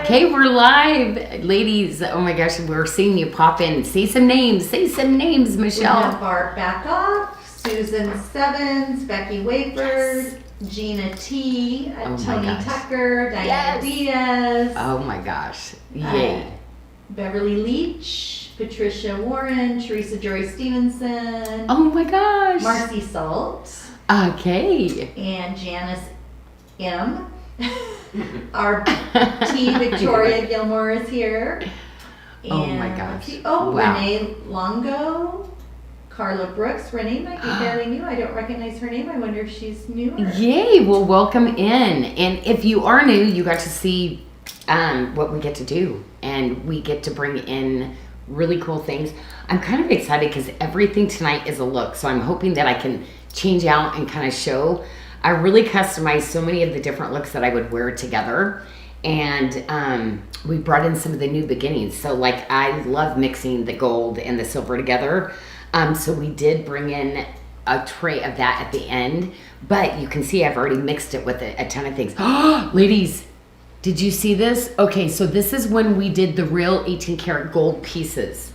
Okay, we're live. Ladies, oh my gosh, we're seeing you pop in. Say some names, Michelle. We have Barb Backoff, Susan Sevens, Becky Wayford, Gina T, Tony Tucker, Diana Diaz. Oh my gosh, yay. Beverly Leach, Patricia Warren, Teresa Joy Stevenson. Oh my gosh. Marcy Salt. Okay. And Janice M. Our T. Victoria Gilmore is here. And oh my gosh. wow. Renee Longo, Carla Brooks. Renee might be fairly new. I don't recognize her name. I wonder if she's new. Yay. Well, welcome in. And if you are new, you got to see what we get to do. And we get to bring in really cool things. I'm kind of excited because everything tonight is a look. So I'm hoping that I can change out and kind of show. I really customized so many of the different looks that I would wear together. And we brought in some of the new beginnings. So like I love mixing the gold and the silver together. So we did bring in a tray of that at the end. But you can see I've already mixed it with a ton of things. Ladies, did you see this? Okay, so this is when we did the real 18 karat gold pieces.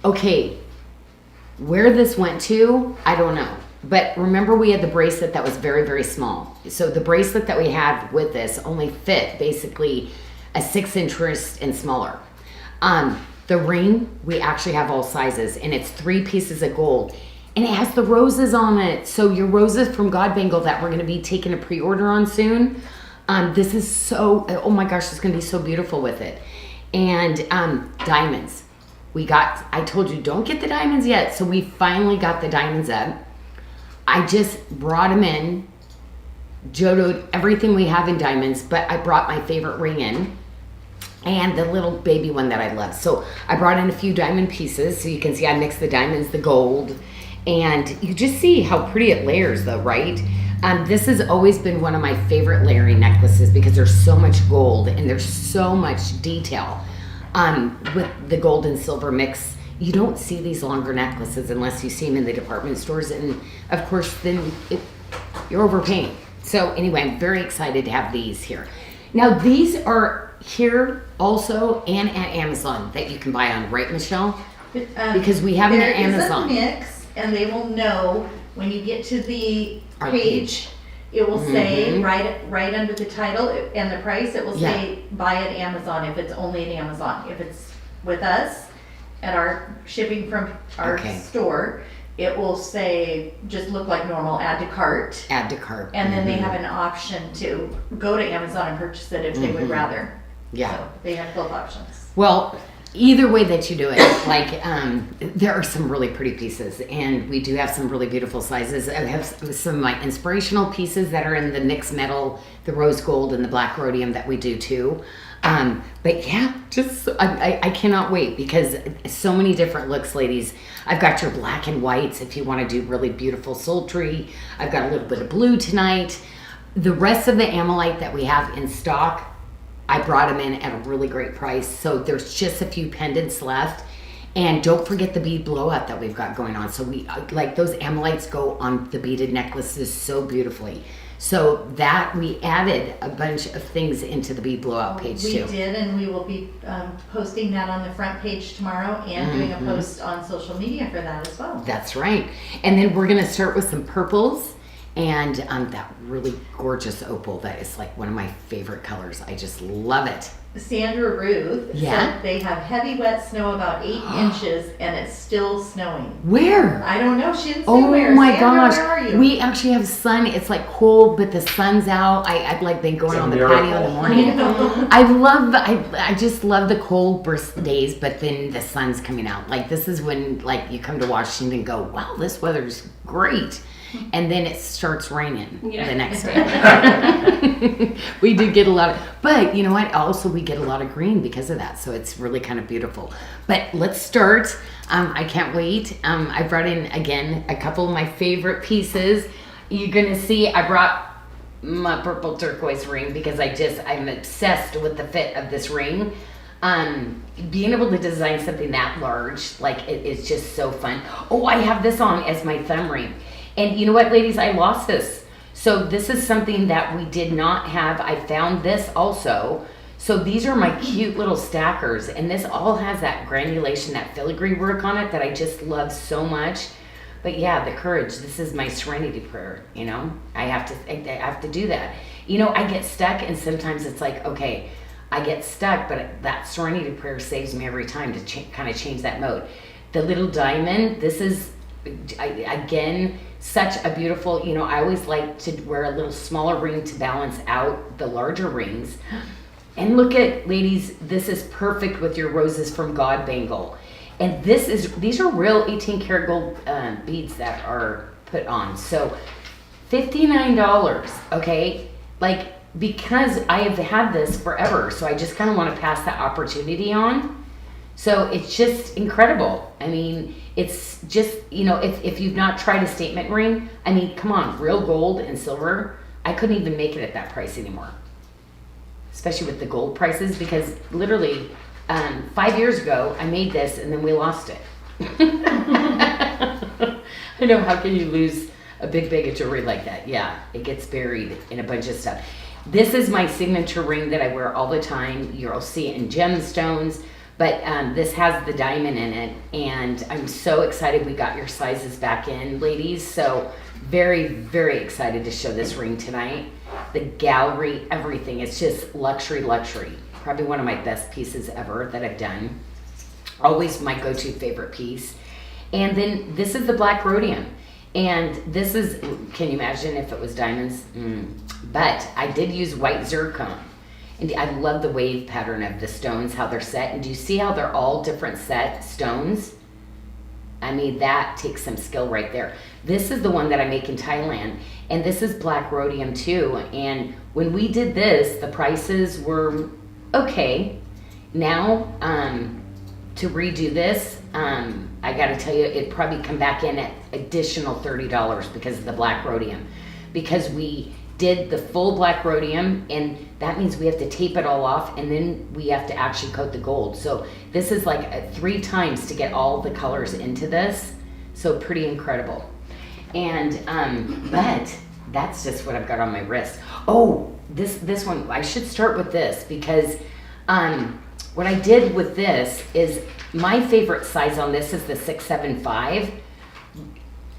Okay, where this went to, I don't know. But remember we had the bracelet that was very, very small. So the bracelet that we had with this only fit basically a 6-inch wrist and smaller. The ring, we actually have all sizes and it's 3 pieces of gold. And it has the roses on it. So your roses from God Bangle that we're gonna be taking a pre-order on soon. This is so, oh my gosh, it's gonna be so beautiful with it. And diamonds. I told you, don't get the diamonds yet. So we finally got the diamonds up. I just brought them in, jodoed everything we have in diamonds, but I brought my favorite ring in and the little baby one that I love. So I brought in a few diamond pieces so you can see I mixed the diamonds, the gold, and you just see how pretty it layers though, right? This has always been one of my favorite layering necklaces because there's so much gold and there's so much detail with the gold and silver mix. You don't see these longer necklaces unless you see them in the department stores. And of course, then you're overpaying. So anyway, I'm very excited to have these here. Now, these are here also and at Amazon that you can buy on, right, Michelle? Because we have them at Amazon. There is a mix, and they will know when you get to the page. It will say right under the title and the price, it will say buy at Amazon if it's only at Amazon. If it's with us, at our shipping from our store, it will say just look like normal, add to cart. Add to cart. And then they have an option to go to Amazon and purchase it if they would rather. Yeah. So they have both options. Well, either way that you do it, like there are some really pretty pieces and we do have some really beautiful sizes. I have some of my inspirational pieces that are in the mixed metal, the rose gold and the black rhodium that we do too. But yeah, just I cannot wait because so many different looks, ladies. I've got your black and whites if you want to do really beautiful sultry. I've got a little bit of blue tonight. The rest of the Amolite that we have in stock, I brought them in at a really great price. So there's just a few pendants left. And don't forget the bead blowout that we've got going on. So we like those Amolites go on the beaded necklaces so beautifully. So that we added a bunch of things into the bead blowout page too. We did, and we will be posting that on the front page tomorrow and doing a post on social media for that as well. That's right. And then we're gonna start with some purples and that really gorgeous opal that is like one of my favorite colors. I just love it. Sandra Ruth said they have heavy wet snow about 8 inches and it's still snowing. Where? I don't know. She didn't say where. Oh my Sandra, gosh. where are you? We actually have sun. It's like cold, but the sun's out. I've like been going on the patio in the morning. I just love the cold burst days, but then the sun's coming out. Like this is when like you come to Washington and go, wow, this weather's great. And then it starts raining the next day. We did get a lot of, but you know what? Also, we get a lot of green because of that. So it's really kind of beautiful. But let's start. I can't wait. I brought in, again, a couple of my favorite pieces. You're going to see I brought my purple turquoise ring because I'm obsessed with the fit of this ring. Being able to design something that large, like it's just so fun. Oh, I have this on as my thumb ring. And you know what, ladies, I lost this. So this is something that we did not have. I found this also. So these are my cute little stackers, and this all has that granulation, that filigree work on it that I just love so much. But yeah, the courage, this is my serenity prayer, you know? I have to do that. You know, I get stuck, and sometimes it's like, okay, I get stuck, but that serenity prayer saves me every time to kind of change that mode. The little diamond, this is, again, such a beautiful, you know, I always like to wear a little smaller ring to balance out the larger rings. And look at, ladies, this is perfect with your Roses from God bangle. And these are real 18 karat gold beads that are put on. So $59, okay? Like, because I have had this forever, so I just kind of want to pass that opportunity on. So it's just incredible. I mean, it's just, you know, if you've not tried a statement ring, I mean, come on, real gold and silver, I couldn't even make it at that price anymore. Especially with the gold prices, because literally 5 years ago, I made this and then we lost it. I know, how can you lose a big bag of jewelry like that? Yeah, it gets buried in a bunch of stuff. This is my signature ring that I wear all the time. You'll see it in gemstones, but this has the diamond in it, and I'm so excited we got your sizes back in, ladies. So very, very excited to show this ring tonight. The gallery, everything, it's just luxury. Probably one of my best pieces ever that I've done. Always my go-to favorite piece. And then this is the black rhodium. And this is, can you imagine if it was diamonds? But I did use white zircon. And I love the wave pattern of the stones, how they're set. And do you see how they're all different set stones? I mean, that takes some skill right there. This is the one that I make in Thailand. And this is black rhodium too. And when we did this, the prices were okay. Now, to redo this, I got to tell you, it'd probably come back in at additional $30 because of the black rhodium. Because we did the full black rhodium, and that means we have to tape it all off, and then we have to actually coat the gold. So this is like 3 times to get all the colors into this. So pretty incredible. And but that's just what I've got on my wrist. Oh, this one, I should start with this, because what I did with this is, my favorite size on this is the 675,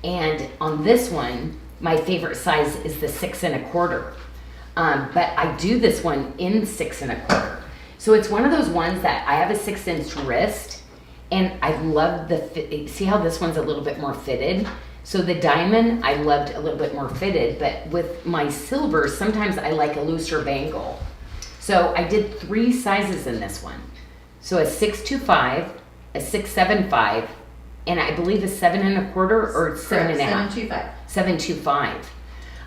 and on this one my favorite size is the 6 1/4. But I do this one in 6 1/4. So it's one of those ones that I have a 6-inch wrist, and I love the fit. See how this one's a little bit more fitted? So the diamond, I loved a little bit more fitted, but with my silver, sometimes I like a looser bangle. So I did 3 sizes in this one. So a 625, a 675, and I believe a 7 1/4 or 7 1/2. 725. 725.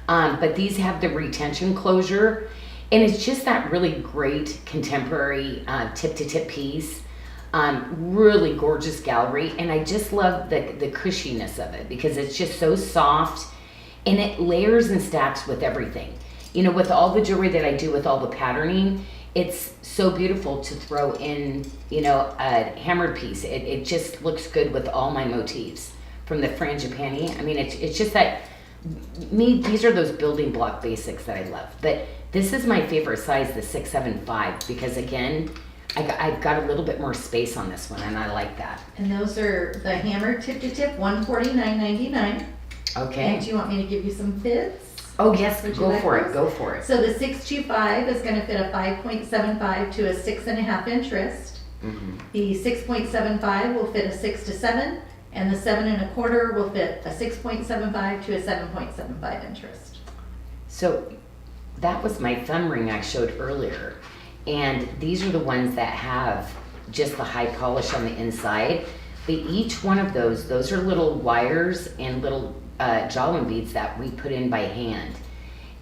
But these have the retention closure, and it's just that really great contemporary tip-to-tip piece. Really gorgeous gallery, and I just love the cushiness of it, because it's just so soft, and it layers and stacks with everything. You know, with all the jewelry that I do with all the patterning, it's so beautiful to throw in, you know, a hammered piece. It just looks good with all my motifs. From the frangipani, I mean, it's just that, these are those building block basics that I love. But this is my favorite size, the 675, because again, I've got a little bit more space on this one, and I like that. And those are the hammered tip-to-tip, $149.99. Okay. And do you want me to give you some fits? Oh yes, Would you go like for those? it, go for it. So the 625 is going to fit a 5.75 to a 6 1/2 wrist. The 6.75 will fit a 6 to 7, and the 7 1/4 will fit a 6.75 to a 7.75 wrist. So that was my thumb ring I showed earlier, and these are the ones that have just the high polish on the inside. But each one of those are little wires and little jawline beads that we put in by hand.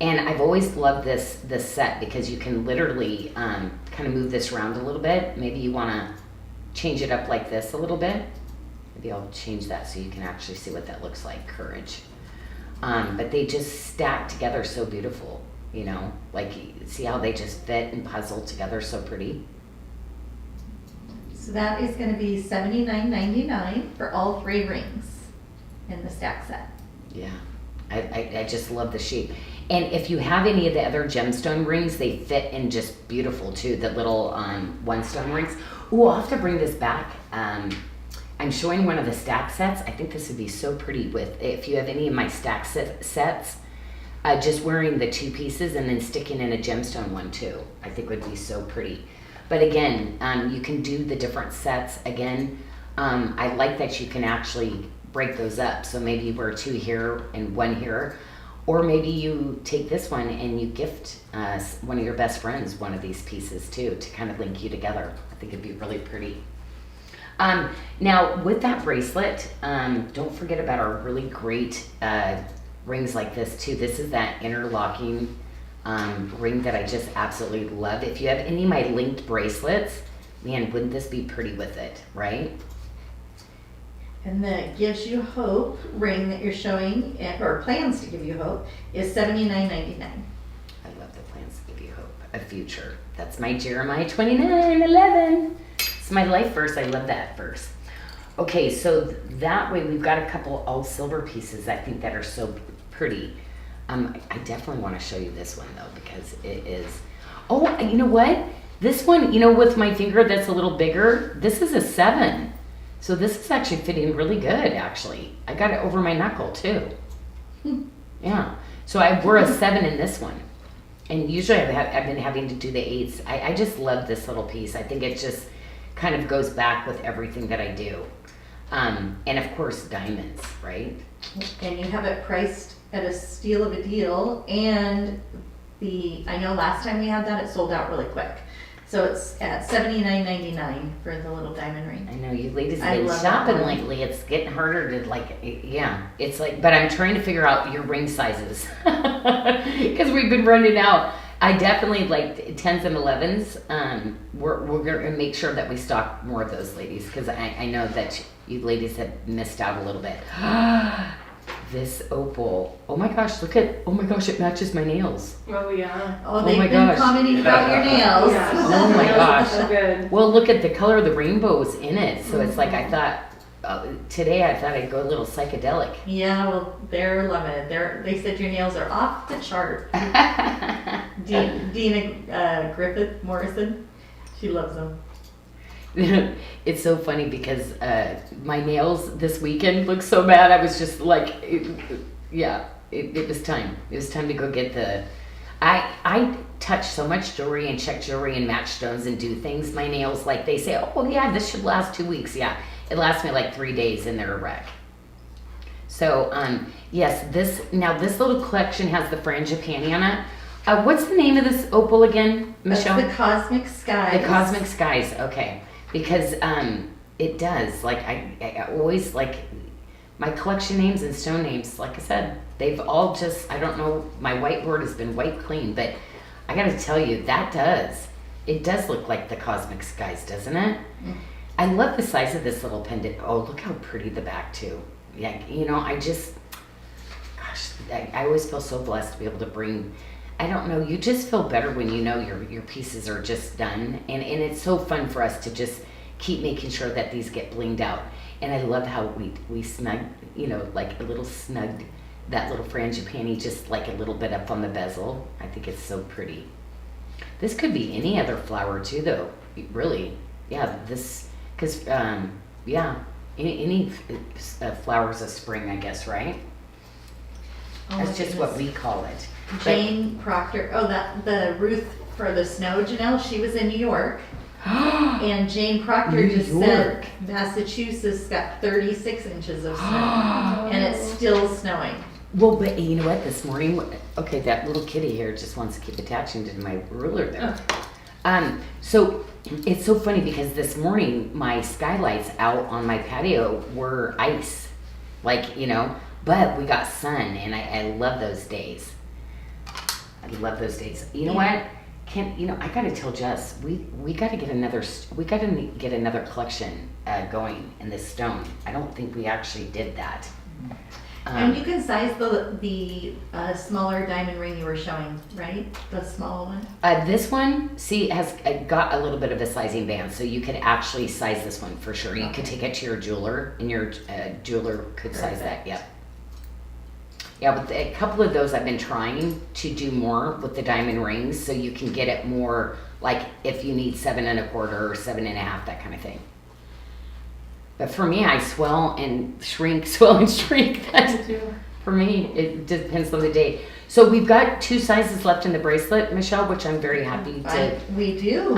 And I've always loved this set, because you can literally kind of move this around a little bit. Maybe you want to change it up like this a little bit. Maybe I'll change that so you can actually see what that looks like. Courage. But they just stack together so beautiful, you know, like, see how they just fit and puzzle together so pretty. So that is going to be $79.99 for all 3 rings in the stack set. Yeah, I just love the shape. And if you have any of the other gemstone rings, they fit in just beautiful too. The little one stone rings. Ooh, I'll have to bring this back. I'm showing one of the stack sets. I think this would be so pretty with, if you have any of my stack sets, just wearing the 2 pieces and then sticking in a gemstone one too. I think would be so pretty. But again, you can do the different sets. Again, I like that you can actually break those up. So maybe you wear 2 here and 1 here. Or maybe you take this one and you gift one of your best friends one of these pieces too, to kind of link you together. I think it'd be really pretty. Now with that bracelet, don't forget about our really great rings like this too. This is that interlocking ring that I just absolutely love. If you have any of my linked bracelets, man, wouldn't this be pretty with it, right? And the Gives You Hope ring that you're showing, or plans to give you hope, is $79.99. I love the plans to give you hope, a future. That's my Jeremiah 29:11. It's my life verse. I love that verse. Okay, so that way we've got a couple all silver pieces I think that are so pretty. I definitely want to show you this one though, because it is, oh, you know what? This one, you know, with my finger that's a little bigger, this is a 7. So this is actually fitting really good, actually. I got it over my knuckle, too. Yeah. So I wore a 7 in this one. And usually I've been having to do the 8s. I just love this little piece. I think it just kind of goes back with everything that I do. And, of course, diamonds, right? And you have it priced at a steal of a deal. And I know last time we had that, it sold out really quick. So it's at $79.99 for the little diamond ring. I know you ladies have been shopping lately. It's getting harder to yeah. It's like, but I'm trying to figure out your ring sizes because we've been running out. I definitely like 10s and 11s. We're gonna make sure that we stock more of those, ladies, because I know that you ladies have missed out a little bit. This opal. Oh my gosh, oh my gosh, it matches my nails. Oh yeah. Oh, they've been commenting about your nails. Yeah. Oh my gosh. So good. Well, look at the color of the rainbows in it. So it's like, I thought, today I thought I'd go a little psychedelic. Yeah, well, they're loving it. They said your nails are off the chart. Dina Griffith Morrison, she loves them. It's so funny because my nails this weekend look so bad. I was just like, it was time. It was time to go get the. I touch so much jewelry and check jewelry and match stones and do things. My nails, like they say, oh yeah, this should last 2 weeks. Yeah, it lasts me like 3 days and they're a wreck. So yes, this little collection has the frangipani on it. What's the name of this opal again, Michelle? That's the Cosmic Skies. The Cosmic Skies. Okay. Because it does, like I always like my collection names and stone names, like I said, they've all just, I don't know, my whiteboard has been wiped clean, but I gotta tell you, it does look like the Cosmic Skies, doesn't it? Mm. I love the size of this little pendant. Oh, look how pretty the back too. Yeah, you know, I always feel so blessed to be able to bring, I don't know, you just feel better when you know your pieces are just done. And it's so fun for us to just keep making sure that these get blinged out. And I love how we snug, you know, like a little snugged, that little frangipani just like a little bit up on the bezel. I think it's so pretty. This could be any other flower too though, really. Yeah, this, because, any flowers of spring, I guess, right? Oh, that's just what we call it. Jane Proctor. Oh, the Ruth for the snow, Janyl. She was in New York, and Jane Proctor said Massachusetts got 36 inches of snow, and it's still snowing. Well, but you know what? This morning, okay, that little kitty here just wants to keep attaching to my ruler there. So it's so funny because this morning my skylights out on my patio were ice, like, you know, but we got sun, and I love those days. I love those days. You know what? I gotta tell Jess, we gotta get another collection going in this stone. I don't think we actually did that. And you can size the smaller diamond ring you were showing, right? The small one. This one, see, has got a little bit of a sizing band, so you could actually size this one for sure. You could take it to your jeweler, and your jeweler could size that. Yep. Yeah, with a couple of those I've been trying to do more with the diamond rings so you can get it more like if you need 7 1/4 or 7 1/2, that kind of thing. But for me, I swell and shrink, swell and shrink. For me, it depends on the day. So we've got 2 sizes left in the bracelet, Michelle, which I'm very happy to we do.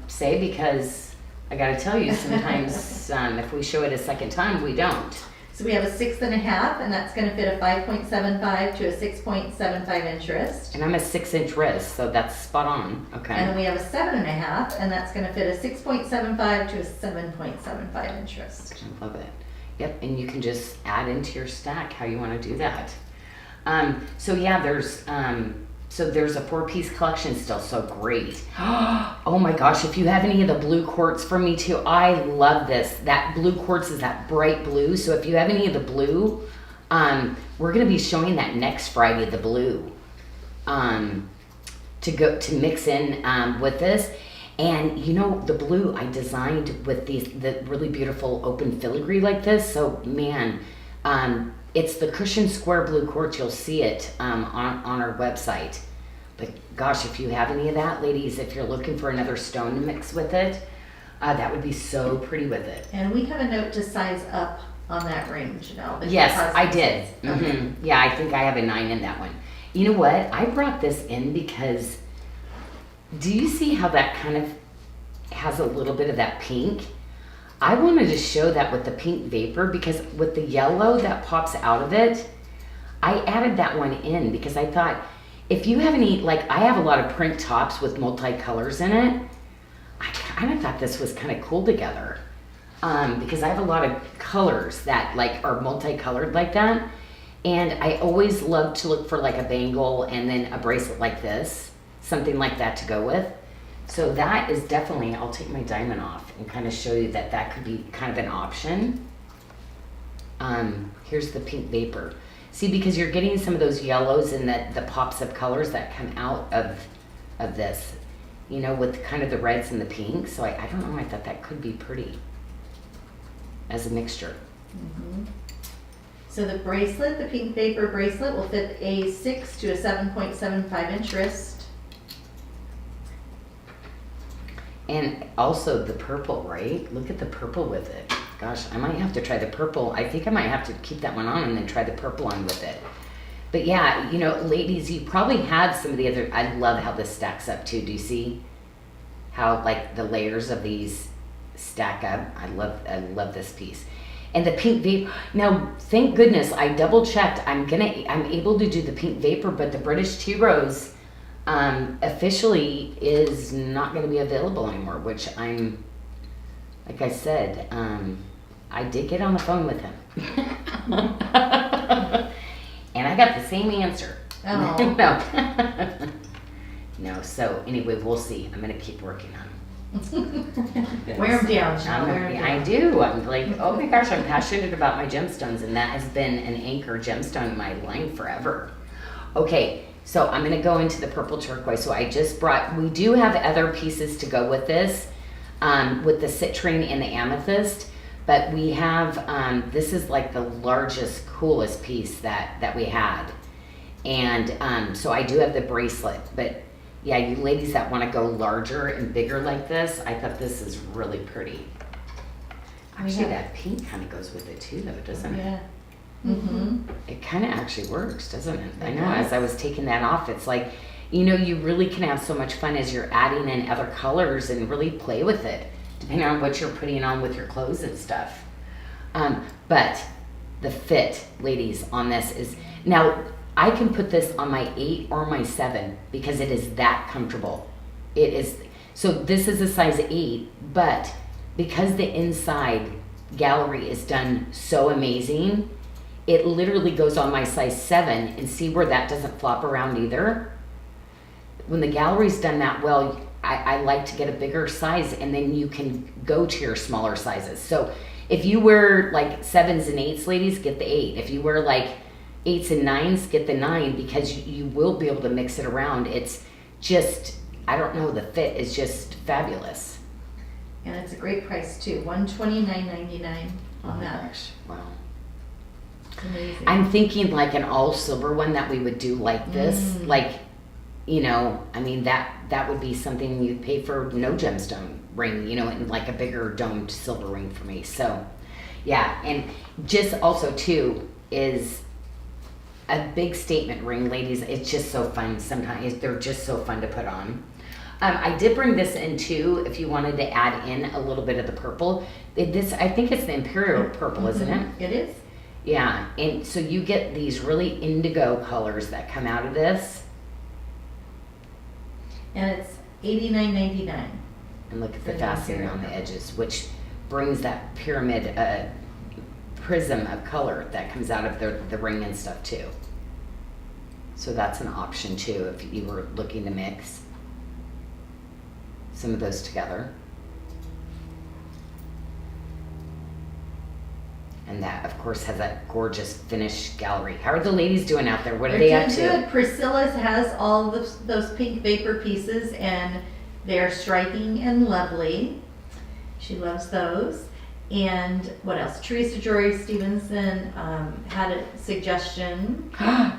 Say, because I got to tell you, sometimes if we show it a second time, we don't. So we have a 6 1/2, and that's going to fit a 5.75 to a 6.75 inch wrist. And I'm a 6-inch wrist, so that's spot on. Okay. And then we have a 7 1/2, and that's going to fit a 6.75 to a 7.75 inch wrist. I love it. Yep, and you can just add into your stack how you want to do that. So yeah, there's a 4-piece collection still, so great. Oh my gosh, if you have any of the blue quartz for me too, I love this. That blue quartz is that bright blue, so if you have any of the blue, we're going to be showing that next Friday, the blue, to mix in with this. And you know, the blue I designed with the really beautiful open filigree like this, so man, it's the cushion square blue quartz. You'll see it on our website. But gosh, if you have any of that, ladies, if you're looking for another stone to mix with it, that would be so pretty with it. And we have a note to size up on that ring, Janyl. Yes, I did. Mm-hmm. Yeah, I think I have a 9 in that one. You know what? I brought this in because do you see how that kind of has a little bit of that pink? I wanted to show that with the pink vapor because with the yellow that pops out of it, I added that one in because I thought if you have any, like I have a lot of print tops with multicolors in it, I kind of thought this was kind of cool together because I have a lot of colors that like are multicolored like that. And I always love to look for like a bangle and then a bracelet like this, something like that to go with. So that is definitely, I'll take my diamond off and kind of show you that that could be kind of an option. Here's the pink vapor. See, because you're getting some of those yellows and the pops of colors that come out of this, you know, with kind of the reds and the pinks. So I don't know, I thought that could be pretty as a mixture. Mm-hmm. So the bracelet, the pink vapor bracelet, will fit a 6 to a 7.75 inch wrist. And also the purple, right? Look at the purple with it. Gosh, I might have to try the purple. I think I might have to keep that one on and then try the purple on with it. But yeah, you know, ladies, you probably have some of the other, I love how this stacks up too. Do you see how like the layers of these stack up? I love this piece. And the pink vapor, now thank goodness I double checked. I'm able to do the pink vapor, but the British Tea Rose officially is not going to be available anymore, which I'm, like I said, I did get on the phone with him. And I got the same answer. Oh. No. No, so anyway, we'll see. I'm going to keep working on them. Wear them down, Sean. I do. I'm like, oh my gosh, I'm passionate about my gemstones, and that has been an anchor gemstone in my line forever. Okay, so I'm going to go into the purple turquoise. So I just brought, we do have other pieces to go with this, with the citrine and the amethyst, but we have, this is like the largest, coolest piece that we had. And so I do have the bracelet, but yeah, you ladies that want to go larger and bigger like this, I thought this is really pretty. Actually, that pink kind of goes with it too, though, doesn't it? Yeah. Mm-hmm. It kind of actually works, doesn't it? I know, as I was taking that off, it's like, you know, you really can have so much fun as you're adding in other colors and really play with it, depending on what you're putting on with your clothes and stuff. But the fit, ladies, on this is, now, I can put this on my 8 or my 7 because it is that comfortable. It is, so this is a size 8, but because the inside gallery is done so amazing, it literally goes on my size 7, and see where that doesn't flop around either. When the gallery's done that well, I like to get a bigger size, and then you can go to your smaller sizes. So if you wear like 7s and 8s, ladies, get the 8. If you wear like 8s and 9s, get the 9, because you will be able to mix it around. It's just, I don't know, the fit is just fabulous. And it's a great price too, $129.99 on that. Gosh, wow. Amazing. I'm thinking like an all silver one that we would do like this, like, you know, I mean that would be something you'd pay for no gemstone ring, you know, and like a bigger domed silver ring for me. So yeah, and just also too is a big statement ring, ladies. It's just so fun. Sometimes they're just so fun to put on. I did bring this in too if you wanted to add in a little bit of the purple. This, I think it's the Imperial purple, isn't it? It is. Yeah, and so you get these really indigo colors that come out of this. And it's $89.99. And look at the faceting on the edges, which brings that pyramid prism of color that comes out of the ring and stuff too. So that's an option too if you were looking to mix some of those together. And that, of course, has that gorgeous finished gallery. How are the ladies doing out there? What are they up to? They're doing good. Priscilla has all those pink vapor pieces, and they're striking and lovely. She loves those. And what else? Teresa Jory Stevenson had a suggestion.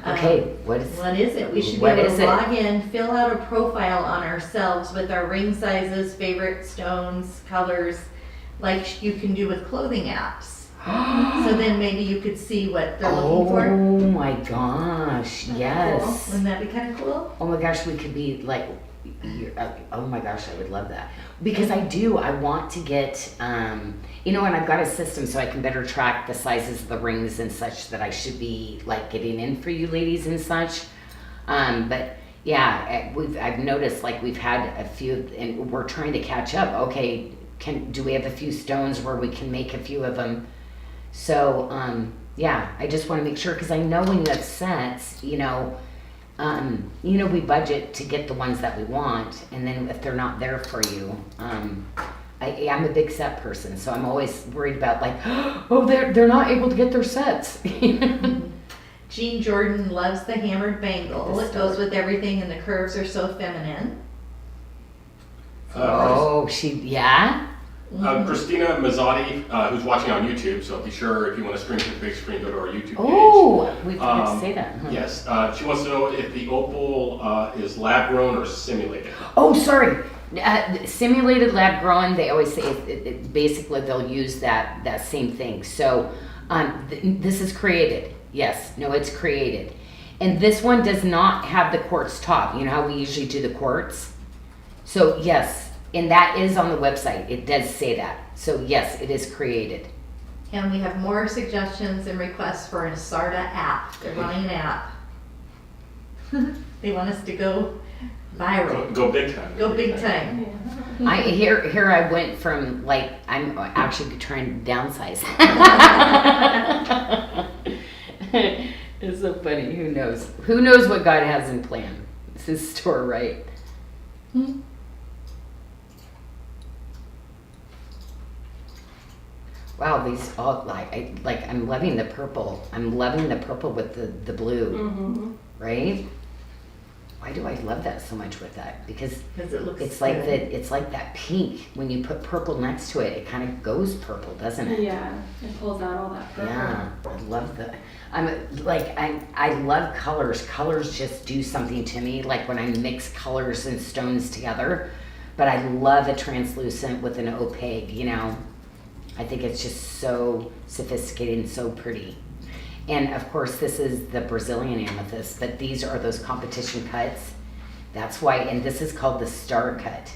Okay, what is it? We should be able to log in, fill out a profile on ourselves with our ring sizes, favorite stones, colors, like you can do with clothing apps. So then maybe you could see what they're looking for. Oh my gosh, yes. Cool. Wouldn't that be kind of cool? Oh my gosh, we could be like, oh my gosh, I would love that. Because I want to get, you know, and I've got a system so I can better track the sizes of the rings and such that I should be like getting in for you ladies and such. But yeah, I've noticed like we've had a few, and we're trying to catch up. Okay, do we have a few stones where we can make a few of them? So, yeah, I just want to make sure, because I know when you have sets, you know, we budget to get the ones that we want, and then if they're not there for you, I'm a big set person, so I'm always worried about like, oh, they're not able to get their sets. Jean Jordan loves the hammered bangle. It goes with everything, and the curves are so feminine. Yeah? Christina Mazzotti, who's watching on YouTube, so be sure if you want to stream to the big screen, go to our YouTube page. Oh, we can say that. Huh? Yes. She wants to know if the opal is lab grown or simulated. Oh, sorry. Simulated lab grown, they always say it basically they'll use that same thing. So this is created. Yes. No, it's created. And this one does not have the quartz top. You know how we usually do the quartz? So yes. And that is on the website. It does say that. So yes, it is created. And we have more suggestions and requests for a SARDA app. They're running an app. They want us to go viral. Go big time. Go big time. Yeah. Here I went from like, I'm actually trying to downsize. It's so funny. Who knows? Who knows what God has in plan? It's his store, right? Wow, these all I'm loving the purple. I'm loving the purple with the blue, right? Why do I love that so much with that? Because it looks it's like that. It's like that pink. When you put purple next to it, it kind of goes purple, doesn't it? Yeah, it pulls out all that purple. Yeah, I love the. I love colors. Colors just do something to me. Like when I mix colors and stones together, but I love a translucent with an opaque. You know. I think it's just so sophisticated and so pretty. And of course, this is the Brazilian amethyst, but these are those competition cuts. That's why, and this is called the star cut.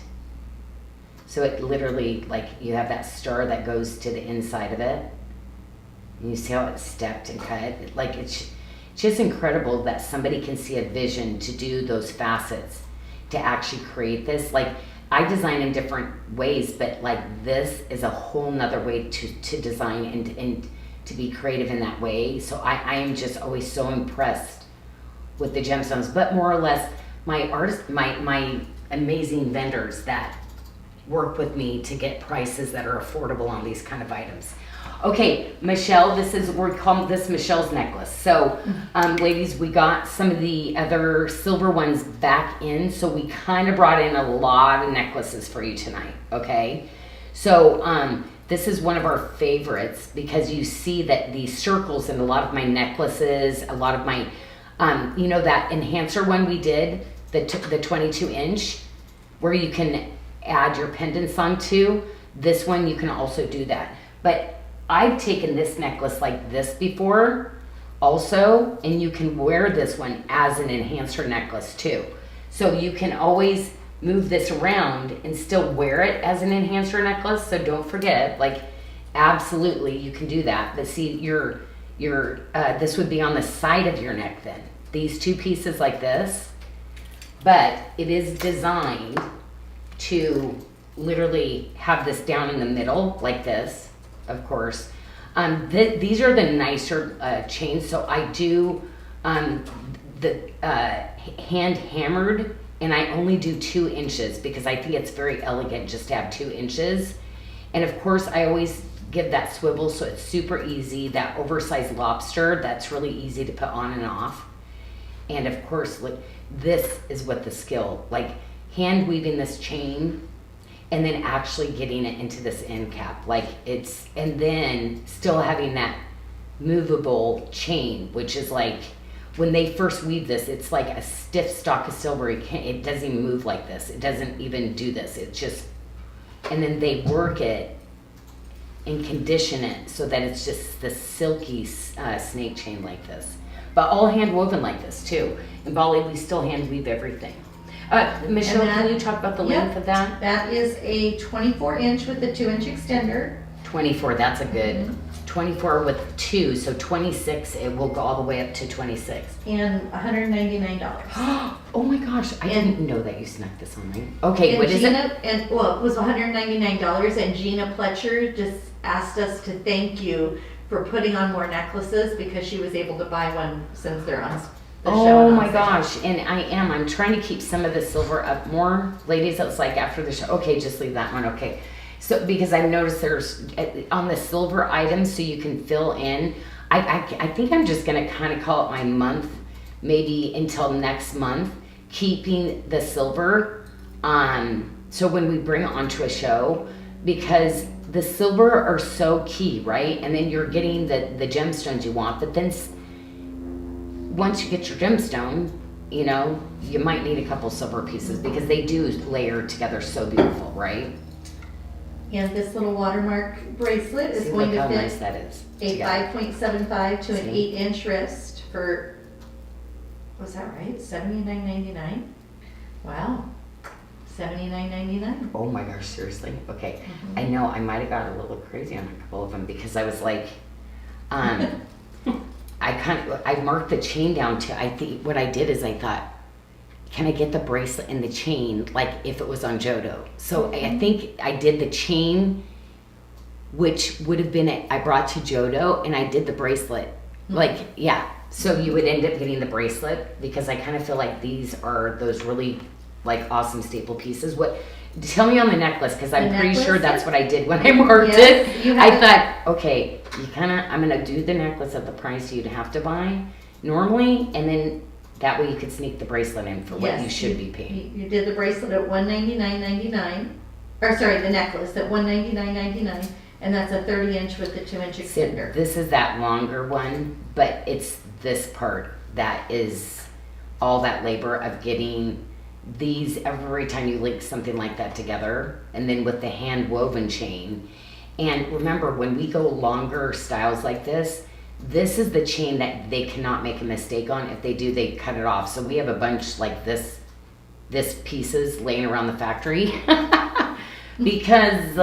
So it literally, like, you have that star that goes to the inside of it. And you see how it's stepped and cut. Like, it's just incredible that somebody can see a vision to do those facets, to actually create this. Like, I design in different ways, but like this is a whole nother way to design and to be creative in that way. So I am just always so impressed with the gemstones, but more or less my amazing vendors that work with me to get prices that are affordable on these kind of items. Okay, Michelle, we're calling this Michelle's necklace. So, ladies, we got some of the other silver ones back in, so we kind of brought in a lot of necklaces for you tonight, okay? So, this is one of our favorites because you see that these circles in a lot of my necklaces, a lot of my, you know, that enhancer one we did, the 22 inch, where you can add your pendants onto. This one you can also do that. But I've taken this necklace like this before also, and you can wear this one as an enhancer necklace too. So you can always move this around and still wear it as an enhancer necklace. So don't forget, like, absolutely you can do that. But see, your this would be on the side of your neck then. These two pieces like this, but it is designed to literally have this down in the middle like this, of course. These are the nicer chains. So I do the hand hammered, and I only do 2 inches because I think it's very elegant just to have 2 inches. And of course I always give that swivel so it's super easy, that oversized lobster that's really easy to put on and off. And of course, like, this is what the skill, like hand weaving this chain and then actually getting it into this end cap, like it's, and then still having that movable chain, which is like, when they first weave this, it's like a stiff stock of silver. It doesn't even move like this. It doesn't even do this. It just, and then they work it and condition it so that it's just the silky snake chain like this. But all hand woven like this too. In Bali, we still hand weave everything. Michelle, can you talk about the length of that? That is a 24 inch with a 2 inch extender. 24, that's a good, 24 with 2, so 26, it will go all the way up to 26. And $199. Oh my gosh, I didn't know that you snuck this on me. Okay, what is Gina, it? Well, it was $199, and Gina Pletcher just asked us to thank you for putting on more necklaces because she was able to buy one since they're on the show. Oh my gosh, and I'm trying to keep some of the silver up more. Ladies, it's like after the show, okay, just leave that one, okay. So, because I've noticed there's, on the silver items, so you can fill in, I think I'm just gonna kind of call it my month, maybe until next month, keeping the silver, so when we bring it onto a show, because the silver are so key, right? And then you're getting the gemstones you want, but then once you get your gemstone, you know, you might need a couple silver pieces because they do layer together so beautiful, right? And this little watermark bracelet is going to fit nice that is a 5.75 to an 8 inch wrist for, was that right? $79.99? Wow, $79.99. Oh my gosh, seriously? Okay, I know I might have got a little crazy on a couple of them because I was like, I marked the chain down to, I think what I did is I thought, can I get the bracelet and the chain like if it was on Jodo? So I think I did the chain, which would have been I brought to Jodo, and I did the bracelet. Like, yeah. So you would end up getting the bracelet because I kind of feel like these are those really like awesome staple pieces. Tell me on the necklace, because I'm pretty sure that's what I did when I marked it. I thought, okay, I'm gonna do the necklace at the price you'd have to buy normally, and then that way you could sneak the bracelet in for what you should be paying. You did the bracelet at $199.99, or sorry, the necklace at $199.99, and that's a 30 inch with the 2 inch extender. This is that longer one, but it's this part that is all that labor of getting these every time you link something like that together, and then with the hand woven chain. And remember, when we go longer styles like this is the chain that they cannot make a mistake on. If they do, they cut it off. So we have a bunch like this pieces laying around the factory because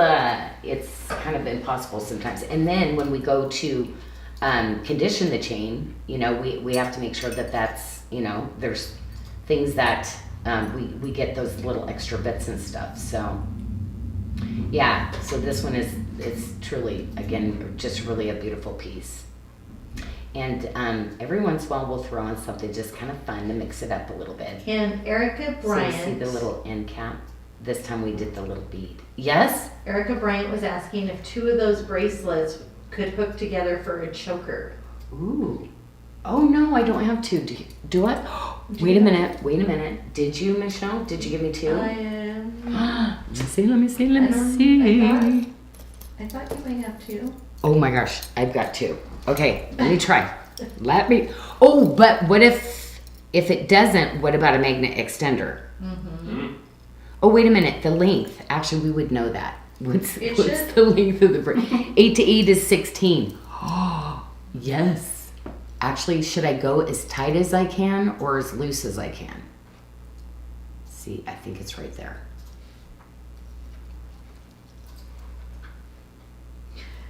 it's kind of impossible sometimes. And then when we go to condition the chain, you know, we have to make sure that that's, you know, there's things that we get those little extra bits and stuff. So yeah, so this one it's truly, again, just really a beautiful piece. And every once in a while we'll throw on something just kind of fun to mix it up a little bit. And Erica Bryant. So you see the little end cap? This time we did the little bead. Yes? Erica Bryant was asking if 2 of those bracelets could hook together for a choker. Ooh. Oh no, I don't have 2. Do I? Wait a minute. Did you, Michelle? Did you give me 2? I am. Let me see. I thought you might have two. Oh my gosh, I've got two. Okay, let me try. Oh, but what if it doesn't, what about a magnet extender? Oh, wait a minute, the length. Actually, we would know that. What's the length of the bracelet? 8 to 8 is 16. Oh, yes. Actually, should I go as tight as I can or as loose as I can? See, I think it's right there.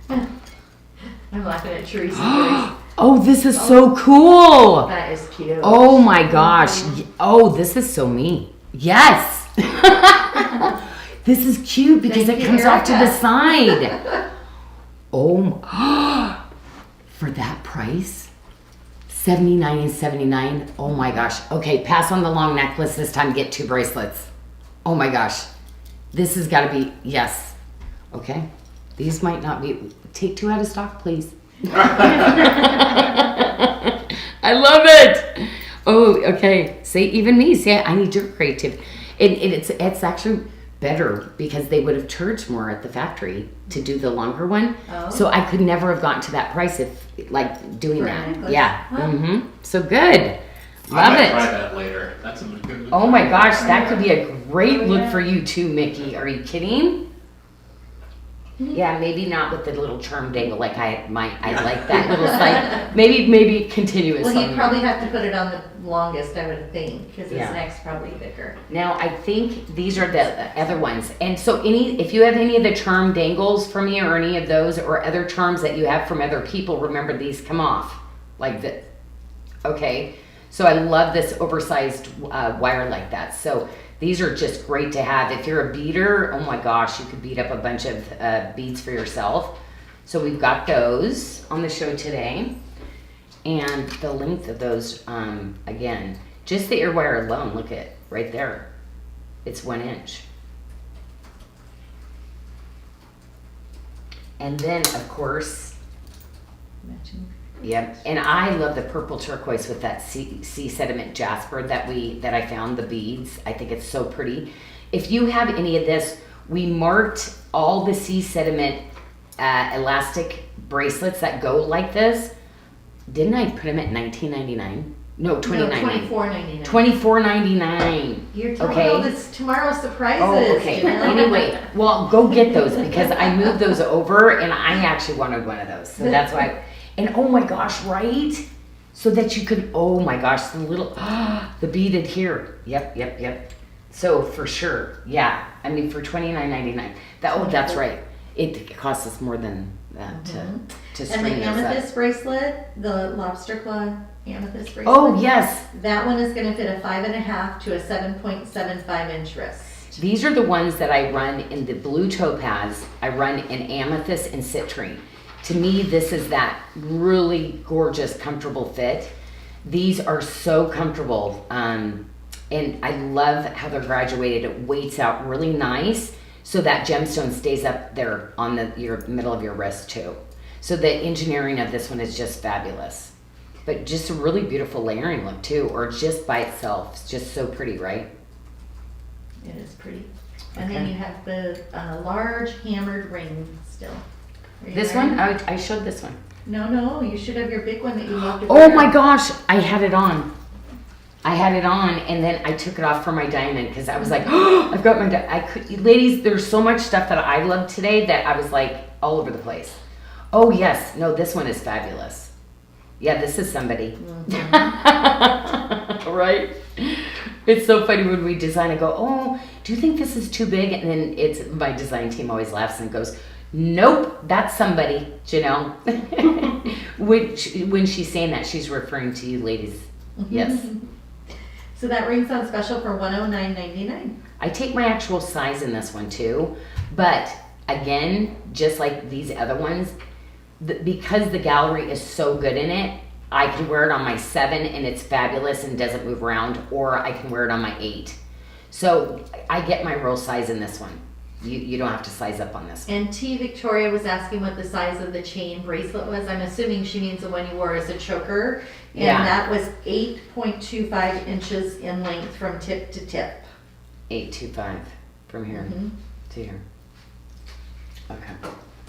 I'm laughing at Teresa's Oh, this is so cool. That is cute. Oh my gosh. Oh, this is so me. Yes. This is cute because it comes off to the side. Oh, for that price? $79 and $79. Oh my gosh. Okay, pass on the long necklace this time. Get 2 bracelets. Oh my gosh. This has got to be, yes. Okay. These might not be, take 2 out of stock, please. I love it. Oh, okay. See, even me. See, I need your creativity. It's actually better because they would have charged more at the factory to do the longer one. Oh. So I could never have gotten to that price if, like, doing that. Yeah. Huh. So good. Love it. Try that later. That's a good look. Oh my gosh, that could be a great look for you too, Mickey. Are you kidding? Yeah, maybe not with the little charm dangle like I like that little side. Maybe continuous. Well, he'd probably have to put it on the longest, I would think, because his neck's probably thicker. Now, I think these are the other ones. And so if you have any of the charm dangles from me or any of those or other charms that you have from other people, remember these come off like this. Okay? So I love this oversized wire like that. So these are just great to have. If you're a beader, oh my gosh, you could beat up a bunch of beads for yourself. So we've got those on the show today. And the length of those, again, just the ear wire alone, look at right there. It's 1 inch. And then, of course, Matching. yep. And I love the purple turquoise with that sea sediment jasper that I found, the beads. I think it's so pretty. If you have any of this, we marked all the sea sediment elastic bracelets that go like this. Didn't I put them at $19.99? No, $29.99. $24.99. $24.99. You're telling all this tomorrow's surprises. Oh, okay. Anyway, well, go get those because I moved those over and I actually wanted one of those. So that's why. And oh my gosh, right? So that you could, oh my gosh, the little, the beaded here. Yep. So for sure, yeah. I mean, for $29.99. That's right. It costs us more than that to string and the those amethyst up. bracelet, the lobster claw amethyst bracelet. Oh, yes. That one is going to fit a 5.5 to a 7.75 inch wrist. These are the ones that I run in the blue topaz. I run in amethyst and citrine. To me, this is that really gorgeous, comfortable fit. These are so comfortable. And I love how they're graduated. It weights out really nice so that gemstone stays up there on your middle of your wrist too. So the engineering of this one is just fabulous. But just a really beautiful layering look too, or just by itself. It's just so pretty, right? It is pretty. And then you have the large hammered ring still. This one? I showed this one. No, you should have your big one that you love to Oh wear. my gosh, I had it on. And then I took it off for my diamond because I was like, oh, I've got my ladies, there's so much stuff that I love today that I was like all over the place. Oh yes, no, this one is fabulous. Yeah, this is somebody. Mm-hmm. Right? It's so funny when we design and go, oh, do you think this is too big? And then my design team always laughs and goes, nope, that's somebody, Janyl. When she's saying that, she's referring to you ladies. Yes. So that ring's on special for $109.99. I take my actual size in this one too, but again, just like these other ones, because the gallery is so good in it, I can wear it on my 7 and it's fabulous and doesn't move around, or I can wear it on my 8. So I get my real size in this one. You don't have to size up on this one. And T. Victoria was asking what the size of the chain bracelet was. I'm assuming she means the one you wore as a choker. And that was 8.25 inches in length from tip to tip. 8.25 from here to here. Okay.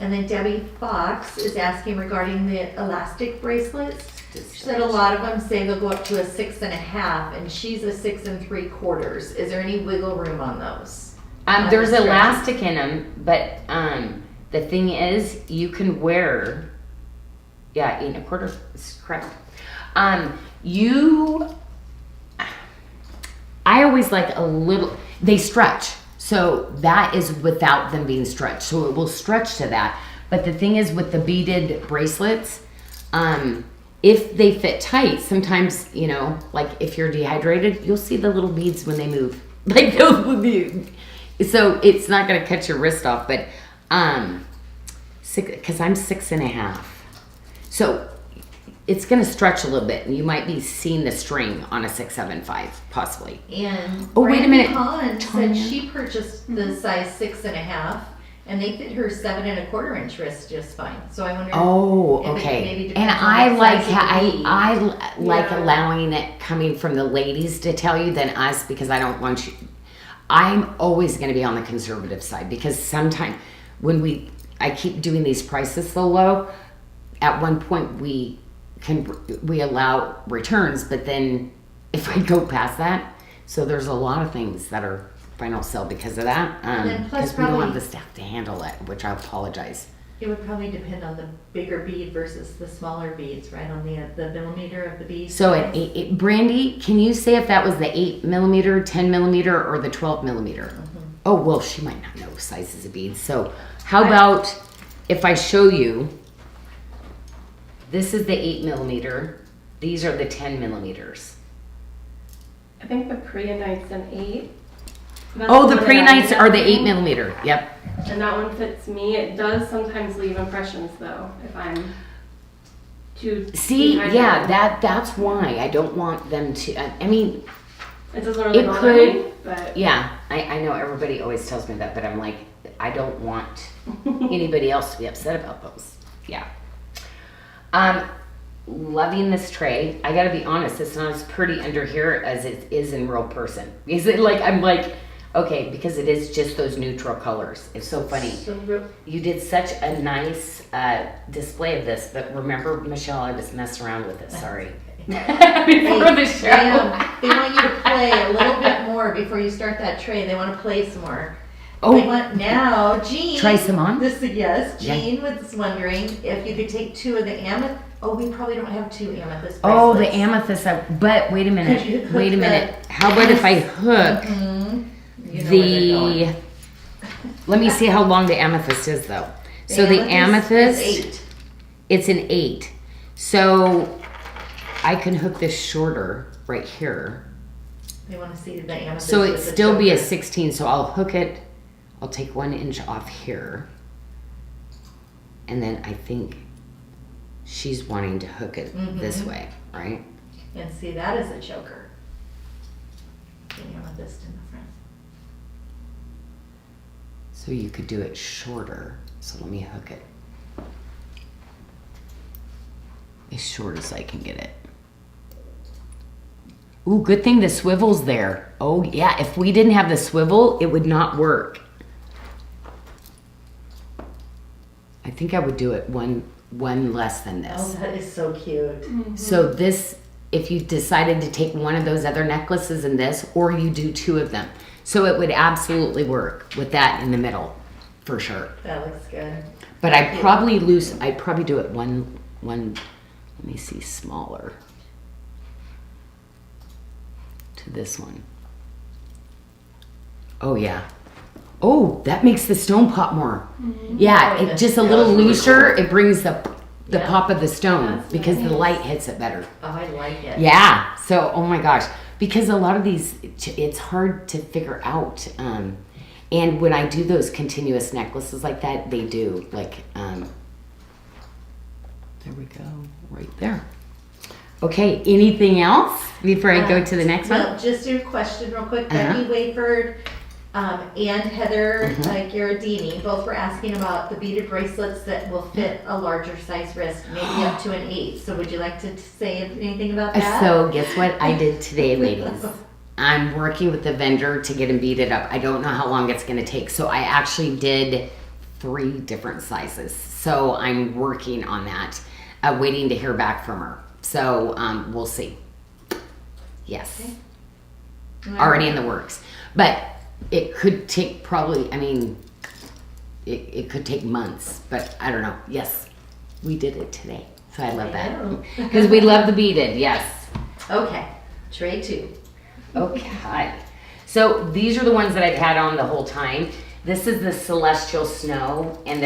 And then Debbie Fox is asking regarding the elastic bracelets. She said a lot of them say they'll go up to a 6.5, and she's a 6 3/4. Is there any wiggle room on those? There's elastic in them, but the thing is, you can wear, 8 1/4 is correct. I always like a little, they stretch. So that is without them being stretched. So it will stretch to that. But the thing is with the beaded bracelets, if they fit tight, sometimes, like if you're dehydrated, you'll see the little beads when they move. Like those will be, so it's not going to cut your wrist off, but, because I'm 6.5. So it's going to stretch a little bit, and you might be seeing the string on a 6 7 5, possibly. And wait a minute. Hahn said she purchased the size 6.5, and they fit her 7 1/4 inch wrist just fine. So I wonder. Oh, if okay. It maybe And depends on I what like size of the bead. I like allowing it coming from the ladies to tell you than us, because I don't want you. I'm always going to be on the conservative side, because sometimes when I keep doing these prices so low, at one point we allow returns, but then if I go past that, so there's a lot of things that are final sale because of that. And then plus because we don't have probably- the staff to handle it, which I apologize. It would probably depend on the bigger bead versus the smaller beads, right? On the millimeter of the bead. So Brandy, can you say if that was the 8 millimeter, 10 millimeter, or the 12 millimeter? Oh, well, she might not know sizes of beads. So how about if I show you, this is the 8 millimeter, these are the 10 millimeters. I think the Pre-Night's an 8. That's Oh, the one that pre-nights I are the have. 8 millimeter. Yep. And that one fits me. It does sometimes leave impressions though, if I'm too See, dehydrated. yeah, that's why I don't want them to, I mean, It doesn't really it bother could- me, but yeah, I know everybody always tells me that, but I'm like, I don't want anybody else to be upset about those. Yeah. Loving this tray. I gotta be honest, it's not as pretty under here as it is in real person. Is it like, I'm like, okay, because it is just those neutral colors. It's so funny. You did such a nice display of this, but remember, Michelle, I was messing around with it, sorry. Before the show. They want you to play a little bit more before you start that tray. They want to play some more. Oh. They want now, Jean. Try some on? Yes, Yeah. Jean was wondering if you could take 2 of the amethyst. Oh, we probably don't have 2 amethyst bracelets. Oh, the amethyst. But wait a Could you minute. hook Wait a the- minute. How about if I hook You know where they're the... going. Let me see how long the amethyst is, though. So the amethyst, is 8. it's an 8. So I can hook this shorter right here. They want to see the amethyst. So with it'd the still be a choker. 16. So I'll hook it. I'll take 1 inch off here. And then I think she's wanting to hook it this way, right? And see, that is a choker. The amethyst in the front. So you could do it shorter. So let me hook it as short as I can get it. Ooh, good thing the swivel's there. Oh yeah, if we didn't have the swivel, it would not work. I think I would do it one less than Oh, this. that is so cute. So this, if you decided to take one of those other necklaces and this, or you do 2 of them. So it would absolutely work with that in the middle, for sure. That looks good. But I'd probably do it one, let me see, smaller to this one. Oh yeah. Oh, that makes the stone pop more. Yeah, Oh, it just a yeah, little that's really looser. cool. It brings the Yeah. pop of the stone That's because the nice. light hits it better. Oh, I like it. Yeah. So, oh my gosh, because a lot of these, it's hard to figure out. And when I do those continuous necklaces like that, they do like, there we go, right there. Okay, anything else before I go to the next No, one? just a question real quick. Uh-huh. Becky Wayford and Heather Gherardini both were asking about the beaded bracelets that will fit a larger size wrist, maybe up to an 8. So would you like to say anything about that? So guess what I did today, ladies? I'm working with the vendor to get them beaded up. I don't know how long it's going to take. So I actually did 3 different sizes. So I'm working on that, waiting to hear back from her. So we'll see. Yes. Okay. Already in the works. But it could take probably, I mean, it could take months, but I don't know. Yes, we did it today. So I love that. Because we love the beaded, yes. Okay, tray 2. Okay. So these are the ones that I've had on the whole time. This is the Celestial Snow, and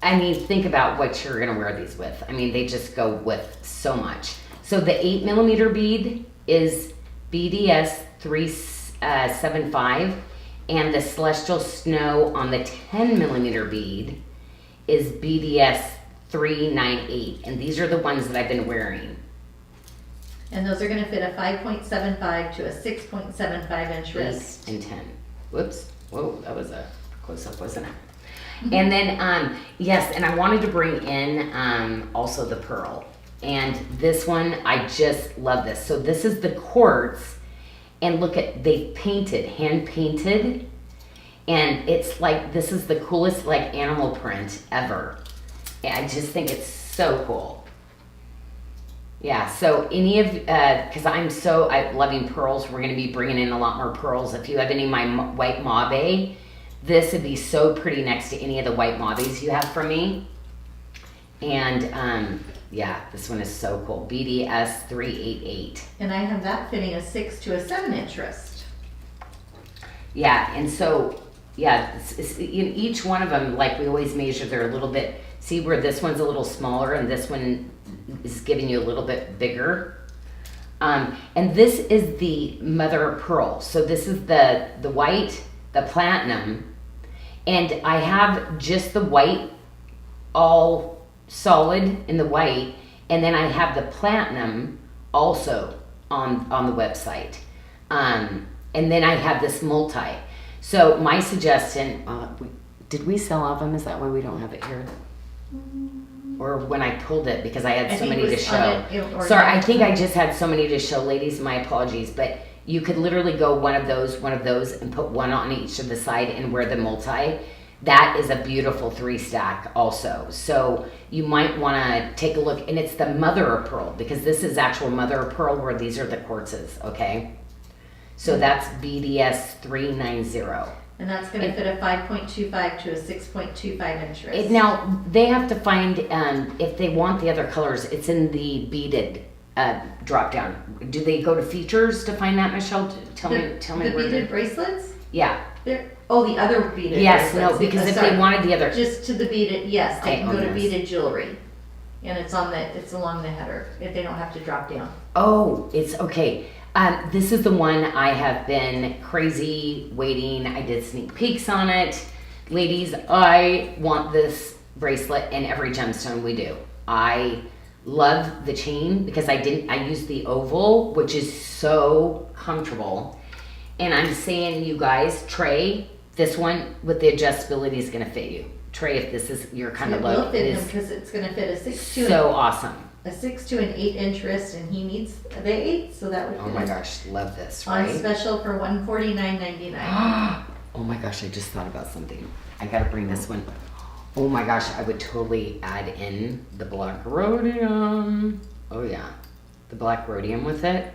I mean, think about what you're gonna wear these with. I mean, they just go with so much. So the 8mm bead is BDS 375, and the Celestial Snow on the 10mm bead is BDS 398, and these are the ones that I've been wearing. And those are gonna fit a 5.75 to a 6.75 inch wrist. 8 and 10. Whoops. Whoa, that was a close-up, wasn't it? And then, yes, and I wanted to bring in also the pearl. And this one, I just love this. So this is the quartz, and look at, they painted, hand painted, and it's like, this is the coolest like animal print ever. I just think it's so cool. Yeah, so any of, because I'm loving pearls, we're going to be bringing in a lot more pearls. If you have any of my white mauve, this would be so pretty next to any of the white mauves you have from me. And yeah, this one is so cool. BDS 388. And I have that fitting a 6 to a 7 inch wrist. Yeah, and so, yeah, in each one of them, like we always measure, they're a little bit, see where this one's a little smaller and this one is giving you a little bit bigger. And this is the mother of pearl. So this is the white, the platinum, and I have just the white, all solid in the white, and then I have the platinum also on the website. And then I have this multi. So my suggestion, did we sell off them? Is that why we don't have it here? Or when I pulled it because I had so many to show. Sorry, I think I just had so many to show, ladies. My apologies, but you could literally go one of those, and put one on each of the side and wear the multi. That is a beautiful 3-stack also. So you might want to take a look, and it's the mother of pearl because this is actual mother of pearl where these are the quartzes. Okay, so that's BDS 390. And that's going to fit a 5.25 to a 6.25 inch wrist. Now, they have to find, if they want the other colors, it's in the beaded drop down. Do they go to features to find that, Michelle? Tell me The where beaded bracelets? Yeah. The other beaded Yes, bracelets. no, because if they wanted the other. Just to the beaded, yes, they can go to this. beaded jewelry. And it's along the header, if they don't have to drop down. Oh, it's okay. This is the one I have been crazy waiting. I did sneak peeks on it. Ladies, I want this bracelet in every gemstone we do. I love the chain because I used the oval, which is so comfortable. And I'm saying, you guys, Trey, this one with the adjustability is going to fit you. Trey, if this is your kind of look, it will fit him because it's going to fit a 6 to so awesome. A 6 to an 8 inch wrist, and he needs the 8, so that would fit. Oh my him. gosh, love this, right? On special for $149.99. Oh my gosh, I just thought about something. I gotta bring this one. Oh my gosh, I would totally add in the black rhodium. Oh yeah, the black rhodium with it.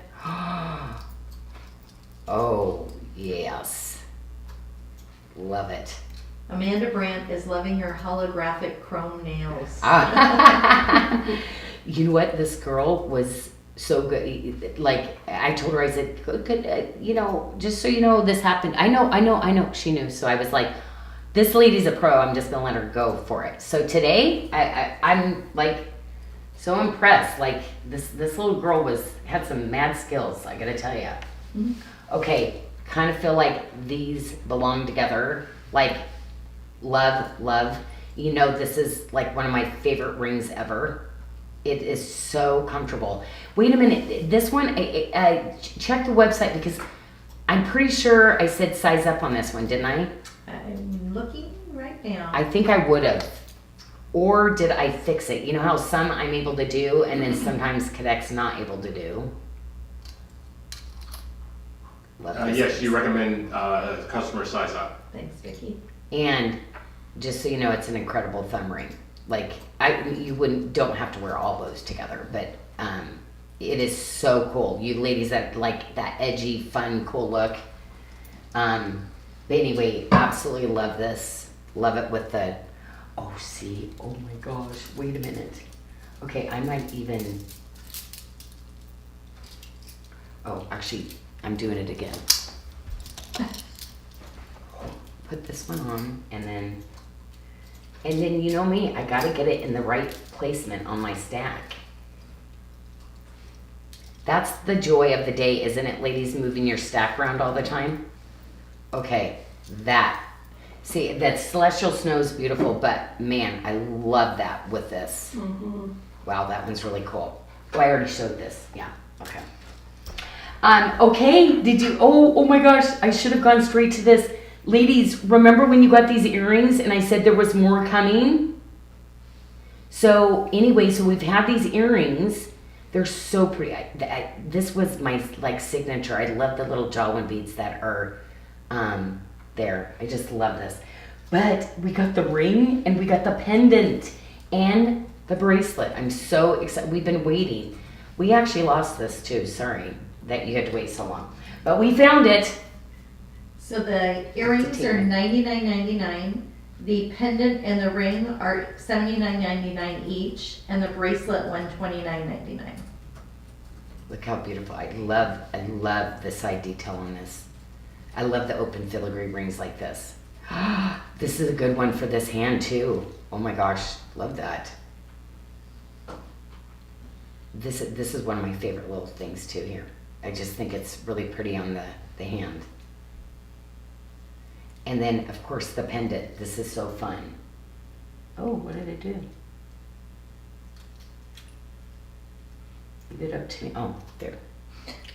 Oh yes, love it. Amanda Brandt is loving your holographic chrome nails. You know what? This girl was so good. Like, I told her, I said, just so you know, this happened. I know. She knew. So I was like, this lady's a pro. I'm just going to let her go for it. So today, I'm like so impressed. Like, this little girl had some mad skills, I got to tell you. Mm-hmm. Okay, kind of feel like these belong together. Like, love. You know, this is like one of my favorite rings ever. It is so comfortable. Wait a minute. This one, I check the website because I'm pretty sure I said size up on this one, didn't I? I'm looking right now. I think I would have. Or did I fix it? You know how some I'm able to do and then sometimes Cadec's not able to do? Yes, you recommend customer size up. Thanks, Vicki. And just so you know, it's an incredible thumb ring. Like, you don't have to wear all those together, but it is so cool. You ladies that like that edgy, fun, cool look. But anyway, absolutely love this. Love it with the, oh my gosh, wait a minute. Okay, I might even, oh, actually, I'm doing it again. Put this one on, and then you know me, I gotta get it in the right placement on my stack. That's the joy of the day, isn't it, ladies, moving your stack around all the time? Okay, see, that Celestial Snow is beautiful, but man, I love that with this. Mm-hmm. Wow, that one's really cool. Oh, I already showed this. Yeah, okay. Okay, did you, oh my gosh, I should have gone straight to this. Ladies, remember when you got these earrings and I said there was more coming? So anyway, so we've had these earrings. They're so pretty. This was my like signature. I love the little Jawin beads that are there. I just love this. But we got the ring and we got the pendant and the bracelet. I'm so excited. We've been waiting. We actually lost this too. Sorry that you had to wait so long. But we found it. So the earrings are $99.99. The pendant and the ring are $79.99 each, and the bracelet $129.99. Look how beautiful. I love the side detail on this. I love the open filigree rings like this. This is a good one for this hand too. Oh my gosh, love that. This is one of my favorite little things too here. I just think it's really pretty on the hand. And then, of course, the pendant. This is so fun. Oh, what did it do? Leave it up to me. Oh, there.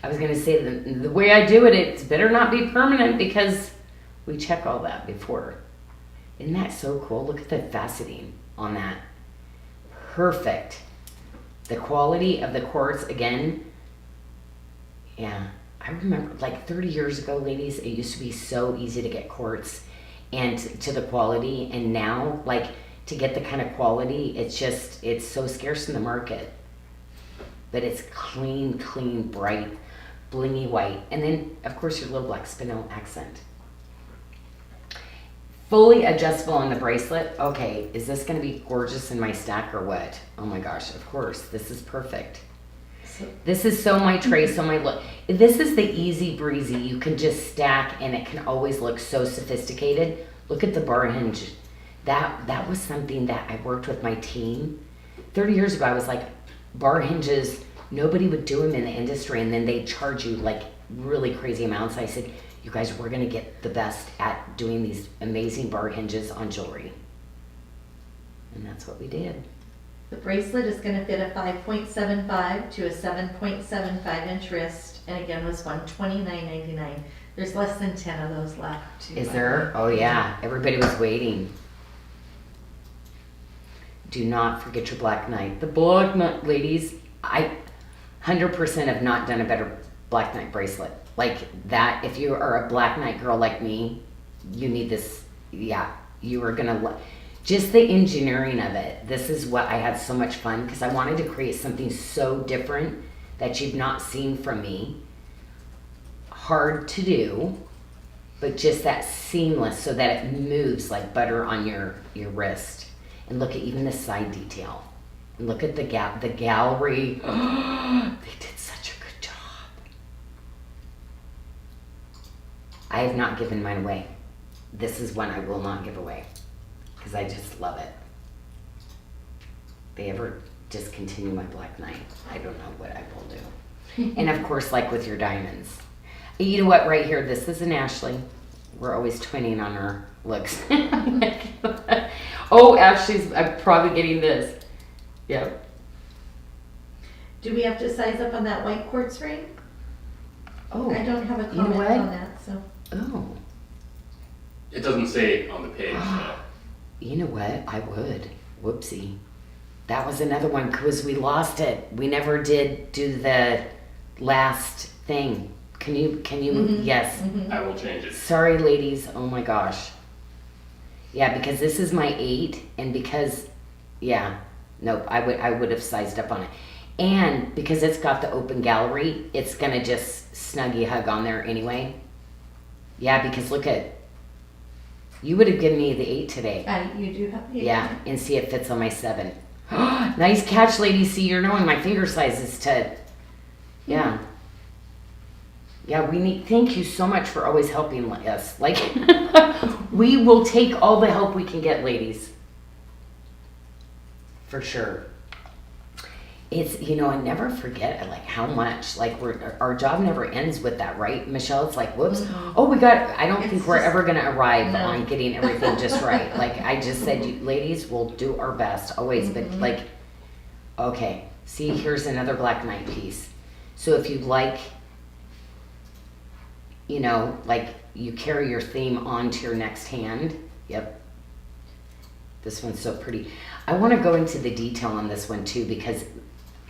I was going to say the way I do it, it's better not be permanent because we check all that before. Isn't that so cool? Look at the faceting on that. Perfect. The quality of the quartz, again. Yeah. I remember like 30 years ago, ladies, it used to be so easy to get quartz and to the quality. And now, like, to get the kind of quality, it's so scarce in the market. But it's clean, bright, blingy white. And then, of course, your little black spinel accent. Fully adjustable on the bracelet. Okay, is this going to be gorgeous in my stack or what? Oh my gosh, of course. This is perfect. This is so my tray, so my look. This is the easy breezy. You can just stack and it can always look so sophisticated. Look at the bar hinge. That was something that I worked with my team. 30 years ago, I was like, bar hinges, nobody would do them in the industry, and then they charge you like really crazy amounts. I said, you guys, we're gonna get the best at doing these amazing bar hinges on jewelry. And that's what we did. The bracelet is going to fit a 5.75 to a 7.75 inch wrist, and again was $129.99. There's less than 10 of those left. Is there? Oh yeah, everybody was waiting. Do not forget your Black Knight. The Black Knight, ladies, I 100% have not done a better Black Knight bracelet. Like that, if you are a Black Knight girl like me, you need this. Yeah, you are going to just the engineering of it. This is what I had so much fun because I wanted to create something so different that you've not seen from me. Hard to do, but just that seamless so that it moves like butter on your wrist. And look at even the side detail. And look at the gallery. They did such a good job. I have not given mine away. This is one I will not give away. Because I just love it. If they ever discontinue my Black Knight, I don't know what I will do. And of course, like with your diamonds. You know what, right here, this is an Ashley. We're always twinning on our looks. Oh, Ashley's, I'm probably getting this. Yep. Do we have to size up on that white quartz ring? Oh, I don't have a you know comment what? on that, so. Oh. It doesn't say on the page. You know what? I would. Whoopsie. That was another one because we lost it. We never did do the last thing. Can you? Mm-hmm. Yes. Mm-hmm. I will change it. Sorry, ladies. Oh my gosh. Yeah, because this is my 8, and because, yeah, nope, I would have sized up on it. And because it's got the open gallery, it's gonna just snuggy hug on there anyway. Yeah, because look at, you would have given me the 8 today. You do have the 8. Yeah, and see it fits on my 7. Nice catch, lady. See, you're knowing my finger sizes to, yeah. Yeah, thank you so much for always helping us. Like, we will take all the help we can get, ladies. For sure. It's, I never forget, like, how much, like, our job never ends with that, right, Michelle? It's like, whoops. Oh, I don't think we're ever going to arrive on getting everything just right. Like, I just said, you ladies, we'll do our best, always. But, like, okay. See, here's another Black Knight piece. So if you like, like, you carry your theme onto your next hand. Yep. This one's so pretty. I want to go into the detail on this one, too, because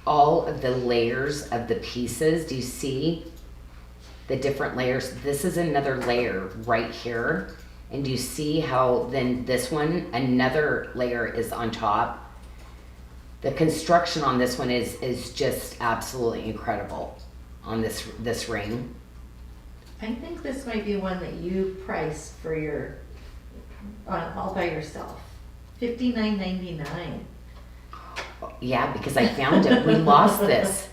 all of the layers of the pieces, do you see the different layers? This is another layer right here. And do you see how then this one, another layer is on top? The construction on this one is just absolutely incredible on this ring. I think this might be one that you priced for your, all by yourself. $59.99. Yeah, because I found it. We lost this.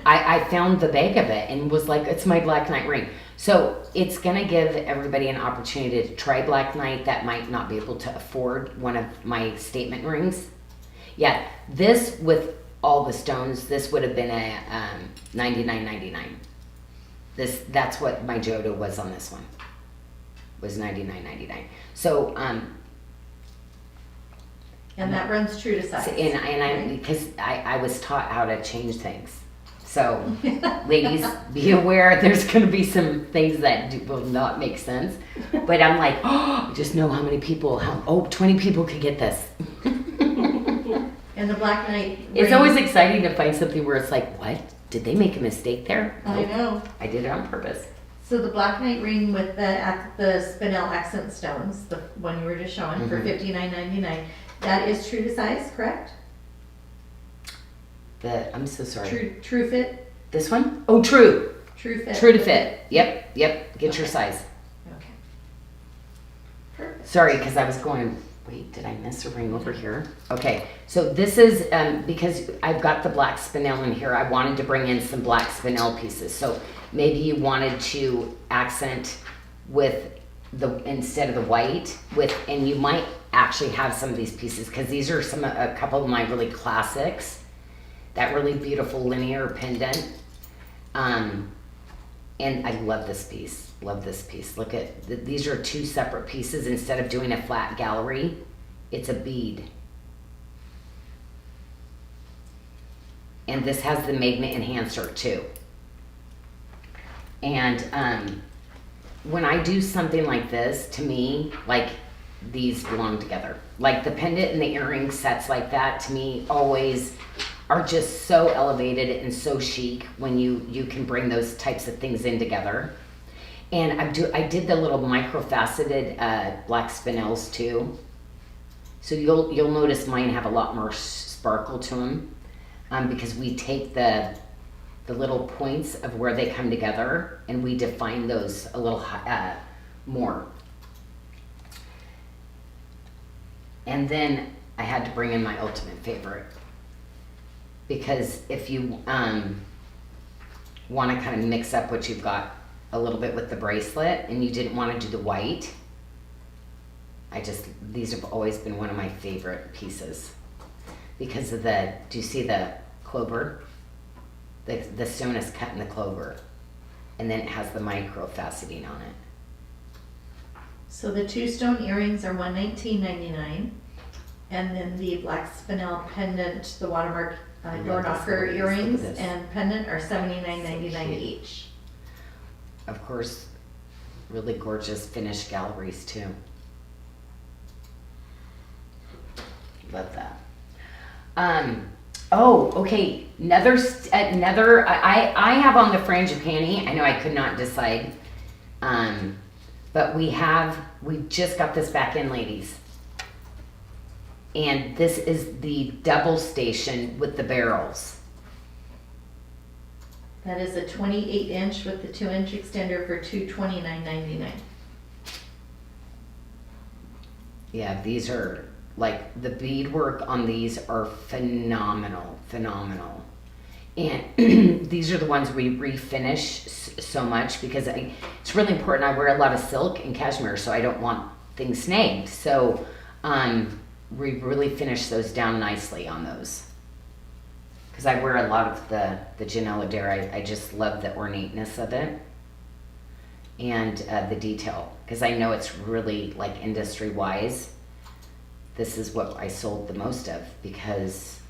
I found the bag of it and was like, it's my Black Knight ring. So it's going to give everybody an opportunity to try Black Knight that might not be able to afford one of my statement rings. Yeah, this with all the stones, this would have been a $99.99. That's what my Jodo was on this one. Was $99.99. So and that runs true to size. Because I was taught how to change things. So, ladies, be aware there's going to be some things that will not make sense. But I'm like, oh, just know how many people, 20 people could get this. And the Black Knight ring. It's always exciting to find something where it's like, what? Did they make a mistake there? I know. I did it on purpose. So the Black Knight ring with the spinel accent stones, the one you were just showing, for $59.99. That is true to size, correct? I'm so sorry. True fit? This one? Oh, true. True fit. True to fit. Yep. Get your size. Okay. Perfect. Sorry, because I was going, wait, did I miss a ring over here? Okay, so this is, because I've got the black spinel in here, I wanted to bring in some black spinel pieces. So maybe you wanted to accent with instead of the white and you might actually have some of these pieces, because these are a couple of my really classics. That really beautiful linear pendant. And I love this piece. Look at, these are 2 separate pieces. Instead of doing a flat gallery, it's a bead. And this has the magnet enhancer too. And when I do something like this, to me, like, these belong together. Like the pendant and the earring sets like that, to me, always are just so elevated and so chic when you can bring those types of things in together. And I did the little micro-faceted black spinels too. So you'll notice mine have a lot more sparkle to them, because we take the little points of where they come together and we define those a little more. And then I had to bring in my ultimate favorite, because if you want to kind of mix up what you've got a little bit with the bracelet and you didn't want to do the white, these have always been one of my favorite pieces because of do you see the clover? The stone is cut in the clover, and then it has the micro faceting on it. So the 2 stone earrings are $119.99, and then the black spinel pendant, the watermark door knocker earrings and pendant are $79.99 each. Of course, really gorgeous finished galleries too. Love that. Oh, okay. Another. I have on the frangipani. I know I could not decide. But we just got this back in, ladies. And this is the double station with the barrels. That is a 28 inch with the 2-inch extender for $229.99. Yeah, these are, like, the beadwork on these are phenomenal. And these are the ones we refinish so much because it's really important. I wear a lot of silk and cashmere, so I don't want things snagged. So we really finish those down nicely on those. Because I wear a lot of the Janyl. I just love the ornateness of it. And the detail. Because I know it's really, like, industry-wise. This is what I sold the most of because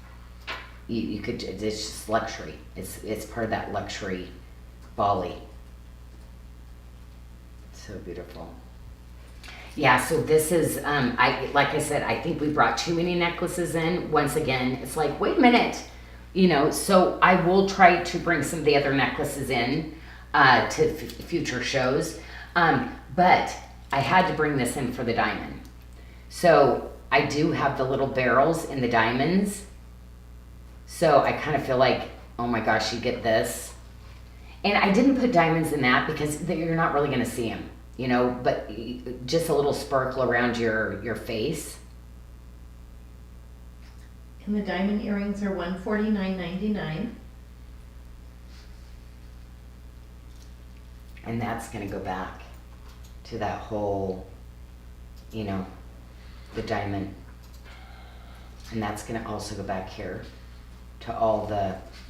you could, it's just luxury. It's part of that luxury Bali. So beautiful. Yeah, so this is, like I said, I think we brought too many necklaces in. Once again, it's like, wait a minute. You know, so I will try to bring some of the other necklaces in to future shows. But I had to bring this in for the diamond. So I do have the little barrels in the diamonds. So I kind of feel like, oh my gosh, you get this. And I didn't put diamonds in that because you're not really going to see them, you know, but just a little sparkle around your face. And the diamond earrings are $149.99. And that's going to go back to that whole, you know, the diamond. And that's going to also go back here to all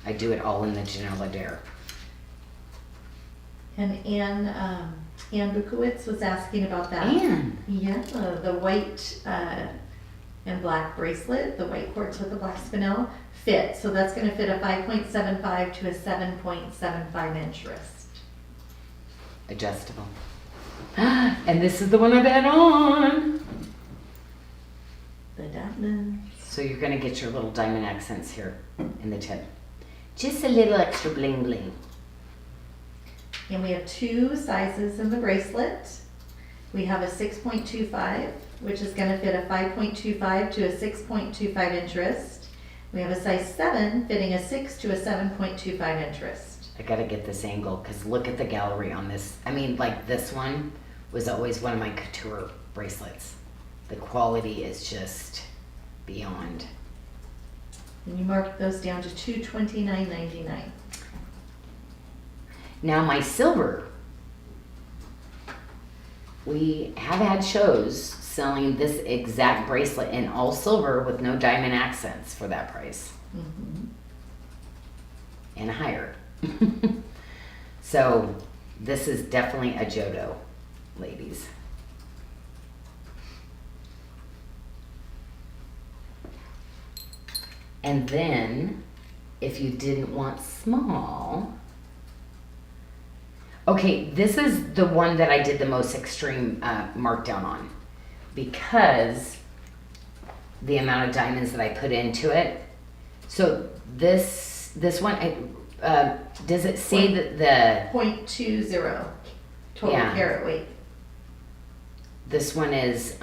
I do it all in the Janyl. And Anne Bukowitz was asking about that. Anne. Yeah, the white and black bracelet, the white quartz with the black spinel fit. So that's going to fit a 5.75 to a 7.75 inch wrist. Adjustable. And this is the one I've had on. The diamond. So you're going to get your little diamond accents here in the tip. Just a little extra bling bling. And we have 2 sizes in the bracelet. We have a 6.25, which is going to fit a 5.25 to a 6.25 inch wrist. We have a size 7 fitting a 6 to a 7.25 inch wrist. I got to get this angle because look at the gallery on this. I mean, like this one was always one of my couture bracelets. The quality is just beyond. And you mark those down to $229.99. Now my silver, we have had shows selling this exact bracelet in all silver with no diamond accents for that price. Mm-hmm. And higher. So this is definitely a Jodo, ladies. And then if you didn't want small, okay, this is the one that I did the most extreme markdown on because the amount of diamonds that I put into it. So this one, does it say that the 0.20 total Yeah. carat weight. this one is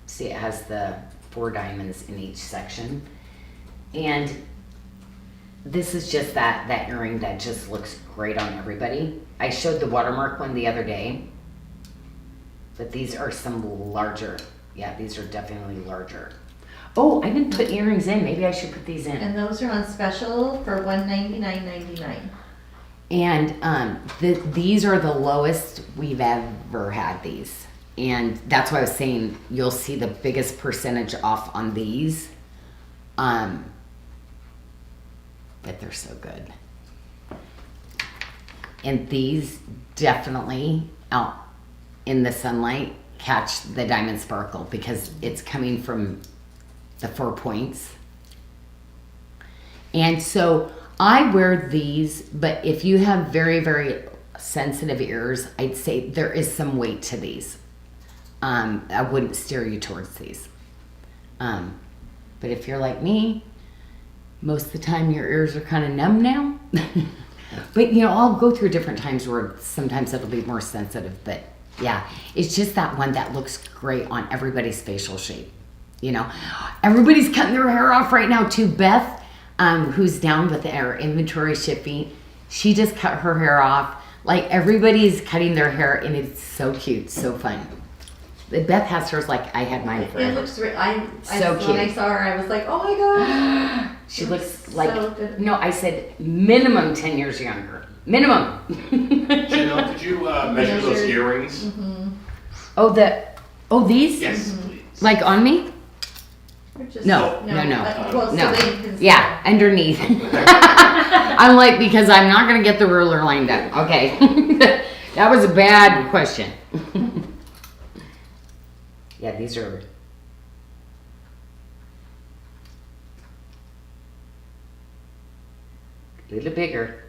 see, it has the 4 diamonds in each section, and this is just that earring that just looks great on everybody. I showed the watermark one the other day, but these are some larger. Yeah, these are definitely larger. Oh, I didn't put earrings in. Maybe I should put these in. And those are on special for $199.99. And these are the lowest we've ever had these. And that's why I was saying you'll see the biggest percentage off on these. But they're so good. And these definitely out in the sunlight catch the diamond sparkle because it's coming from the 4 points. And so I wear these, but if you have very, very sensitive ears, I'd say there is some weight to these. I wouldn't steer you towards these. But if you're like me, most of the time your ears are kind of numb now. But you know, I'll go through different times where sometimes it'll be more sensitive, but Yeah, it's just that one that looks great on everybody's facial shape. You know, everybody's cutting their hair off right now too. Beth, who's down with our inventory shipping, she just cut her hair off. Like, everybody's cutting their hair, and it's so cute, so fun. Beth has hers like I had mine It forever. looks So cute. When I saw her, I was like, oh my gosh. She looks so like, good. no, I said minimum 10 years younger. Minimum. Janyl, could you measure those earrings? Mm-hmm. These? Yes, please. Like on me? No. Well, No. So they can Yeah, underneath. I'm like, because I'm not going to get the ruler lined up. Okay. That was a bad question. Yeah, these are... a little bigger.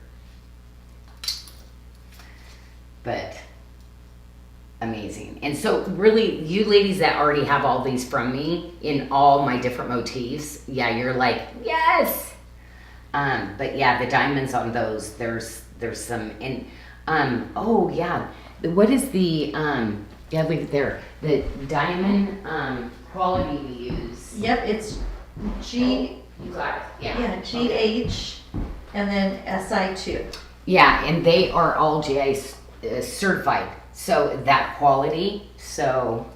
But amazing. And so really, you ladies that already have all these from me in all my different motifs, yeah, you're like, yes. But yeah, the diamonds on those, there's some, and oh yeah, what is the yeah, leave it there, the diamond quality we use. Yep, it's G. You got it. Yeah. Yeah, GH, and then SI2. Yeah, and they are all GI certified. So that quality, so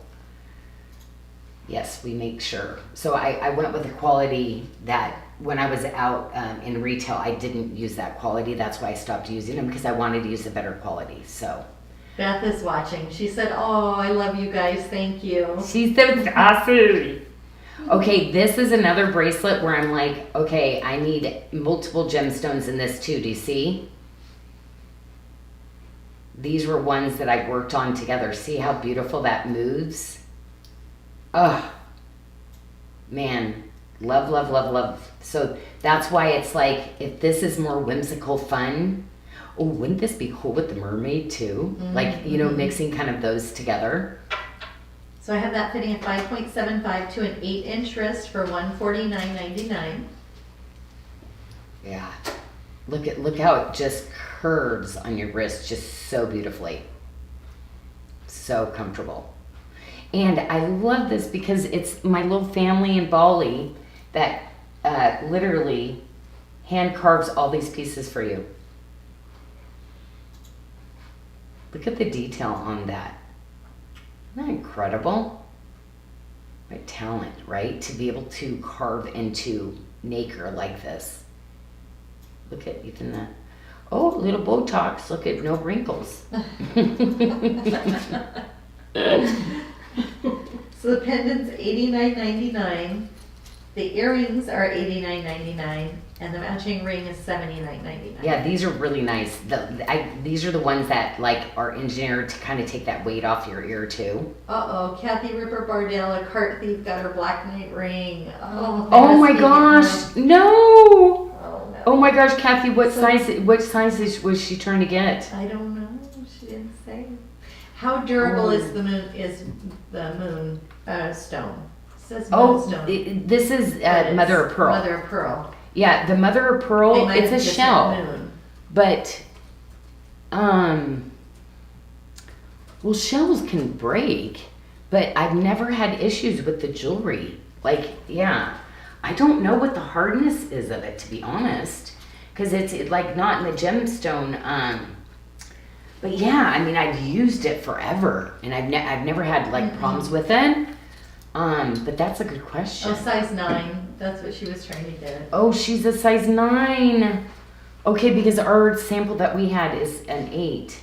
yes, we make sure. So I went with the quality that when I was out in retail, I didn't use that quality. That's why I stopped using them, because I wanted to use a better quality. So Beth is watching. She said, oh, I love you guys. Thank you. she's so awesome. Okay, this is another bracelet where I'm like, okay, I need multiple gemstones in this too. Do you see? These were ones that I worked on together. See how beautiful that moves? Oh, man. Love, love, love, love. So that's why it's like, if this is more whimsical fun, oh, wouldn't this be cool with the mermaid too? Mm-hmm. Like, you know, mixing kind of those together. So I have that fitting at 5.75 to an 8-inch wrist for $149.99. Yeah. Look how it just curves on your wrist just so beautifully. So comfortable. And I love this because it's my little family in Bali that literally hand carves all these pieces for you. Look at the detail on that. Isn't that incredible? What talent, right? To be able to carve into nacre like this. Look at even that. Oh, little Botox. Look at no wrinkles. So the pendant's $89.99. The earrings are $89.99, and the matching ring is $79.99. Yeah, these are really nice. These are the ones that like are engineered to kind of take that weight off your ear too. Uh-oh, Kathy Ripper Bardella, cart thief, got her Black Knight ring. Oh, Oh my gosh, no! Oh, no. Oh my gosh, Kathy, what size was she trying to get? I don't know. She didn't say. How durable is the moon stone? It says moonstone. This is mother of pearl. Mother of pearl. Yeah, the mother of pearl. They might It's a have just shell, said moon. but well, shells can break, but I've never had issues with the jewelry. Like, yeah, I don't know what the hardness is of it, to be honest, because it's like not in the gemstone. But yeah, I mean, I've used it forever, and I've never had like problems with it. But that's a good question. Oh, size 9. That's what she was trying to get. Oh, she's a size 9. Okay, because our sample that we had is an 8.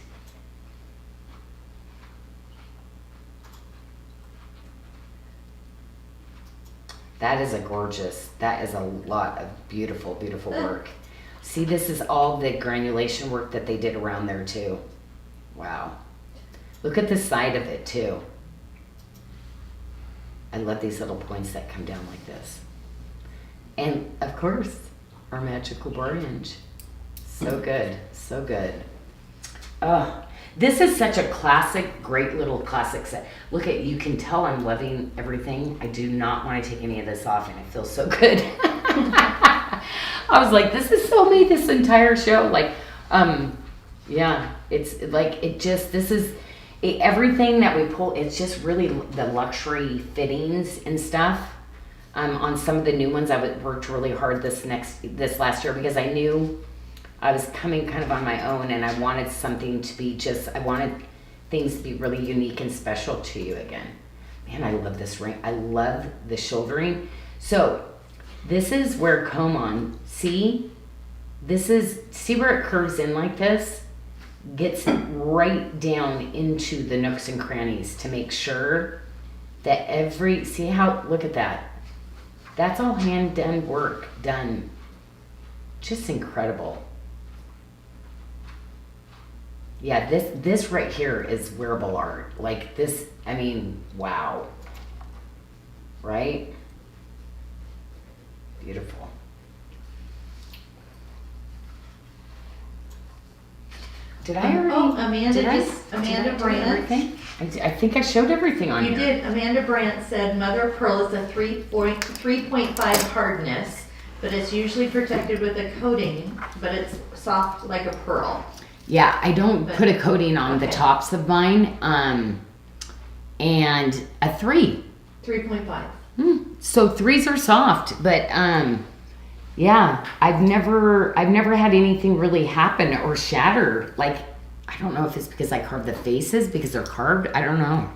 That is that is a lot of beautiful, beautiful work. See, this is all the granulation work that they did around there too. Wow. Look at the side of it too. I love these little points that come down like this. And of course, our magical orange. So good, so good. Oh, this is such a classic, great little classic set. Look at, you can tell I'm loving everything. I do not want to take any of this off, and I feel so good. I was like, this is so me this entire show. Like, yeah, it's like, it just, this is, everything that we pull, it's just really the luxury fittings and stuff. On some of the new ones, I worked really hard this last year because I knew I was coming kind of on my own, and I wanted something to be I wanted things to be really unique and special to you again. Man, I love this ring. I love the shouldering. So this is where comb on, see where it curves in like this? Gets right down into the nooks and crannies to make sure that look at that. That's all hand done work done. Just incredible. Yeah, this right here is wearable art. Like this, I mean, wow. Right? Beautiful. Did I already? Oh, Amanda Brandt. Everything? I think I showed everything on here. You did. Amanda Brandt said mother of pearl is a 3.5 hardness, but it's usually protected with a coating, but it's soft like a pearl. Yeah, I don't put a coating on the tops of mine. And a 3. 3.5. So 3s are soft, but yeah, I've never had anything really happen or shatter. Like, I don't know if it's because I carved the faces because they're carved. I don't know.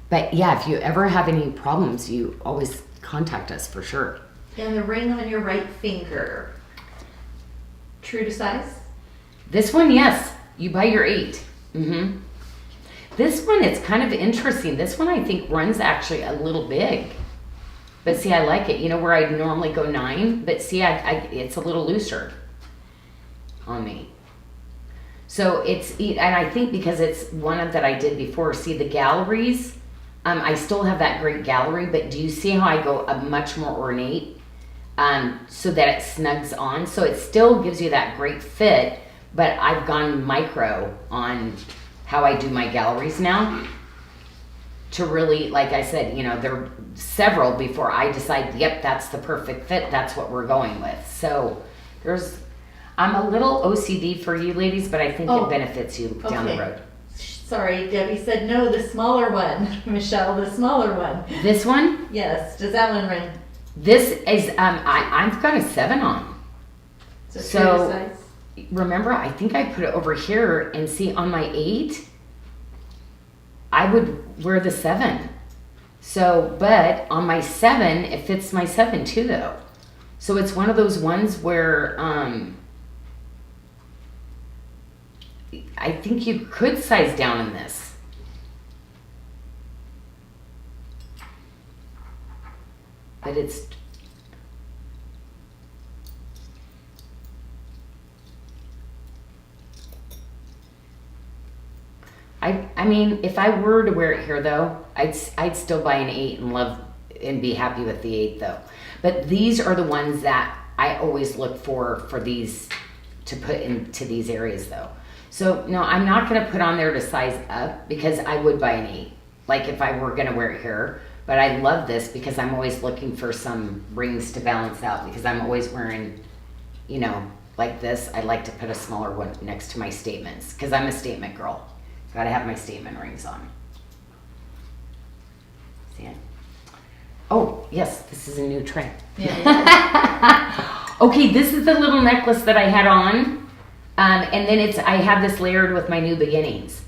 But yeah, if you ever have any problems, you always contact us for sure. And the ring on your right finger, true to size? This one, yes. You buy your 8. Mm-hmm. This one, it's kind of interesting. This one, I think, runs actually a little big. But see, I like it. You know where I'd normally go 9? But see, it's a little looser on me. So and I think because it's one that I did before. See, the galleries, I still have that great gallery, but do you see how I go a much more ornate so that it snugs on? So it still gives you that great fit, but I've gone micro on how I do my galleries now to really, like I said, there are several before I decide, yep, that's the perfect fit. That's what we're going with. So I'm a little OCD for you ladies, but I think it benefits you down the road. Sorry, Debbie said no, the smaller one. Michelle, the smaller one. This one? Yes. Does that one run? This is, I've got a 7 on. So true to size? Remember, I think I put it over here, and see on my 8, I would wear the 7. So, but on my 7, it fits my 7 too though. So it's one of those ones where, I think you could size down in this. But it's, I mean, if I were to wear it here though, I'd still buy an 8 and be happy with the 8 though. But these are the ones that I always look for these to put into these areas though. So no, I'm not going to put on there to size up because I would buy an 8, like if I were going to wear it here. But I love this because I'm always looking for some rings to balance out because I'm always wearing, like this. I like to put a smaller one next to my statements because I'm a statement girl. Got to have my statement rings on. See it? Oh, yes, this is a new tray. Yeah. Okay, this is the little necklace that I had on. And then I have this layered with my new beginnings.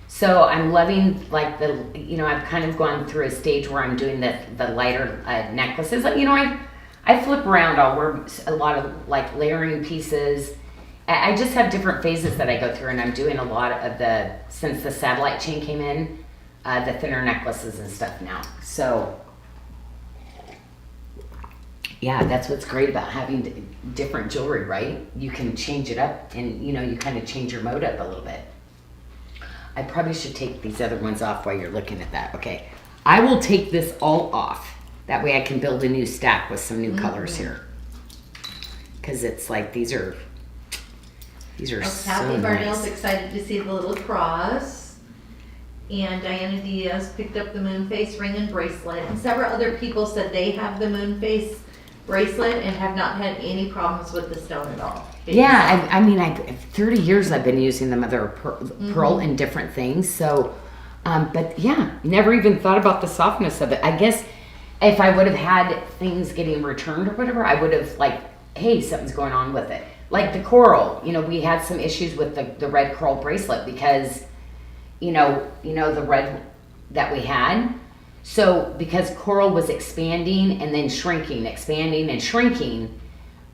So I'm loving like I've kind of gone through a stage where I'm doing the lighter necklaces. I flip around. I'll wear a lot of like layering pieces. I just have different phases that I go through, and I'm doing a lot of since the satellite chain came in, the thinner necklaces and stuff now. So yeah, that's what's great about having different jewelry, right? You can change it up and, you kind of change your mode up a little bit. I probably should take these other ones off while you're looking at that. Okay, I will take this all off. That way I can build a new stack with some new colors here. Because it's like, these are so Kathy Barnell's nice. excited to see the little cross. And Diana Diaz picked up the moon face ring and bracelet. And several other people said they have the moon face bracelet and have not had any problems with the stone at all. Yeah, I mean, 30 years I've been using the mother of pearl in different things. So, but yeah, never even thought about the softness of it. I guess if I would have had things getting returned or whatever, I would have like, hey, something's going on with it. Like the coral, you know, we had some issues with the red coral bracelet because, you know, the red that we had. So because coral was expanding and then shrinking, expanding and shrinking,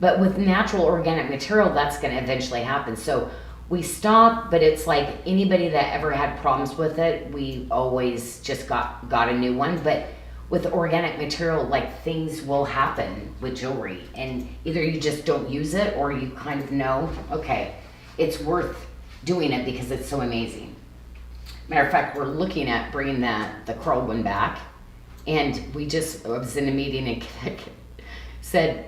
but with natural organic material, that's going to eventually happen. So we stopped, but it's like anybody that ever had problems with it, we always just got a new one. But with organic material, like things will happen with jewelry, and either you just don't use it or you kind of know, okay, it's worth doing it because it's so amazing. Matter of fact, we're looking at bringing the coral one back, and I was in a meeting and said,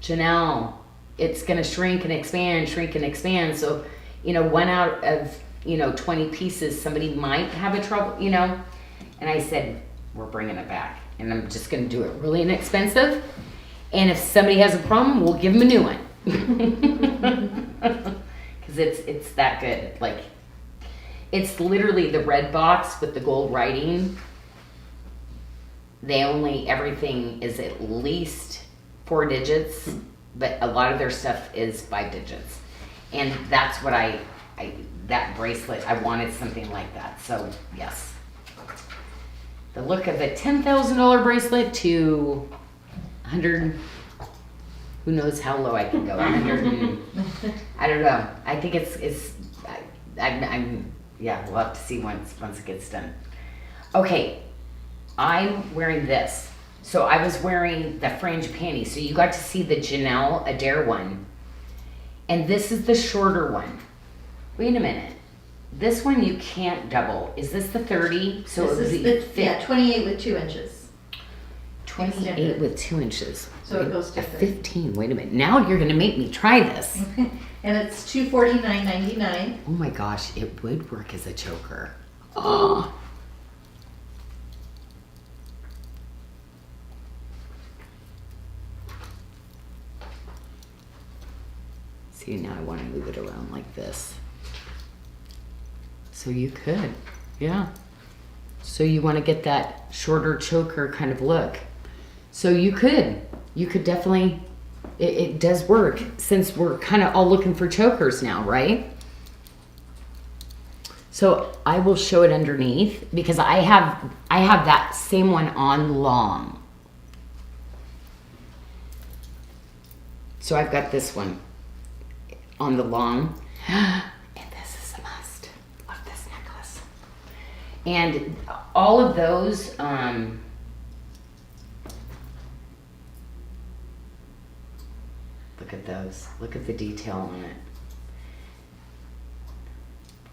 Janyl, it's going to shrink and expand. So, you know, one out of, 20 pieces, somebody might have a trouble, And I said, we're bringing it back, and I'm just going to do it really inexpensive. And if somebody has a problem, we'll give them a new one. Because it's that good. Like, it's literally the red box with the gold writing. Everything is at least 4 digits, but a lot of their stuff is 5 digits. And that's what that bracelet, I wanted something like that. So, yes. The look of a $10,000 bracelet to 100, who knows how low I can go, 100, I don't know. I think we'll have to see once it gets done. Okay, I'm wearing this. So I was wearing the fringe panties. So you got to see the Janyl Adair one. And this is the shorter one. Wait a minute. This one you can't double. Is this the 30? So this is the 28 with 2 inches. 28 extended. with 2 inches. So it goes to 15. Wait a minute. Now you're going to make me try this. And it's $249.99. Oh my gosh, it would work as a choker. Oh. See, now I want to move it around like this. So you could, yeah. So you want to get that shorter choker kind of look. So you could definitely, it does work since we're kind of all looking for chokers now, right? So I will show it underneath because I have that same one on long. So I've got this one on the long. And this is a must. Love this necklace. And all of those, look at those. Look at the detail on it.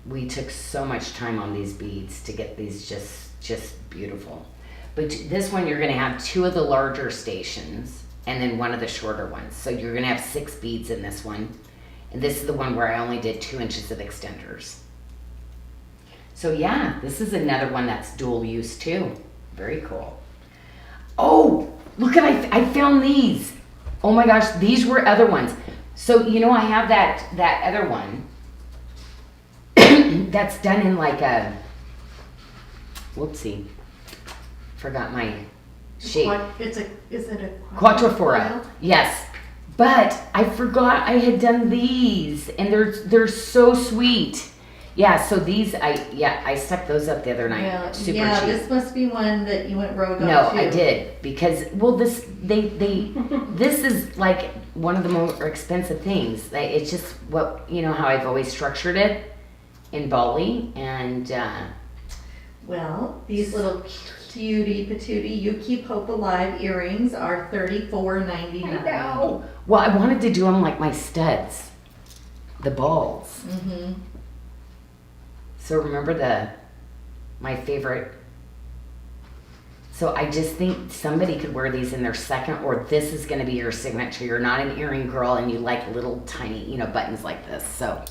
We took so much time on these beads to get these just beautiful. But this one, you're going to have 2 of the larger stations and then 1 of the shorter ones. So you're going to have 6 beads in this one. And this is the one where I only did 2 inches of extenders. So yeah, this is another one that's dual use too. Very cool. Oh, look at, I found these. Oh my gosh, these were other ones. So, I have that other one that's done in like a, whoopsie, forgot my shape. Is it a Quattrofora, yes. But I forgot I had done these, and they're so sweet. Yeah, so these, I stuck those up the other night. Yeah, Super yeah, cheap. this must be one that you went rogue on No, too. I did because this is like one of the more expensive things. It's just what how I've always structured it in Bali, and Well, these little cutie patootie You Keep Hope Alive earrings are $34.99. I know. Well, I wanted to do them like my studs, the balls. Mm-hmm. So remember my favorite. So I just think somebody could wear these in their second, or this is going to be your signature. You're not an earring girl and you like little tiny, buttons like this. So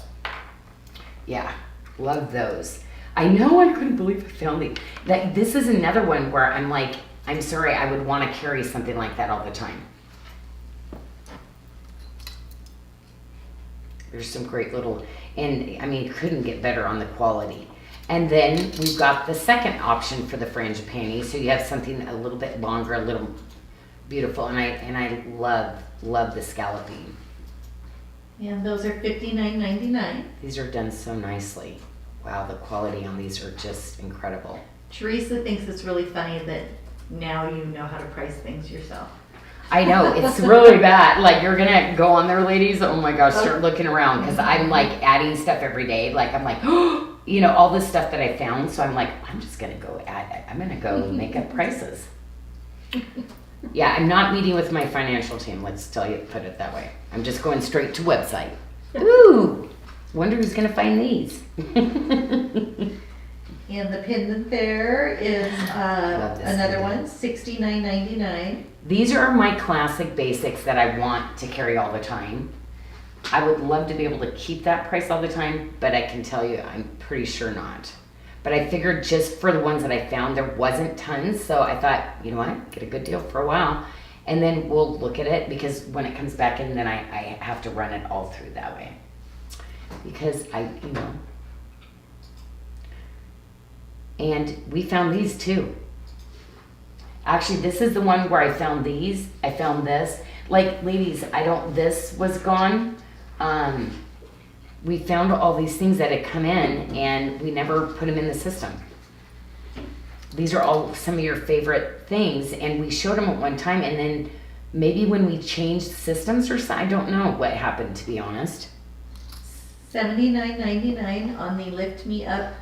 yeah, love those. I know, I couldn't believe I found these. This is another one where I'm like, I'm sorry, I would want to carry something like that all the time. There's some great little, and I mean, couldn't get better on the quality. And then we've got the second option for the fringe panties. So you have something a little bit longer, a little beautiful, and I love the scalloping. And those are $59.99. These are done so nicely. Wow, the quality on these are just incredible. Teresa thinks it's really funny that now you know how to price things yourself. I know, it's really bad. Like, you're gonna go on there, ladies. Oh my gosh, start looking around, because I'm like adding stuff every day. Like, I'm like, you know, all this stuff that I found. So I'm like, I'm just gonna go I'm gonna go make up prices. Yeah, I'm not meeting with my financial team. Let's put it that way. I'm just going straight to website. Ooh, wonder who's gonna find these. And the pendant there is another pendant. one, $69.99. These are my classic basics that I want to carry all the time. I would love to be able to keep that price all the time, but I can tell you, I'm pretty sure not. But I figured just for the ones that I found, there wasn't tons, so I thought, you know what, get a good deal for a while, and then we'll look at it, because when it comes back in, then I have to run it all through that way. Because you know. And we found these too. Actually, this is the one where I found these. I found this. Like, ladies, this was gone. We found all these things that had come in, and we never put them in the system. These are all some of your favorite things, and we showed them at one time, and then maybe when we changed systems or something, I don't know what happened, to be honest. $79.99 on the Lift Me Up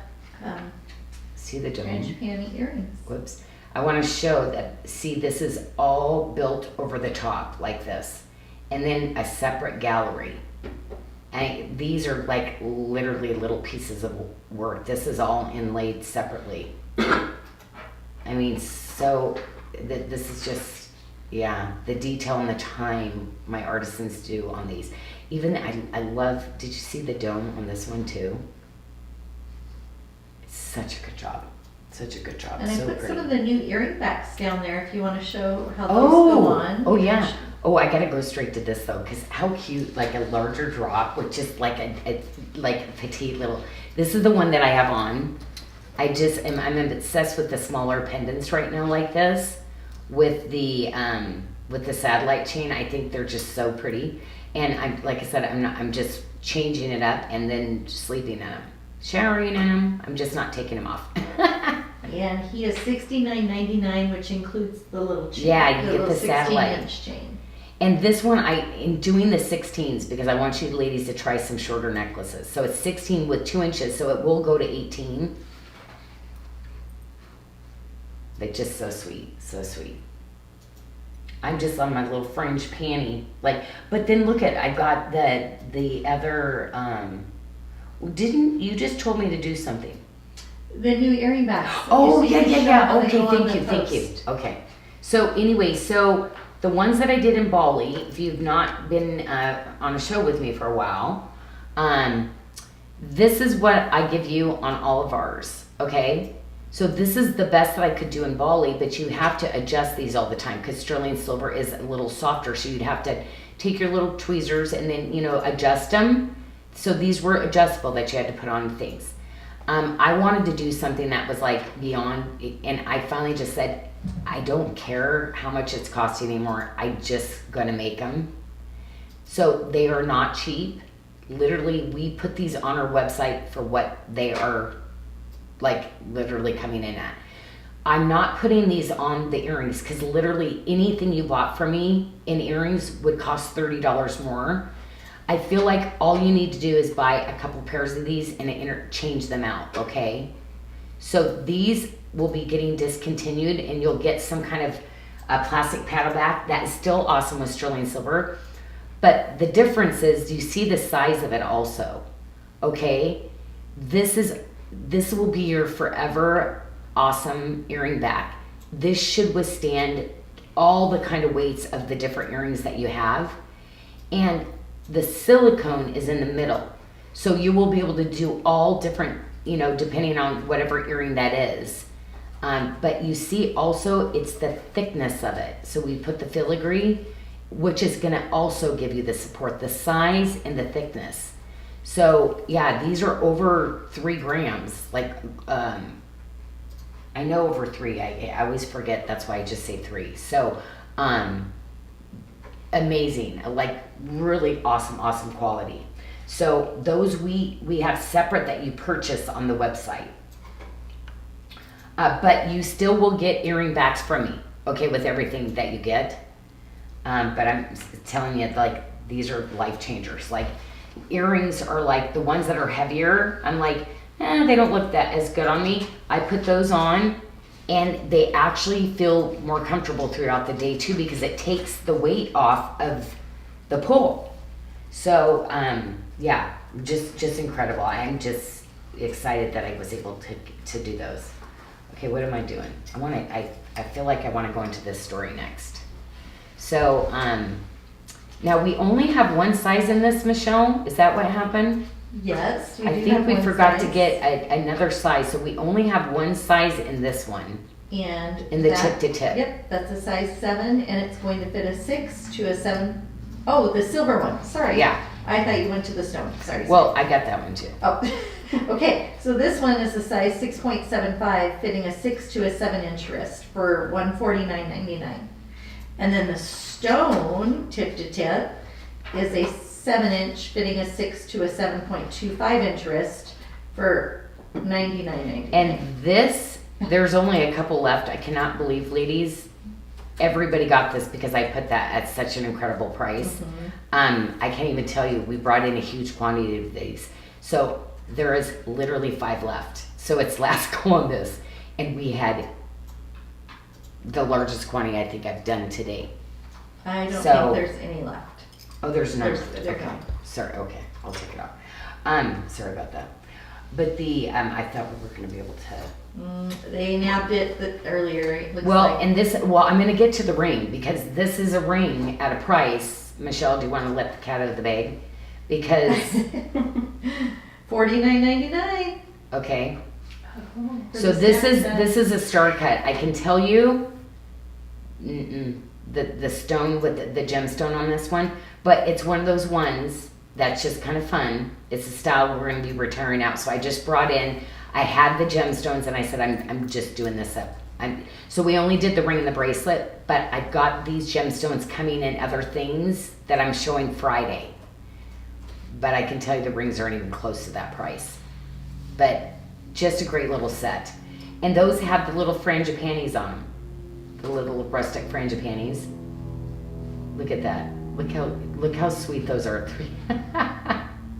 See the dome? fringe panty earrings. Whoops. I want to show that, see, this is all built over the top like this. And then a separate gallery. And these are like literally little pieces of work. This is all inlaid separately. I mean, so this is just, yeah, the detail and the time my artisans do on these. Even, I love, did you see the dome on this one too? It's such a good job. Such a good job. And I so put great. some of the new earring backs down there if you want to show how those go on. Oh yeah. Oh, I gotta go straight to this though, because how cute, like a larger drop with just like a petite little. This is the one that I have on. I'm obsessed with the smaller pendants right now, like this, with the satellite chain. I think they're just so pretty, and like I said, I'm just changing it up and then sleeping in them, showering in them. I'm just not taking them off. And he is $69.99, which includes the little chain. Yeah, you get the satellite 16-inch chain. And this one, in doing the 16s, because I want you ladies to try some shorter necklaces. So it's 16 with 2 inches, so it will go to 18. But just so sweet, so sweet. I'm just on my little fringe panty. But then look at, I got the other, didn't, you just told me to do something. The new earring backs. Oh, You see the yeah. shell that Okay, go on thank the you. post. Okay. So anyway, the ones that I did in Bali, if you've not been on a show with me for a while, this is what I give you on all of ours, okay? So this is the best that I could do in Bali, but you have to adjust these all the time because sterling silver is a little softer, so you'd have to take your little tweezers and then, adjust them. So these were adjustable that you had to put on things. I wanted to do something that was like beyond, and I finally just said, I don't care how much it's costing anymore. I just gonna make them. So they are not cheap. Literally, we put these on our website for what they are, like literally coming in at. I'm not putting these on the earrings because literally anything you bought from me in earrings would cost $30 more. I feel like all you need to do is buy a couple pairs of these and interchange them out, okay? So these will be getting discontinued and you'll get some kind of plastic paddle back that is still awesome with sterling silver. But the difference is you see the size of it also, okay? This will be your forever awesome earring back. This should withstand all the kind of weights of the different earrings that you have. And the silicone is in the middle. So you will be able to do all different, depending on whatever earring that is. But you see also it's the thickness of it. So we put the filigree, which is gonna also give you the support, the size and the thickness. So yeah, these are over 3 grams. Like, I know over 3. I always forget. That's why I just say 3. So, amazing. Like really awesome quality. So those we have separate that you purchase on the website. But you still will get earring backs from me, okay, with everything that you get. But I'm telling you, like, these are life changers. Like, earrings are like the ones that are heavier. I'm like, they don't look that as good on me. I put those on, and they actually feel more comfortable throughout the day too, because it takes the weight off of the pull. So, yeah, just incredible. I'm just excited that I was able to do those. Okay, what am I doing? I feel like I want to go into this story next. So, now we only have one size in this, Michelle. Is that what happened? Yes, I think we forgot to get another size, so we only have one size in this one. And in the tip to tip. Yep, that's a size 7, and it's going to fit a 6 to a 7. Oh, the silver one. Sorry. Yeah. I thought you went to the stone. Sorry. Well, I got that one too. Oh, okay. So this one is a size 6.75, fitting a 6 to a 7-inch wrist for $149.99. And then the stone tip to tip is a 7-inch, fitting a 6 to a 7.25-inch wrist for $99.99. And this, there's only a couple left. I cannot believe, ladies, everybody got this because I put that at such an incredible price. I can't even tell you, we brought in a huge quantity of these. So there is literally 5 left. So it's last Columbus, and we had the largest quantity I think I've done today. I don't think there's any left. Oh, there's none. They're Okay. gone. Sorry. Okay, I'll take it off. Sorry about that. But the I thought we were going to be able to. They nabbed it earlier. It looks Well, like. and this. Well, I'm going to get to the ring because this is a ring at a price. Michelle, do you want to let the cat out of the bag? Because $49.99. okay. For So the this is snap this is a star cut. I can tell you, the stone with the gemstone on this one, but it's one of those ones that's just kind of fun. It's a style we're going to be retiring out. So I just brought in. I had the gemstones, and I said I'm just doing this up. So we only did the ring and the bracelet, but I've got these gemstones coming in other things that I'm showing Friday. But I can tell you the rings aren't even close to that price. But just a great little set. And those have the little frangipanis on them. The little rustic frangipanis. Look at that. Look how sweet those are.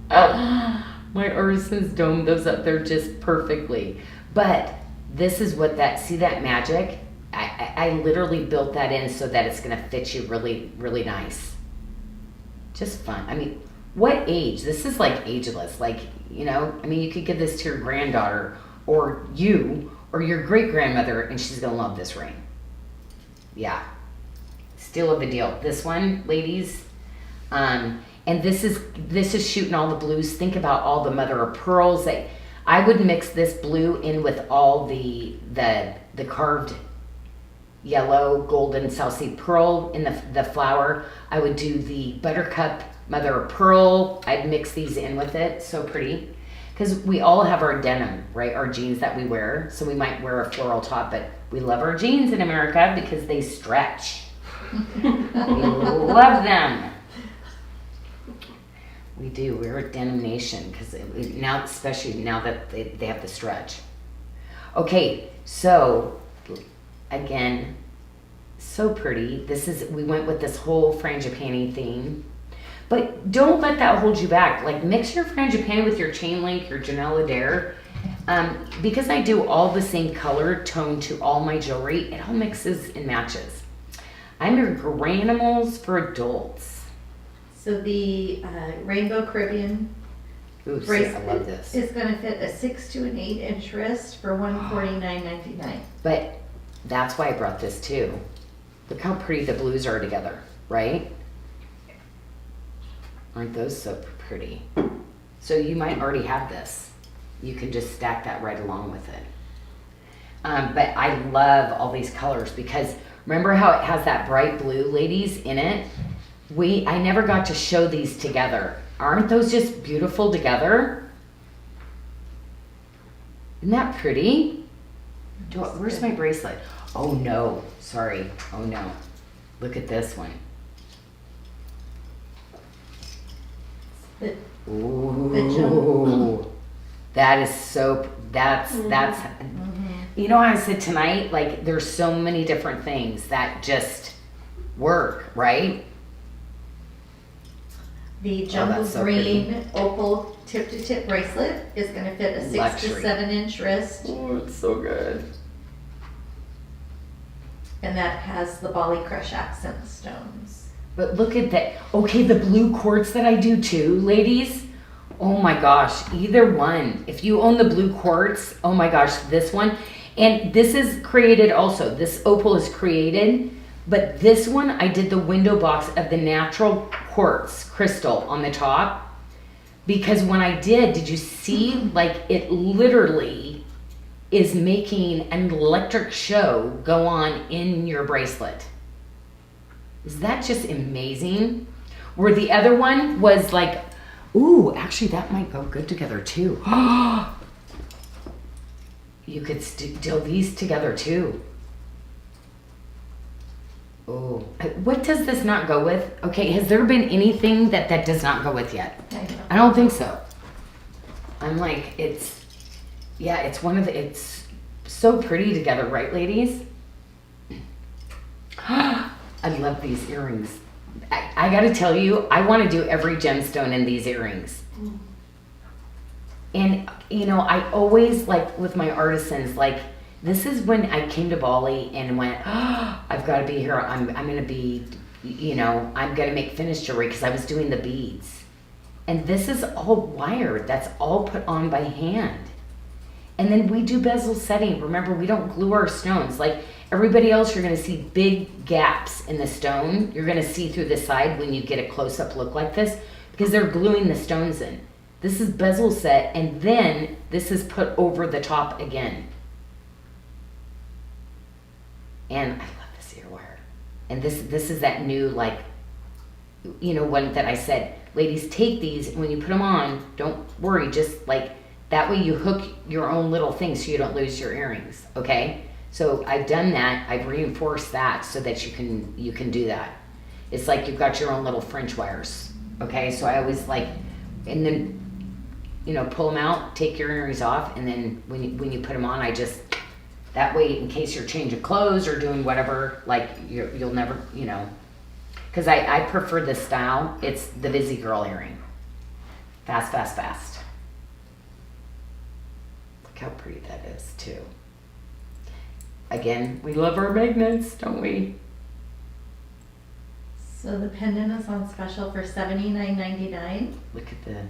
My artisan's domed those up there just perfectly. But this is what see that magic? I literally built that in so that it's gonna fit you really, really nice. Just fun. I mean, what age? This is like ageless. Like, you know, I mean, you could give this to your granddaughter or you or your great grandmother and she's gonna love this ring. Yeah. Steal of a deal. This one, ladies, and this is shooting all the blues. Think about all the mother of pearls that I would mix this blue in with all the carved yellow, golden South Sea pearl in the flower. I would do the buttercup mother of pearl. I'd mix these in with it. So pretty. Because we all have our denim, right? Our jeans that we wear. So we might wear a floral top, but we love our jeans in America because they stretch. We love them. We do. We're a denim nation because now, especially now that they have the stretch. Okay, so again, so pretty. We went with this whole frangipani theme, but don't let that hold you back. Like mix your frangipani with your chain link, your Janyl Adair. Because I do all the same color tone to all my jewelry, it all mixes and matches. I'm your Granimals for adults. So the Rainbow Caribbean bracelet I love this. is going to fit a 6 to an 8-inch wrist for $149.99. But that's why I brought this too. Look how pretty the blues are together, right? Aren't those so pretty? So you might already have this. You can just stack that right along with it. But I love all these colors because remember how it has that bright blue, ladies, in it? I never got to show these together. Aren't those just beautiful together? Isn't that pretty? Where's my bracelet? Oh no, sorry. Oh no. Look at this one. Ooh. That is so, that's, you know, I said tonight, like, there's so many different things that just work, right? The jungle so green pretty. opal tip-to-tip bracelet is going to fit a 6 Luxury. to 7 inch wrist. Oh, it's so good. And that has the Bali Crush accent stones. But look at that. Okay, the blue quartz that I do too, ladies. Oh my gosh, either one. If you own the blue quartz, oh my gosh, this one. And this is created also. This opal is created. But this one, I did the window box of the natural quartz crystal on the top. Because when I did you see, like, it literally is making an electric show go on in your bracelet. Is that just amazing? Where the other one was like, ooh, actually that might go good together too. You could do these together too. Oh, what does this not go with? Okay, has there been anything that does not go with yet? I don't think so. I'm like, it's so pretty together, right, ladies? I love these earrings. I gotta tell you, I want to do every gemstone in these earrings. And, you know, I always, like, with my artisans, like, this is when I came to Bali and went, oh, I've got to be here. I'm going to be, you know, I'm going to make finished jewelry because I was doing the beads. And this is all wired. That's all put on by hand. And then we do bezel setting. Remember, we don't glue our stones. Like everybody else, you're going to see big gaps in the stone. You're going to see through the side when you get a close-up look like this because they're gluing the stones in. This is bezel set, and then this is put over the top again. And I love this earwire. And this is that new, like, you know, one that I said, ladies, take these. When you put them on, don't worry. Just, like, that way you hook your own little thing so you don't lose your earrings, okay? So I've done that. I've reinforced that so that you can do that. It's like you've got your own little French wires, okay? So I always, like, and then, you know, pull them out, take your earrings off, and then when you put them on, I just... That way, in case you're changing clothes or doing whatever, like, you'll never, you know. Because I prefer this style. It's the busy girl earring. Fast, fast, fast. Look how pretty that is, too. Again, we love our magnets, don't we? So the pendant is on special for $79.99. Look at the...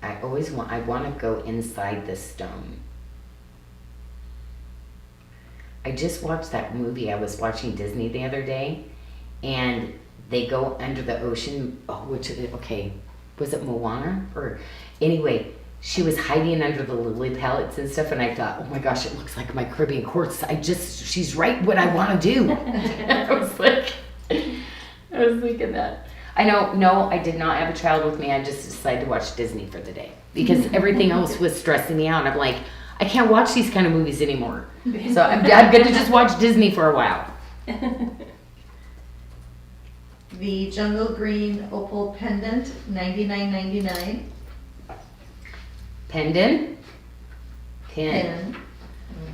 I want to go inside this stone. I just watched that movie. I was watching Disney the other day, and they go under the ocean. Oh, was it Moana? Or anyway, she was hiding under the lily pads and stuff, and I thought, oh my gosh, it looks like my Caribbean quartz. She's right what I want to do. I was thinking that. I know, no, I did not have a child with me. I just decided to watch Disney for the day because everything else was stressing me out. I'm like, I can't watch these kind of movies anymore. So I'm going to just watch Disney for a while. The jungle green opal pendant, $99.99. Pendant? Pin.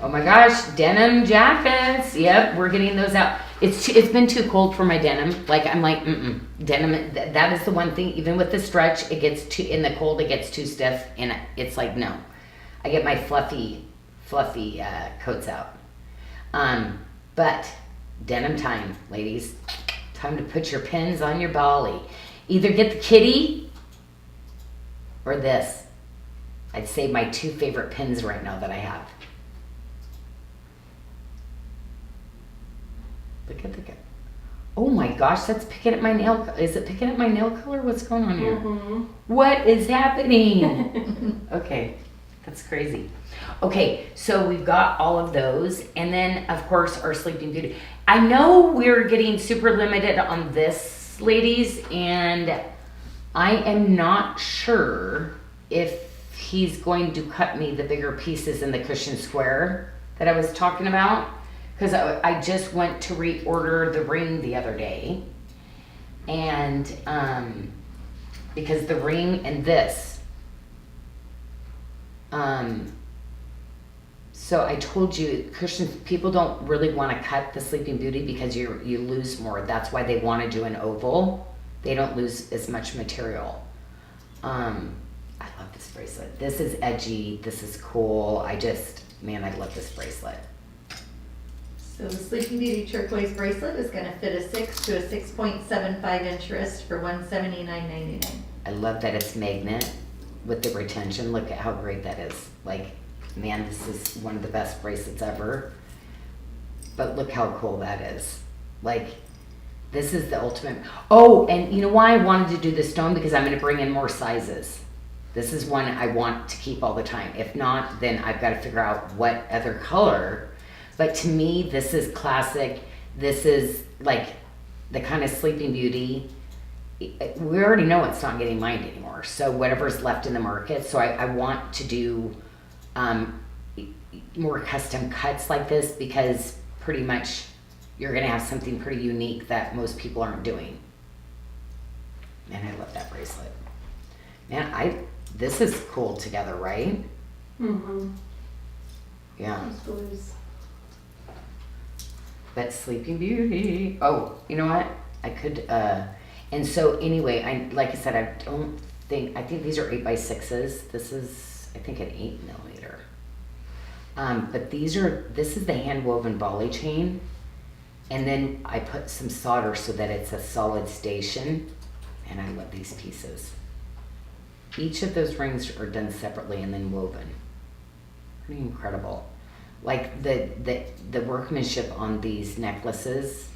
Oh my gosh, denim jackets. Yep, we're getting those out. It's been too cold for my denim. Like, I'm like, denim, that is the one thing. Even with the stretch, it gets too, in the cold, it gets too stiff. And it's like, no. I get my fluffy coats out. But denim time, ladies. Time to put your pins on your Bali. Either get the kitty or this. I'd say my two favorite pins right now that I have. Look at the... Oh my gosh, that's picking at my nail... Is it picking at my nail color? What's going on here? Mm-hmm. What is happening? Okay. That's crazy. Okay, so we've got all of those. And then, of course, our Sleeping Beauty. I know we're getting super limited on this, ladies. And I am not sure if he's going to cut me the bigger pieces in the cushion square that I was talking about. Because I just went to reorder the ring the other day. And because the ring and this. So I told you, cushions, people don't really want to cut the Sleeping Beauty because you lose more. That's why they want to do an oval. They don't lose as much material. I love this bracelet. This is edgy. This is cool. Man, I love this bracelet. So the Sleeping Beauty turquoise bracelet is going to fit a 6 to a 6.75 inch wrist for $179.99. I love that it's magnet with the retention. Look at how great that is. Like, man, this is one of the best bracelets ever. But look how cool that is. Like, this is the ultimate. Oh, and you know why I wanted to do the stone? Because I'm going to bring in more sizes. This is one I want to keep all the time. If not, then I've got to figure out what other color. But to me, this is classic. This is like the kind of Sleeping Beauty. We already know it's not getting mined anymore. So whatever's left in the market. So I want to do more custom cuts like this because pretty much you're going to have something pretty unique that most people aren't doing. Man, I love that bracelet. Man, this is cool together, right? Mm-hmm. Yeah. Those blues. But Sleeping Beauty. Oh, you know what? I could, and so anyway, like I said, I think these are 8x6s. This is, I think, an 8mm. But this is the hand woven volley chain. And then I put some solder so that it's a solid station. And I love these pieces. Each of those rings are done separately and then woven. Pretty incredible. Like the workmanship on these necklaces.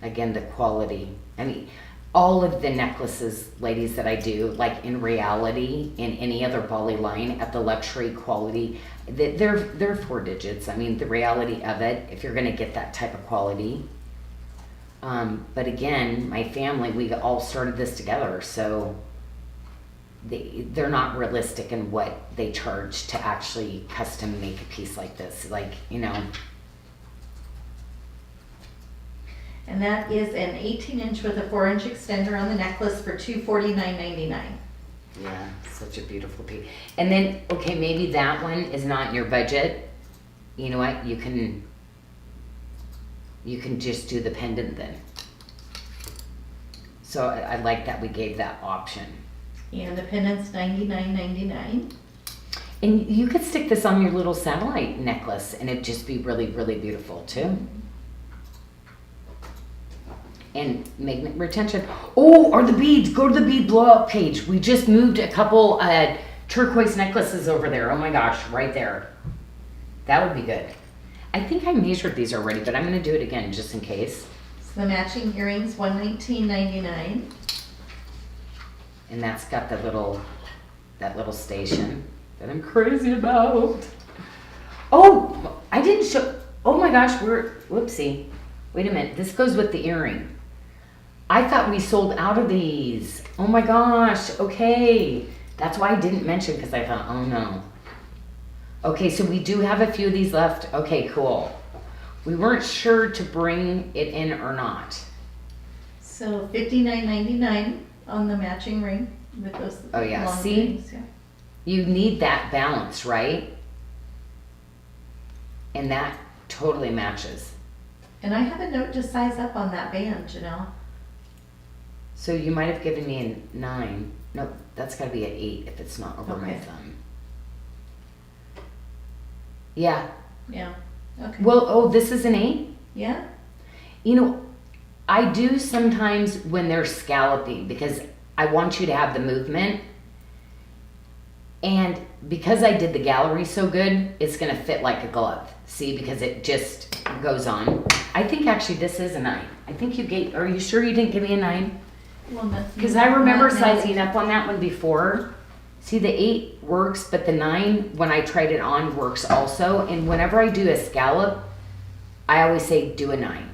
Again, the quality. I mean, all of the necklaces, ladies, that I do, like in reality, in any other volley line at the luxury quality, they're 4 digits. I mean, the reality of it, if you're going to get that type of quality. But again, my family, we all started this together, so they're not realistic in what they charge to actually custom make a piece like this. Like, you know. And that is an 18-inch with a 4-inch extender on the necklace for $249.99. Yeah, such a beautiful piece. And then, okay, maybe that one is not in your budget. You know what? You can just do the pendant then. So I like that we gave that option. And the pendant's $99.99. And you could stick this on your little satellite necklace and it'd just be really, really beautiful too. And magnet retention. Oh, are the beads? Go to the bead blow up page. We just moved a couple turquoise necklaces over there. Oh my gosh, right there. That would be good. I think I measured these already, but I'm going to do it again just in case. So the matching earrings, $119.99. And that's got that little station that I'm crazy about. Oh, I didn't show. Oh my gosh, whoopsie. Wait a minute. This goes with the earring. I thought we sold out of these. Oh my gosh. Okay. That's why I didn't mention, because I thought, oh no. Okay, so we do have a few of these left. Okay, cool. We weren't sure to bring it in or not. So $59.99 on the matching ring with those Oh yeah, long see? rings, yeah. You need that balance, right? And that totally matches. And I have a note to size up on that band, Janyl. So you might have given me a 9. Nope, that's got to be an 8 if it's not over my Okay. thumb. Yeah. Yeah, okay. Well, oh, this is an 8? Yeah? You know, I do sometimes when they're scalloping because I want you to have the movement. And because I did the gallery so good, it's going to fit like a glove. See, because it just goes on. I think actually this is a 9. I think you gave, are you sure you didn't give me a 9? Well, Because I remember sizing up on that one before. See, the 8 works, but the 9, when I tried it on, works also. And whenever I do a scallop, I always say do a 9.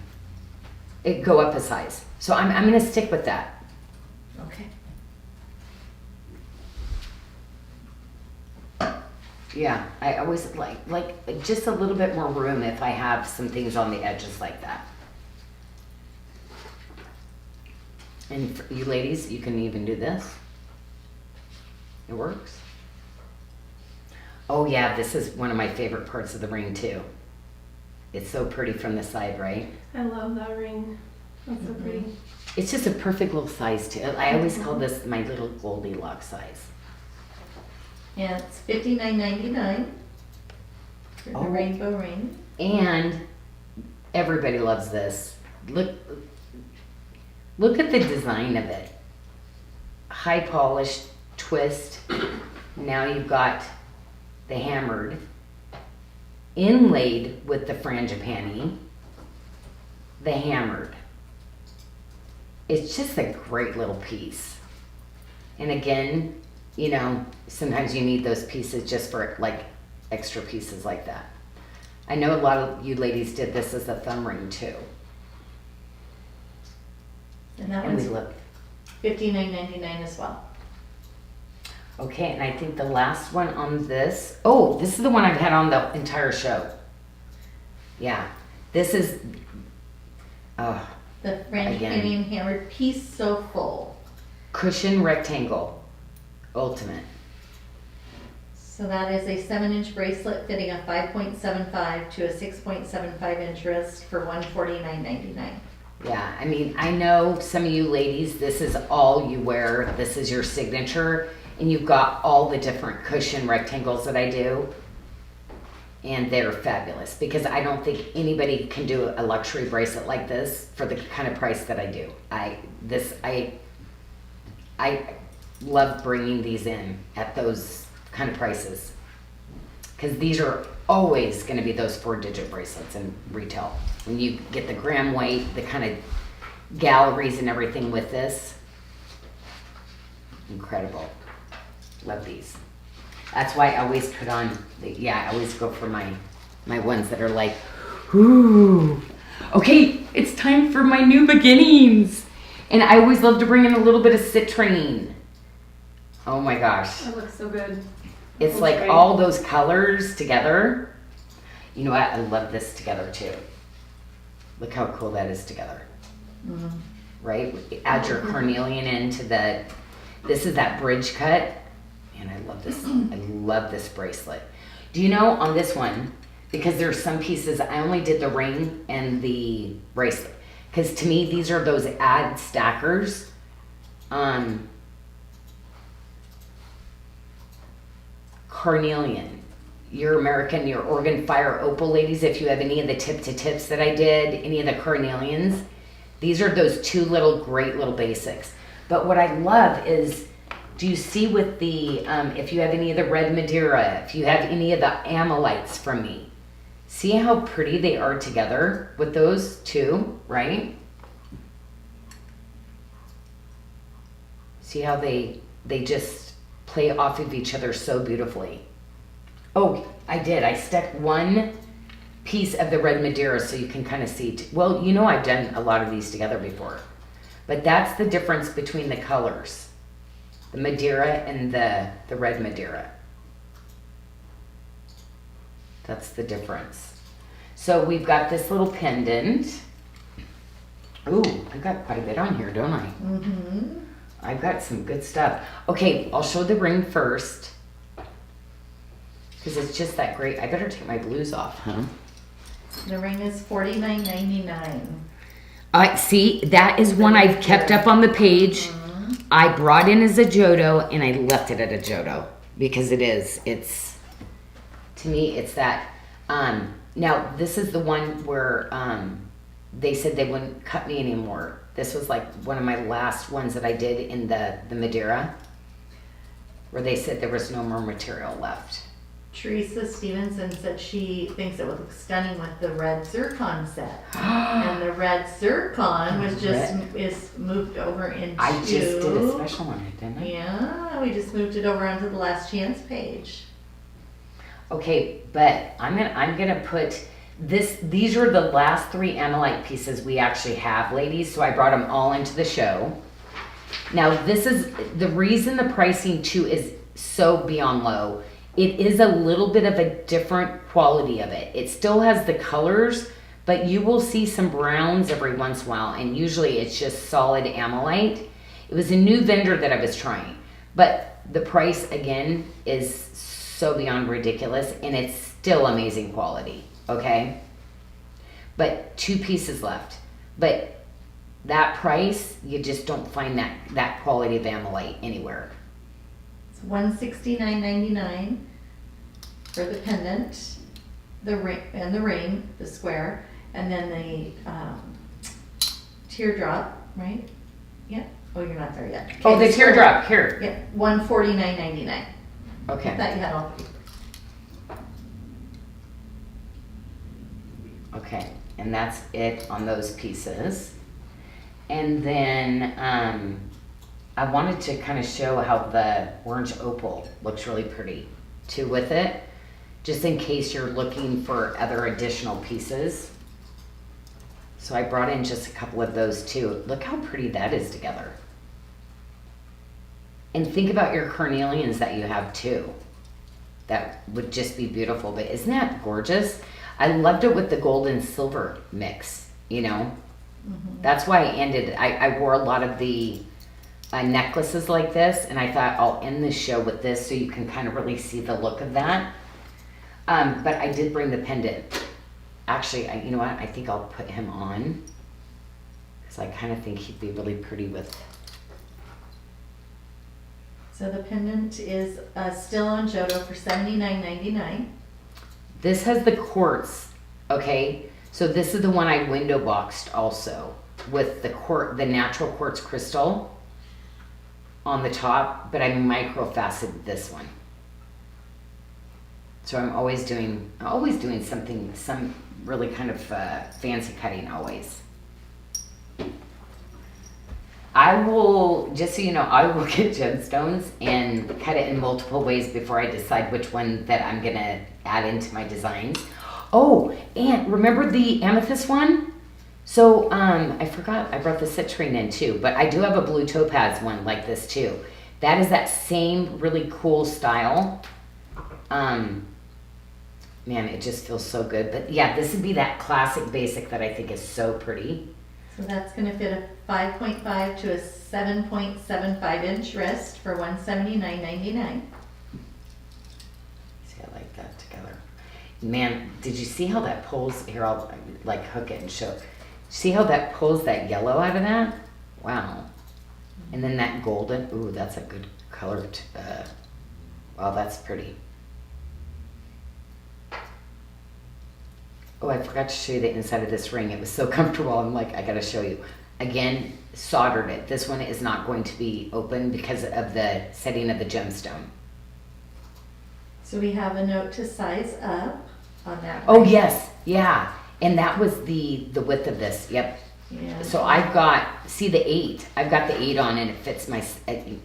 It go up a size. So I'm going to stick with that. Okay. Yeah, I always like just a little bit more room if I have some things on the edges like that. And for you ladies, you can even do this. It works. Oh yeah, this is one of my favorite parts of the ring too. It's so pretty from the side, right? I love that ring. That's so pretty. It's just a perfect little size too. I always call this my little Goldilocks size. Yeah, it's $59.99 for the rainbow ring. And everybody loves this. Look at the design of it. High polished twist. Now you've got the hammered, inlaid with the frangipani, the hammered. It's just a great little piece. And again, you know, sometimes you need those pieces just for like extra pieces like that. I know a lot of you ladies did this as a thumb ring too. And that And we one's look. $59.99 as well. Okay, and I think the last one on this, oh, this is the one I've had on the entire show. Yeah, this is, oh, The frangipani and hammered piece so full. cushion rectangle, ultimate. So that is a 7-inch bracelet fitting a 5.75 to a 6.75 inch wrist for $149.99. Yeah, I mean, I know some of you ladies, this is all you wear. This is your signature. And you've got all the different cushion rectangles that I do. And they're fabulous because I don't think anybody can do a luxury bracelet like this for the kind of price that I do. I love bringing these in at those kind of prices because these are always going to be those 4-digit bracelets in retail. When you get the gram weight, the kind of galleries and everything with this, incredible. Love these. That's why I always put on, I always go for my ones that are like, ooh, okay, it's time for my new beginnings. And I always love to bring in a little bit of citrine. Oh my gosh. That looks so good. It's like great. all those colors together. You know what? I love this together too. Look how cool that is together. Mm-hmm. Right? Add your carnelian into this is that bridge cut. And I love this. I love this bracelet. Do you know on this one, because there's some pieces, I only did the ring and the bracelet. Because to me, these are those ad stackers. Carnelian. Your American, your Oregon Fire Opal ladies, if you have any of the tip to tips that I did, any of the carnelians, these are those two great little basics. But what I love is, do you see with the, if you have any of the red Madeira, if you have any of the amylites from me, see how pretty they are together with those two, right? See how they just play off of each other so beautifully. Oh, I did. I stuck one piece of the red Madeira so you can kind of see. Well, you know I've done a lot of these together before. But that's the difference between the colors. The Madeira and the red Madeira. That's the difference. So we've got this little pendant. Ooh, I've got quite a bit on here, don't I? Mm-hmm. I've got some good stuff. Okay, I'll show the ring first. Because it's just that great. I better take my blues off, huh? The ring is $49.99. I see, that is one I've kept up on the page. I brought in as a Jodo and I left it at a Jodo because it's to me it's that now this is the one where they said they wouldn't cut me anymore. This was like one of my last ones that I did in the Madeira where they said there was no more material left. Teresa Stevenson said she thinks it would look stunning with the red zircon set. And the red zircon was is moved over into... I just did a special on it, didn't I? Yeah, we just moved it over onto the last chance page. Okay, but I'm gonna put this. These are the last 3 amylite pieces we actually have, ladies. So I brought them all into the show. Now this is the reason the pricing too is so beyond low it is a little bit of a different quality of it. It still has the colors, but you will see some browns every once in a while, and usually it's just solid amylite. It was a new vendor that I was trying, but the price again is so beyond ridiculous, and it's still amazing quality, okay? But 2 pieces left. But that price, you just don't find that quality of amylite anywhere. It's $169.99 for the pendant, the ring, the square, and then the teardrop, right? Yeah. Oh, you're not there yet. Okay, Oh, the teardrop, here. Yeah, $149.99. Okay. I thought you had all. Okay, and that's it on those pieces. And then I wanted to kind of show how the orange opal looks really pretty too with it, just in case you're looking for other additional pieces. So I brought in just a couple of those too. Look how pretty that is together. And think about your carnelians that you have too. That would just be beautiful, but isn't that gorgeous? I loved it with the gold and silver mix, you know? Mm-hmm. That's why I wore a lot of the necklaces like this, and I thought I'll end this show with this so you can kind of really see the look of that. But I did bring the pendant. Actually, you know what? I think I'll put him on because I kind of think he'd be really pretty with. So the pendant is still on Jodo for $79.99. This has the quartz, okay? So this is the one I window boxed also with the natural quartz crystal on the top, but I micro faceted this one. So I'm always doing something, some really kind of fancy cutting always. I will, just so you know, I will get gemstones and cut it in multiple ways before I decide which one that I'm gonna add into my designs. Oh, and remember the amethyst one? So I forgot I brought the citrine in too, but I do have a blue topaz one like this too. That is that same really cool style. Man, it just feels so good. But yeah, this would be that classic basic that I think is so pretty. So that's going to fit a 5.5 to a 7.75 inch wrist for $179.99. See, I like that together. Man, did you see how that pulls? Here, I'll like hook it and show. See how that pulls that yellow out of that? Wow. And then that golden. Ooh, that's a good color. Wow, that's pretty. Oh, I forgot to show you the inside of this ring. It was so comfortable. I'm like, I gotta show you. Again, soldered it. This one is not going to be open because of the setting of the gemstone. So we have a note to size up on that. Oh, ring. yes. Yeah. And that was the width of this. Yep. Yeah. So I've got, see the 8. I've got the 8 on and it fits my 7.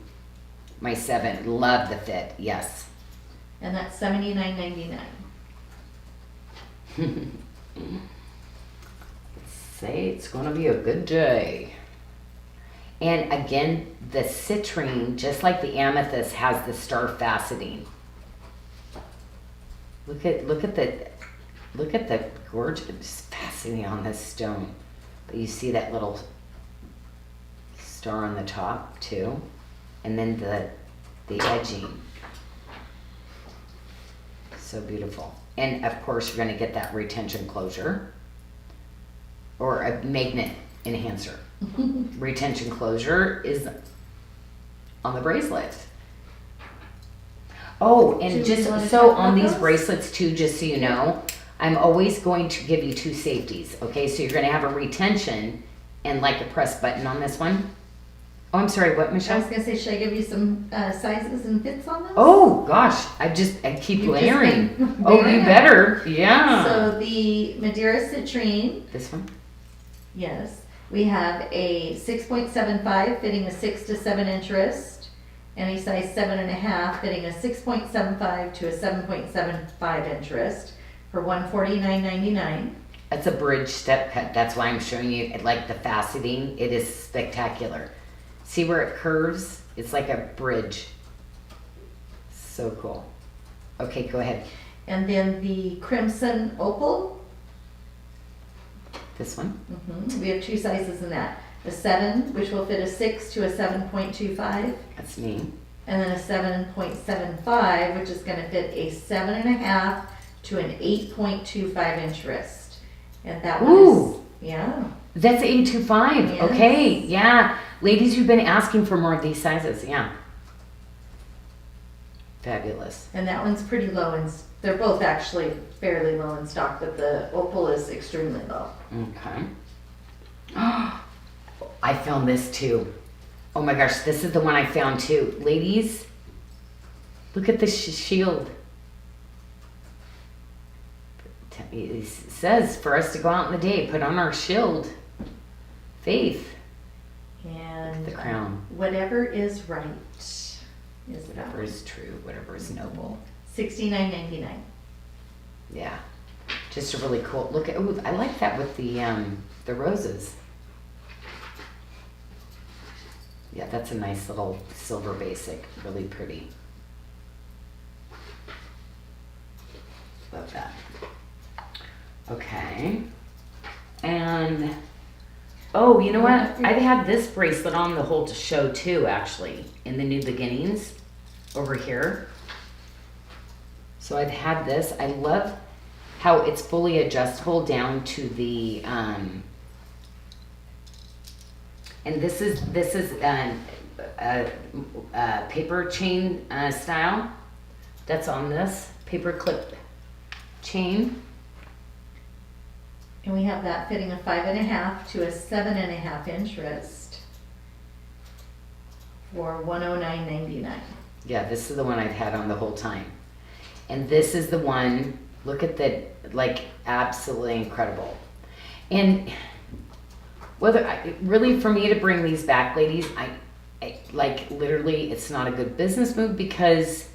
Love the fit. Yes. And that's $79.99. Say it's going to be a good day. And again, the citrine, just like the amethyst, has the star faceting. Look at the gorgeous faceting on this stone. But you see that little star on the top too, and then the edging. So beautiful. And of course, you're going to get that retention closure or a magnet enhancer. Retention closure is on the bracelet. Oh, and just so on these bracelets too, just so you know, I'm always going to give you 2 safeties. Okay, so you're going to have a retention and like a press button on this one. Oh, I'm sorry, what, I Michelle? was going to say, should I give you some sizes and fits on those? Oh gosh, I keep You've just layering. been Oh, very you nice. better. Yeah. So the Madeira citrine, This one? yes. We have a 6.75 fitting a 6 to 7 inch wrist, and a size 7.5 fitting a 6.75 to a 7.75 inch wrist for $149.99. That's a bridge step cut. That's why I'm showing you like the faceting. It is spectacular. See where it curves? It's like a bridge. So cool. Okay, go ahead. And then the crimson opal. This one. We have 2 sizes in that. A 7, which will fit a 6 to a 7.25. That's me. And then a 7.75, which is going to fit a 7.5 to an 8.25 inch wrist. And that one Ooh. is, yeah. That's 825. Yes. Okay, yeah. Ladies, you've been asking for more of these sizes. Yeah. Fabulous. And that one's pretty low, and they're both actually fairly low in stock, but the opal is extremely low. Okay. I found this too. Oh my gosh, this is the one I found too. Ladies, look at this shield. It says for us to go out in the day, put on our shield. Faith. And The crown. whatever is right is Whatever is true, whatever is noble. $69.99. Yeah. Just a really cool look at. Ooh, I like that with the roses. Yeah, that's a nice little silver basic. Really pretty. Love that. Okay. And, oh, you know what? I've had this bracelet on the whole show too, actually, in the New Beginnings over here. So I've had this. I love how it's fully adjustable down to the, and this is paper chain style that's on this paper clip chain. And we have that fitting a 5.5 to a 7.5 inch wrist for $109.99. Yeah, this is the one I've had on the whole time. And this is the one, look at the, like, absolutely incredible. And really for me to bring these back, ladies, I like literally it's not a good business move because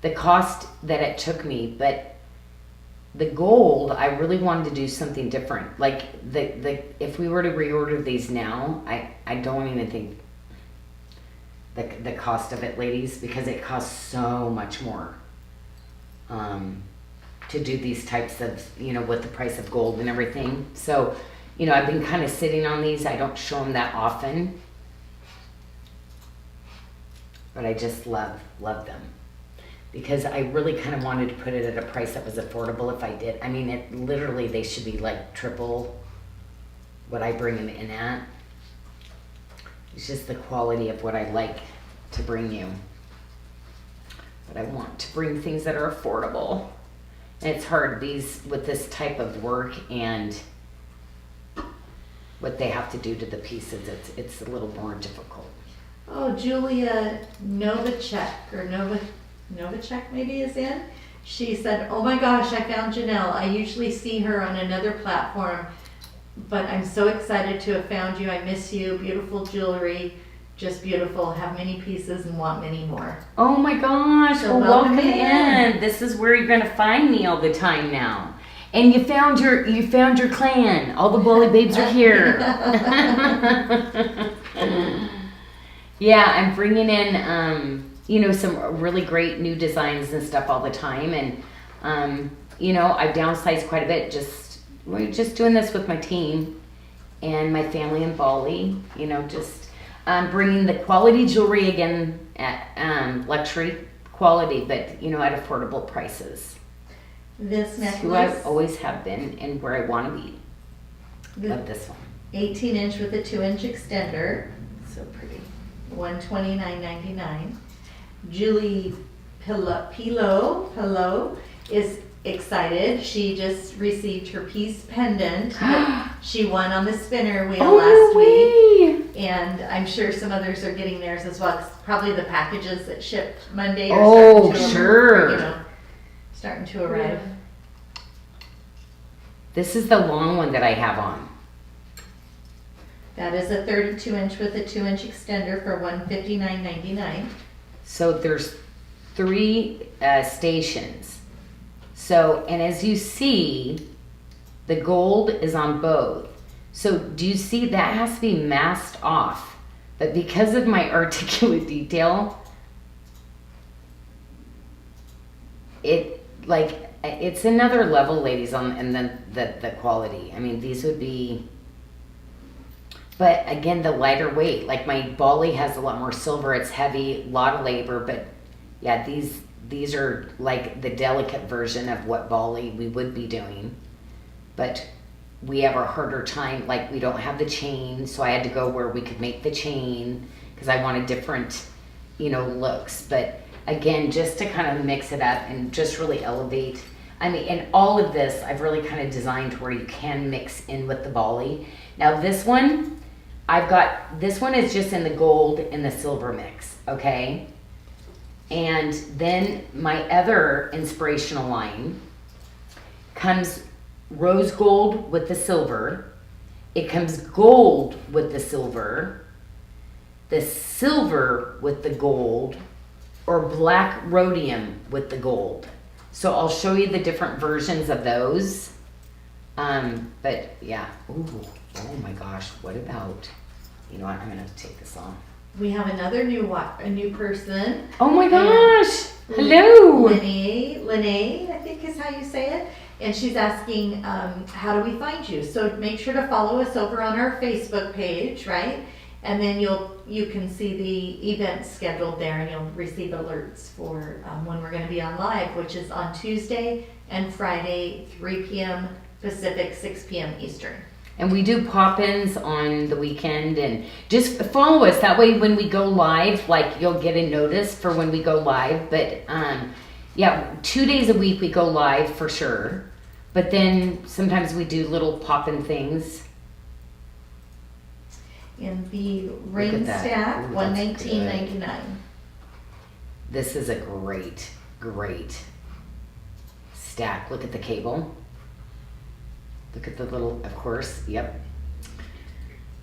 the cost that it took me, but the gold, I really wanted to do something different. Like if we were to reorder these now, I don't even think the cost of it, ladies, because it costs so much more to do these types of, with the price of gold and everything. So, I've been kind of sitting on these. I don't show them that often, but I just love them. Because I really kind of wanted to put it at a price that was affordable if I did. I mean, literally, they should be like triple what I bring them in at. It's just the quality of what I like to bring you. But I want to bring things that are affordable. And it's hard, with this type of work and what they have to do to the pieces, it's a little more difficult. Oh, Julia Novacek, or Novacek maybe is in. She said, oh my gosh, I found Janyl. I usually see her on another platform, but I'm so excited to have found you. I miss you. Beautiful jewelry. Just beautiful. Have many pieces and want many more. Oh my gosh. So well, welcome in. This is where you're going to find me all the time now. And you found your clan. All the bully babes are here. Yeah, I'm bringing in some really great new designs and stuff all the time, and I've downsized quite a bit. We're just doing this with my team and my family in Bali. Just bringing the quality jewelry again at luxury quality, but at affordable prices. This It's who necklace, I always have been and where I want to be. Love this one. 18 inch with a 2 inch extender. So pretty. $129.99. Julie Pillow is excited. She just received her peace pendant. She won on the spinner wheel last week. And I'm sure some others are getting theirs as well. It's probably the packages that shipped Monday are starting to arrive. This is the long one that I have on. That is a 32 inch with a 2 inch extender for $159.99. So there's 3 stations. So, and as you see, the gold is on both. So do you see that has to be masked off? But because of my articulate detail, it's another level, ladies, and then the quality. I mean, these would be, but again, the lighter weight. Like my Bali has a lot more silver. It's heavy, a lot of labor, but yeah, these are like the delicate version of what Bali we would be doing, but we have a harder time. Like we don't have the chain, so I had to go where we could make the chain because I wanted different, looks. But again, just to kind of mix it up and just really elevate. I mean, and all of this I've really kind of designed where you can mix in with the Bali. Now this one, this one is just in the gold and the silver mix, okay? And then my other inspirational line comes rose gold with the silver. It comes gold with the silver with the gold, or black rhodium with the gold. So I'll show you the different versions of those. But yeah, ooh, oh my gosh, what about, you know what, I'm gonna take this off. We have another new person. Oh my gosh, hello. Lene, I think is how you say it. And she's asking, how do we find you? So make sure to follow us over on our Facebook page, right? And then you can see the events scheduled there, and you'll receive alerts for when we're going to be on live, which is on Tuesday and Friday, 3 p.m. Pacific, 6 p.m. Eastern. And we do pop-ins on the weekend, and just follow us. That way when we go live, like you'll get a notice for when we go live. But yeah, 2 days a week we go live for sure. But then sometimes we do little pop-in things. And the ring stack, $119.99. This is a great stack. Look at the cable. Look at the little, of course, yep.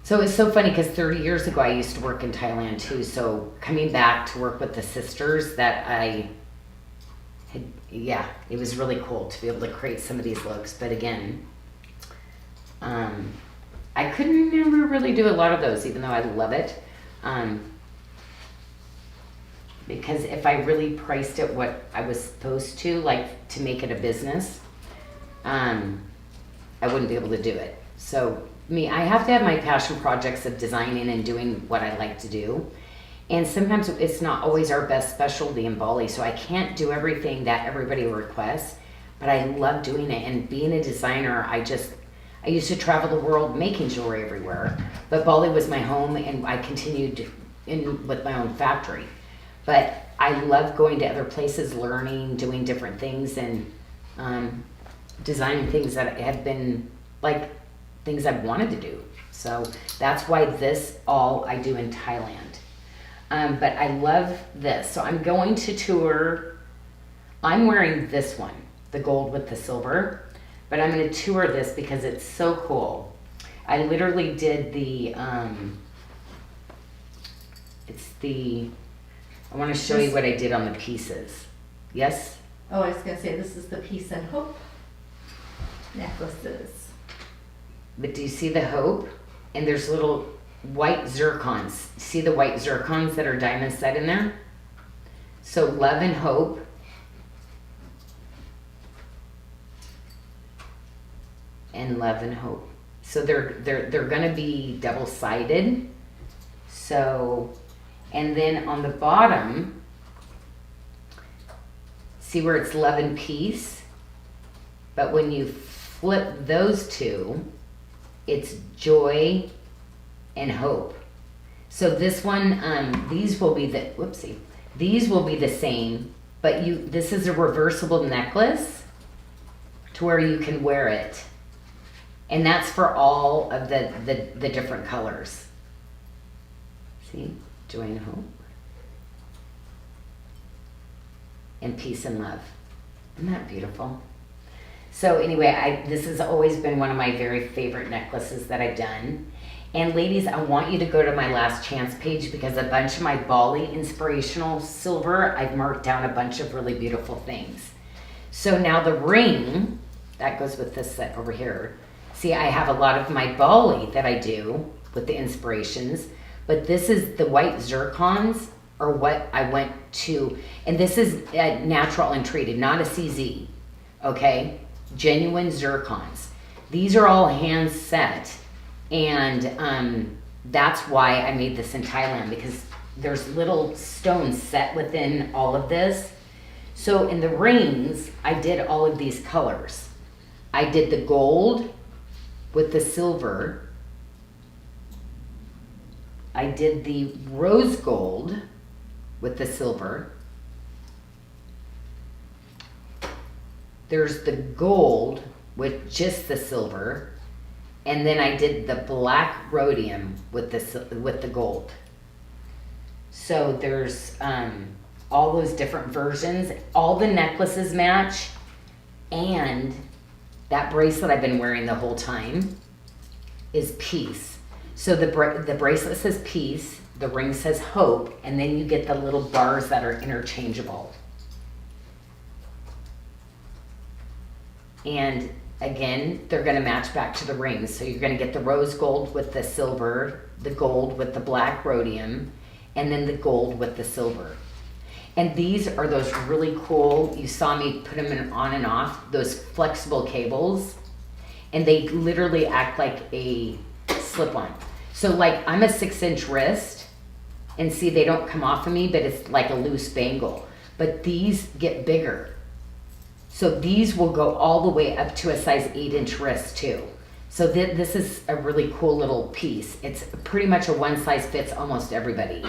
So it's so funny because 30 years ago I used to work in Thailand too. So coming back to work with the sisters that I had, yeah, it was really cool to be able to create some of these looks. But again, I couldn't never really do a lot of those, even though I love it. Because if I really priced it what I was supposed to, like to make it a business, I wouldn't be able to do it. So I have to have my passion projects of designing and doing what I like to do. And sometimes it's not always our best specialty in Bali, so I can't do everything that everybody requests, but I love doing it. And being a designer, I used to travel the world making jewelry everywhere, but Bali was my home, and I continued with my own factory. But I love going to other places, learning, doing different things, and designing things that have been like things I've wanted to do. So that's why this all I do in Thailand. But I love this. So I'm going to tour. I'm wearing this one, the gold with the silver. But I'm going to tour this because it's so cool. I literally did I want to show you what I did on the pieces. Yes? Oh, I was going to say, this is the Peace and Hope necklaces. But do you see the hope? And there's little white zircons. See the white zircons that are diamond set in there? So love and hope. And love and hope. So they're going to be double-sided. So, and then on the bottom, see where it's love and peace? But when you flip those two, it's joy and hope. So this one, these will be these will be the same, but this is a reversible necklace to where you can wear it. And that's for all of the different colors. See? Joy and hope. And peace and love. Isn't that beautiful? So anyway, this has always been one of my very favorite necklaces that I've done. And ladies, I want you to go to my last chance page because a bunch of my Bali inspirational silver, I've marked down a bunch of really beautiful things. So now the ring, that goes with this set over here. See, I have a lot of my Bali that I do with the inspirations, but this is the white zircons, or what I went to, and this is natural and treated, not a CZ, okay? Genuine zircons. These are all hand set, and that's why I made this in Thailand, because there's little stones set within all of this. So in the rings, I did all of these colors. I did the gold with the silver. I did the rose gold with the silver. There's the gold with just the silver. And then I did the black rhodium with the gold. So there's all those different versions. All the necklaces match, and that bracelet I've been wearing the whole time is peace. So the bracelet says peace, the ring says hope, and then you get the little bars that are interchangeable. And again, they're going to match back to the rings. So you're going to get the rose gold with the silver, the gold with the black rhodium, and then the gold with the silver. And these are those really cool, you saw me put them on and off, those flexible cables. And they literally act like a slip-on. So like I'm a 6-inch wrist, and see, they don't come off of me, but it's like a loose bangle. But these get bigger. So these will go all the way up to a size 8-inch wrist too. So this is a really cool little piece. It's pretty much a one size fits almost everybody,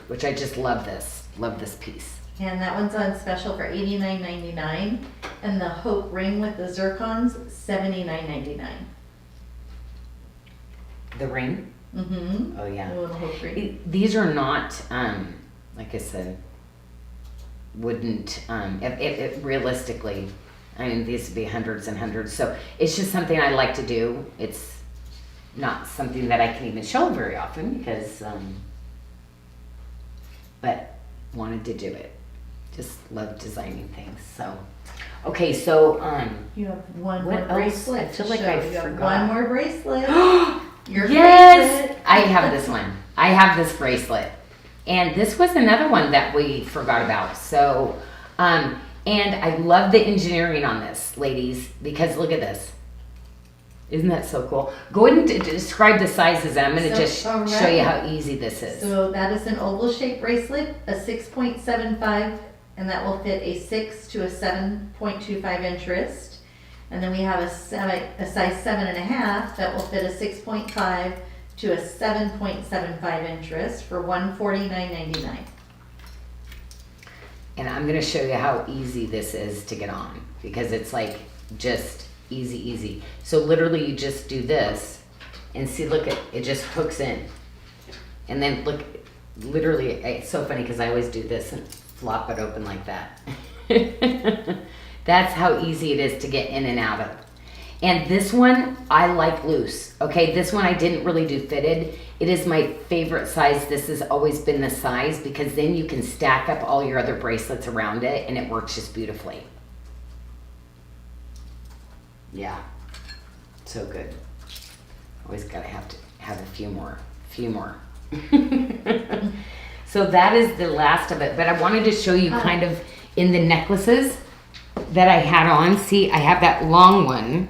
which I just love this piece. And that one's on special for $89.99, and the Hope ring with the zircons, $79.99. The ring? Mm-hmm. Oh yeah. The little Hope ring. These are not, like I said, wouldn't, if realistically, I mean, these would be hundreds and hundreds. So it's just something I like to do. It's not something that I can even show very often because, but wanted to do it. Just love designing things. So, okay, so, You have one what more else? bracelet. I feel to like show. I You have forgot. one more bracelet. Your yes! favorite. I have this one. I have this bracelet. And this was another one that we forgot about. So, and I love the engineering on this, ladies, because look at this. Isn't that so cool? Go ahead and describe the sizes. I'm going to just show you how easy this is. So that is an oval shaped bracelet, a 6.75, and that will fit a 6 to a 7.25 inch wrist. And then we have a size 7.5 that will fit a 6.5 to a 7.75 inch wrist for $149.99. And I'm going to show you how easy this is to get on because it's like just easy. So literally you just do this and see, look, it just hooks in. And then look, literally, it's so funny because I always do this and flop it open like that. That's how easy it is to get in and out of. And this one, I like loose. Okay, this one I didn't really do fitted. It is my favorite size. This has always been the size because then you can stack up all your other bracelets around it and it works just beautifully. Yeah, so good. Always gotta have a few more. So that is the last of it, but I wanted to show you kind of in the necklaces that I had on. See, I have that long one,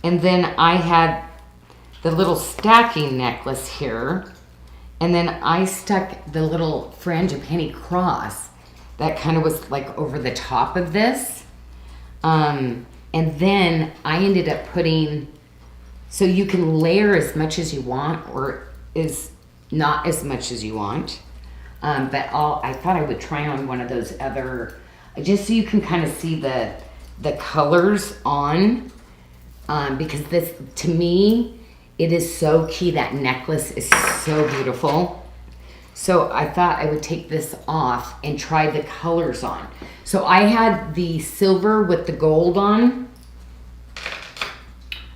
and then I had the little stacking necklace here, and then I stuck the little frangipani cross that kind of was like over the top of this. And then I ended up putting, so you can layer as much as you want or is not as much as you want. But I thought I would try on one of those other, just so you can kind of see the colors on, because this, to me, it is so key. That necklace is so beautiful. So I thought I would take this off and try the colors on. So I had the silver with the gold on.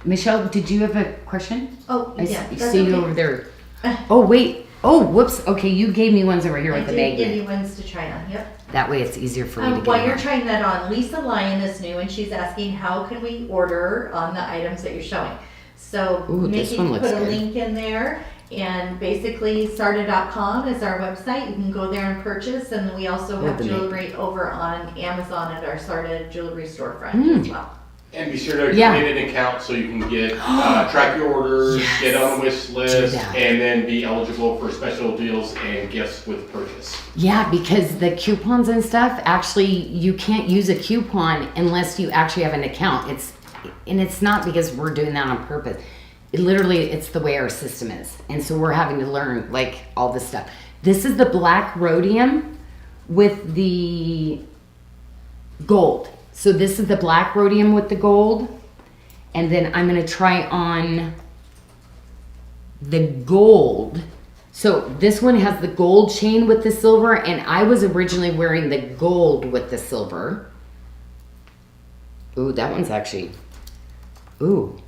Michelle, did you have a question? Oh, yeah. I see you over there. Oh, wait. Oh, whoops. Okay, you gave me ones over here with the magnet. I did give you ones to try on, yep. That way it's easier for me to get While you're on. trying that on, Lisa Lyon is new and she's asking how can we order on the items that you're showing. So Ooh, this Nikki one put looks a good. link in there And basically, SARDA.com is our website. You can go there and purchase. And we also have jewelry over on Amazon at our SARDA jewelry storefront as well. And be sure to create an account so you can get track your orders, get on the wish list, and then be eligible for special deals and gifts with purchase. Yeah, because the coupons and stuff, actually, you can't use a coupon unless you actually have an account. It's not because we're doing that on purpose. It's the way our system is. And so we're having to learn, like, all this stuff. This is the black rhodium with the gold. So this is the black rhodium with the gold. And then I'm going to try on the gold. So this one has the gold chain with the silver. And I was originally wearing the gold with the silver. Ooh, that one's actually... Ooh.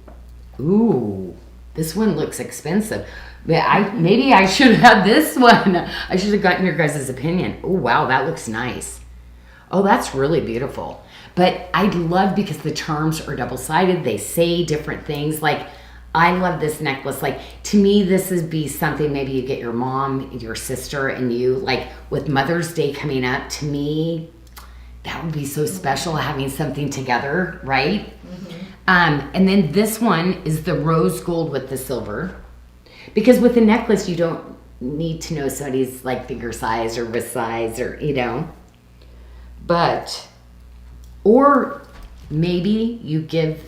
This one looks expensive. Maybe I should have had this one. I should have gotten your guys' opinion. Oh, wow, that looks nice. Oh, that's really beautiful. But I love because the charms are double-sided. They say different things. Like, I love this necklace. Like, to me, this would be something maybe you get your mom, your sister, and you. Like, with Mother's Day coming up, to me, that would be so special having something together, right? Mm-hmm. And then this one is the rose gold with the silver. Because with a necklace, you don't need to know somebody's, like, finger size or wrist size or, you know. But... Or maybe you give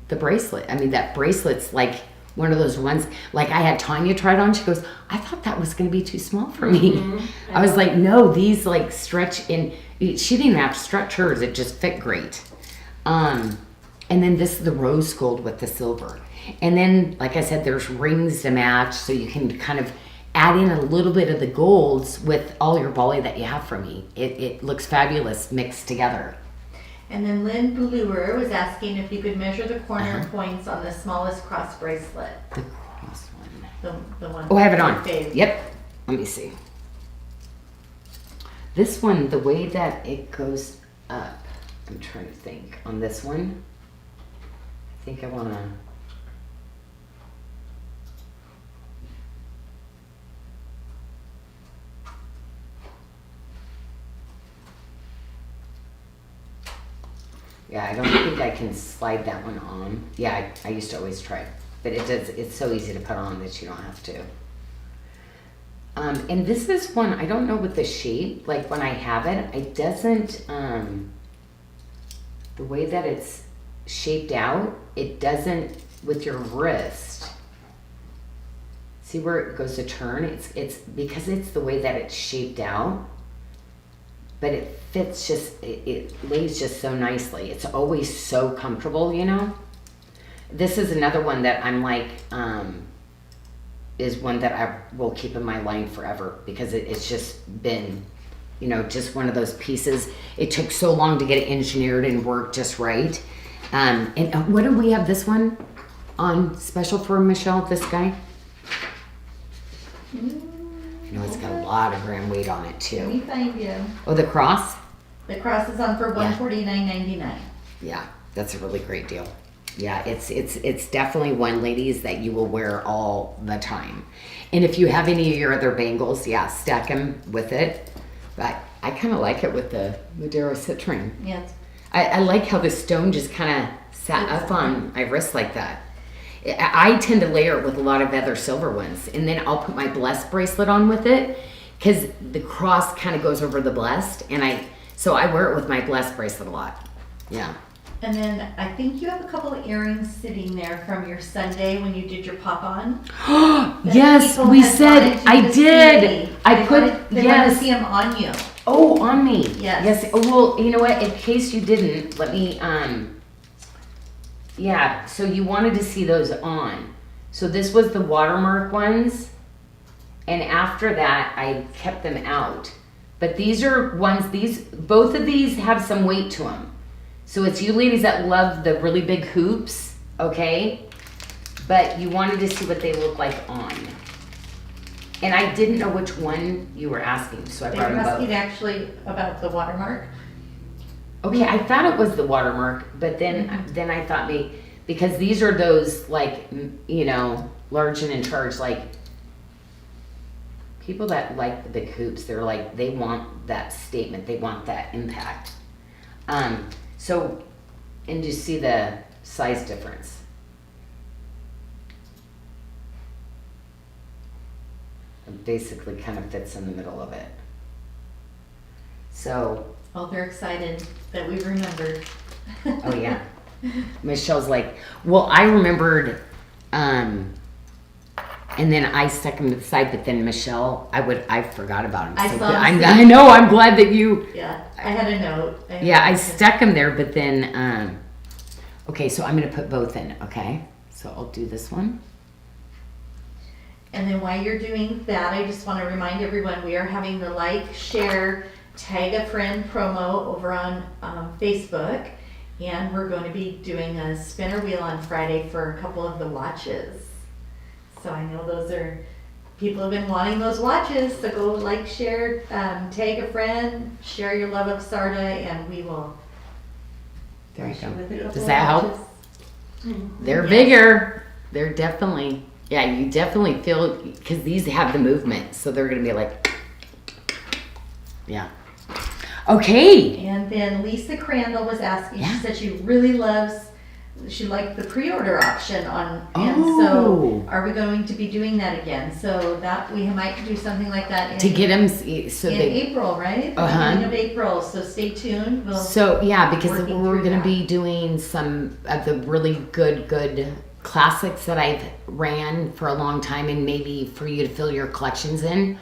the bracelet. I mean, that bracelet's like one of those ones. Like, I had Tanya try it on. She goes, I thought that was going to be too small for me. Mm-hmm. I was like, no, these like stretch in. She didn't even have to stretch hers. It just fit great. And then this is the rose gold with the silver. And then, like I said, there's rings to match. So you can kind of add in a little bit of the golds with all your volley that you have from me. It looks fabulous mixed together. And then Lynn Bluer was asking if you could measure the corner points on the smallest cross bracelet. The cross one. The one. Oh, I have it on. Yep. Let me see. This one, the way that it goes up, I'm trying to think. On this one, I think I want to... Yeah, I don't think I can slide that one on. Yeah, I used to always try it. But it's so easy to put on that you don't have to. And this is one, I don't know what the shape, like when I have it doesn't, the way that it's shaped out, it doesn't, with your wrist, see where it goes to turn? It's because it's the way that it's shaped out. But it fits it lays just so nicely. It's always so comfortable, you know? This is another one that I'm like, is one that I will keep in my line forever because it's just been, you know, just one of those pieces. It took so long to get it engineered and worked just right. And what do we have this one on special for Michelle, this guy? You know, it's got a lot of gram weight on it too. Let me find you. Oh, the cross? The cross is on for $149.99. Yeah, that's a really great deal. Yeah, it's definitely one, ladies, that you will wear all the time. And if you have any of your other bangles, yeah, stack them with it. But I kind of like it with the Madero citrine. Yes. I like how the stone just kind of sat up on my wrist like that. I tend to layer it with a lot of other silver ones. And then I'll put my blessed bracelet on with it because the cross kind of goes over the blessed. And so I wear it with my blessed bracelet a lot. Yeah. And then I think you have a couple of earrings sitting there from your Sunday when you did your pop on. Yes, we said I did. They want to see them on you. Oh, on me. Yes. Yes. Oh, well, you know what? In case you didn't, let me. Yeah. So you wanted to see those on. So this was the watermark ones, and after that, I kept them out. But these are ones. Both of these have some weight to them. So it's you ladies that love the really big hoops, okay? But you wanted to see what they look like on. And I didn't know which one you were asking, so I brought them both. They were asking actually about the watermark. Okay, I thought it was the watermark, but then I thought because these are those, like, you know, large and in charge, like, people that like the coupes, they're like, they want that statement, they want that impact. So, and you see the size difference. It basically kind of fits in the middle of it. So. Oh, they're excited that we remembered. Oh yeah. Michelle's like, well, I remembered, and then I stuck them to the side, but then Michelle, I forgot about them. I saw I know, I'm glad that you. Yeah, I had a note. I stuck them there, but then, okay, so I'm going to put both in, okay? So I'll do this one. And then while you're doing that, I just want to remind everyone, we are having the like, share, tag a friend promo over on Facebook. And we're going to be doing a spinner wheel on Friday for a couple of the watches. So I know those are, people have been wanting those watches, so go like, share, tag a friend, share your love of SARDA, and we will. There you go. with a couple Does of that help? watches. They're Yes. bigger. They're definitely, yeah, you definitely feel, because these have the movement, so they're going to be like, yeah. Okay. And then Lisa Crandall was asking, Yeah. she said she really she liked the pre-order option on, and Oh. so are we going to be doing that again? So that we might do something like that To get them, so in they, April, right? The Uh-huh. beginning of April, so stay tuned. We'll, so yeah, because Working we're through going to that. be doing some of the really good classics that I've ran for a long time, and maybe for you to fill your collections in.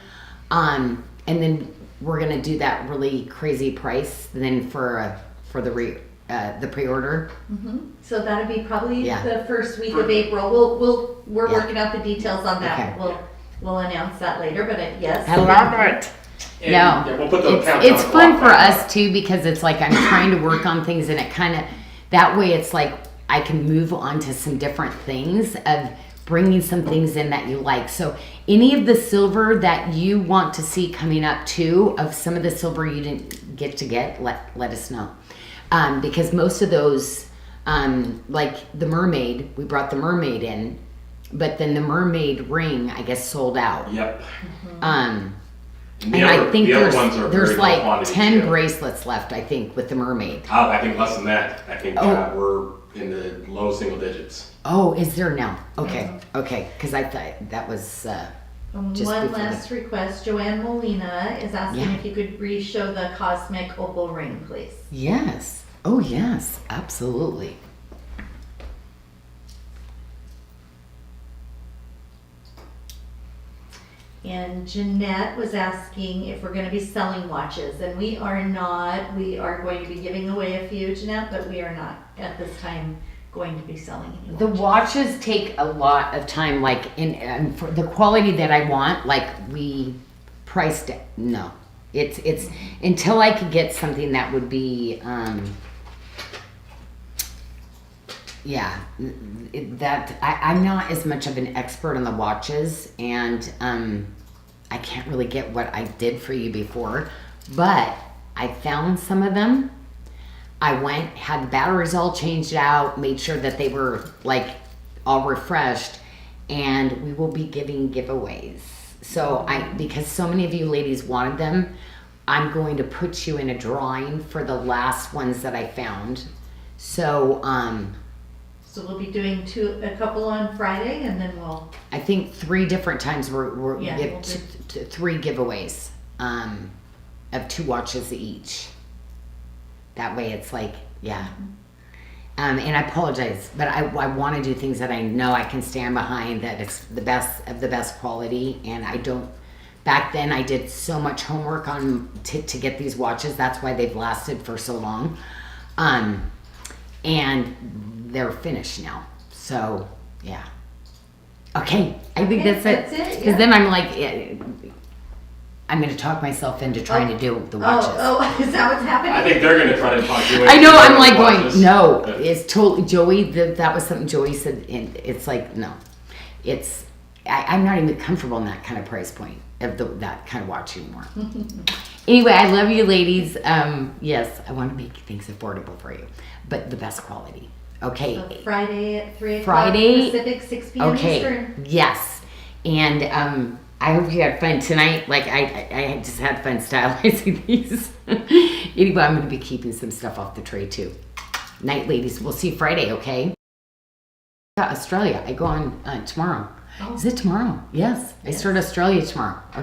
And then we're going to do that really crazy price then for the pre-order. so that'll be probably Yeah. the first week of April. We're Yeah. working out the details on that. Okay. We'll announce that later, but yes. I love it. And, No, yeah, we'll put the countdown it's fun clock for back us up. too, because it's like I'm trying to work on things, and it kind of, that way it's like I can move on to some different things of bringing some things in that you like. So any of the silver that you want to see coming up too, of some of the silver you didn't get to get, let us know. Because most of those, like the mermaid, we brought the mermaid in, but then the mermaid ring, I guess, sold out. Yep. And the I other- think the other ones are there's very low like quantity, 10 too. bracelets left, I think, with the mermaid. Oh, I think less than that. I think Oh. we're in the low single digits. Oh, is there now? Okay, okay, because I thought that was, just One before last request, Joanne Molina is asking Yeah. if you could re-show the cosmic opal ring, please. yes. Oh, yes, absolutely. And Jeanette was asking if we're gonna be selling watches, and we are not. We are going to be giving away a few, Jeanette, but we are not at this time going to be selling any The watches. watches take a lot of time, like, for the quality that I want, like, we priced it. No. It's, until I could get something that would be, yeah, I'm not as much of an expert on the watches, and I can't really get what I did for you before, but I found some of them. I went, had the batteries all changed out, made sure that they were like all refreshed, and we will be giving giveaways. So because so many of you ladies wanted them, I'm going to put you in a drawing for the last ones that I found. So, So we'll be doing a couple on Friday, and then we'll. I think 3 different times we Yeah, give we'll do- 3 giveaways of 2 watches each. That way it's like, yeah. And I apologize, but I want to do things that I know I can stand behind, that it's the best of the best quality. And I don't, back then I did so much homework on to get these watches. That's why they've lasted for so long. And they're finished now. So, yeah. Okay, I think Okay, that's it. that's it, Because yeah. then I'm like, I'm going to talk myself into trying to do the watches. Oh, is that what's happening? I think they're going to try to talk you into I know, doing I'm like watches. going, no, But- it's totally, Joey, that was something Joey said, and it's like, no. It's, I'm not even comfortable in that kind of price point of that kind of watch anymore. Anyway, I love you ladies. Yes, I want to make things affordable for you, but the best quality. Okay. So Friday at 3 o'clock Friday, Pacific, 6 p.m. Okay, Eastern. yes. And I hope you had fun tonight. Like I just had fun stylizing these. Anyway, I'm going to be keeping some stuff off the tray too. Night, ladies. We'll see you Friday, okay? Australia. I go on tomorrow. Oh. Is it tomorrow? Yes. I start Australia tomorrow. Okay.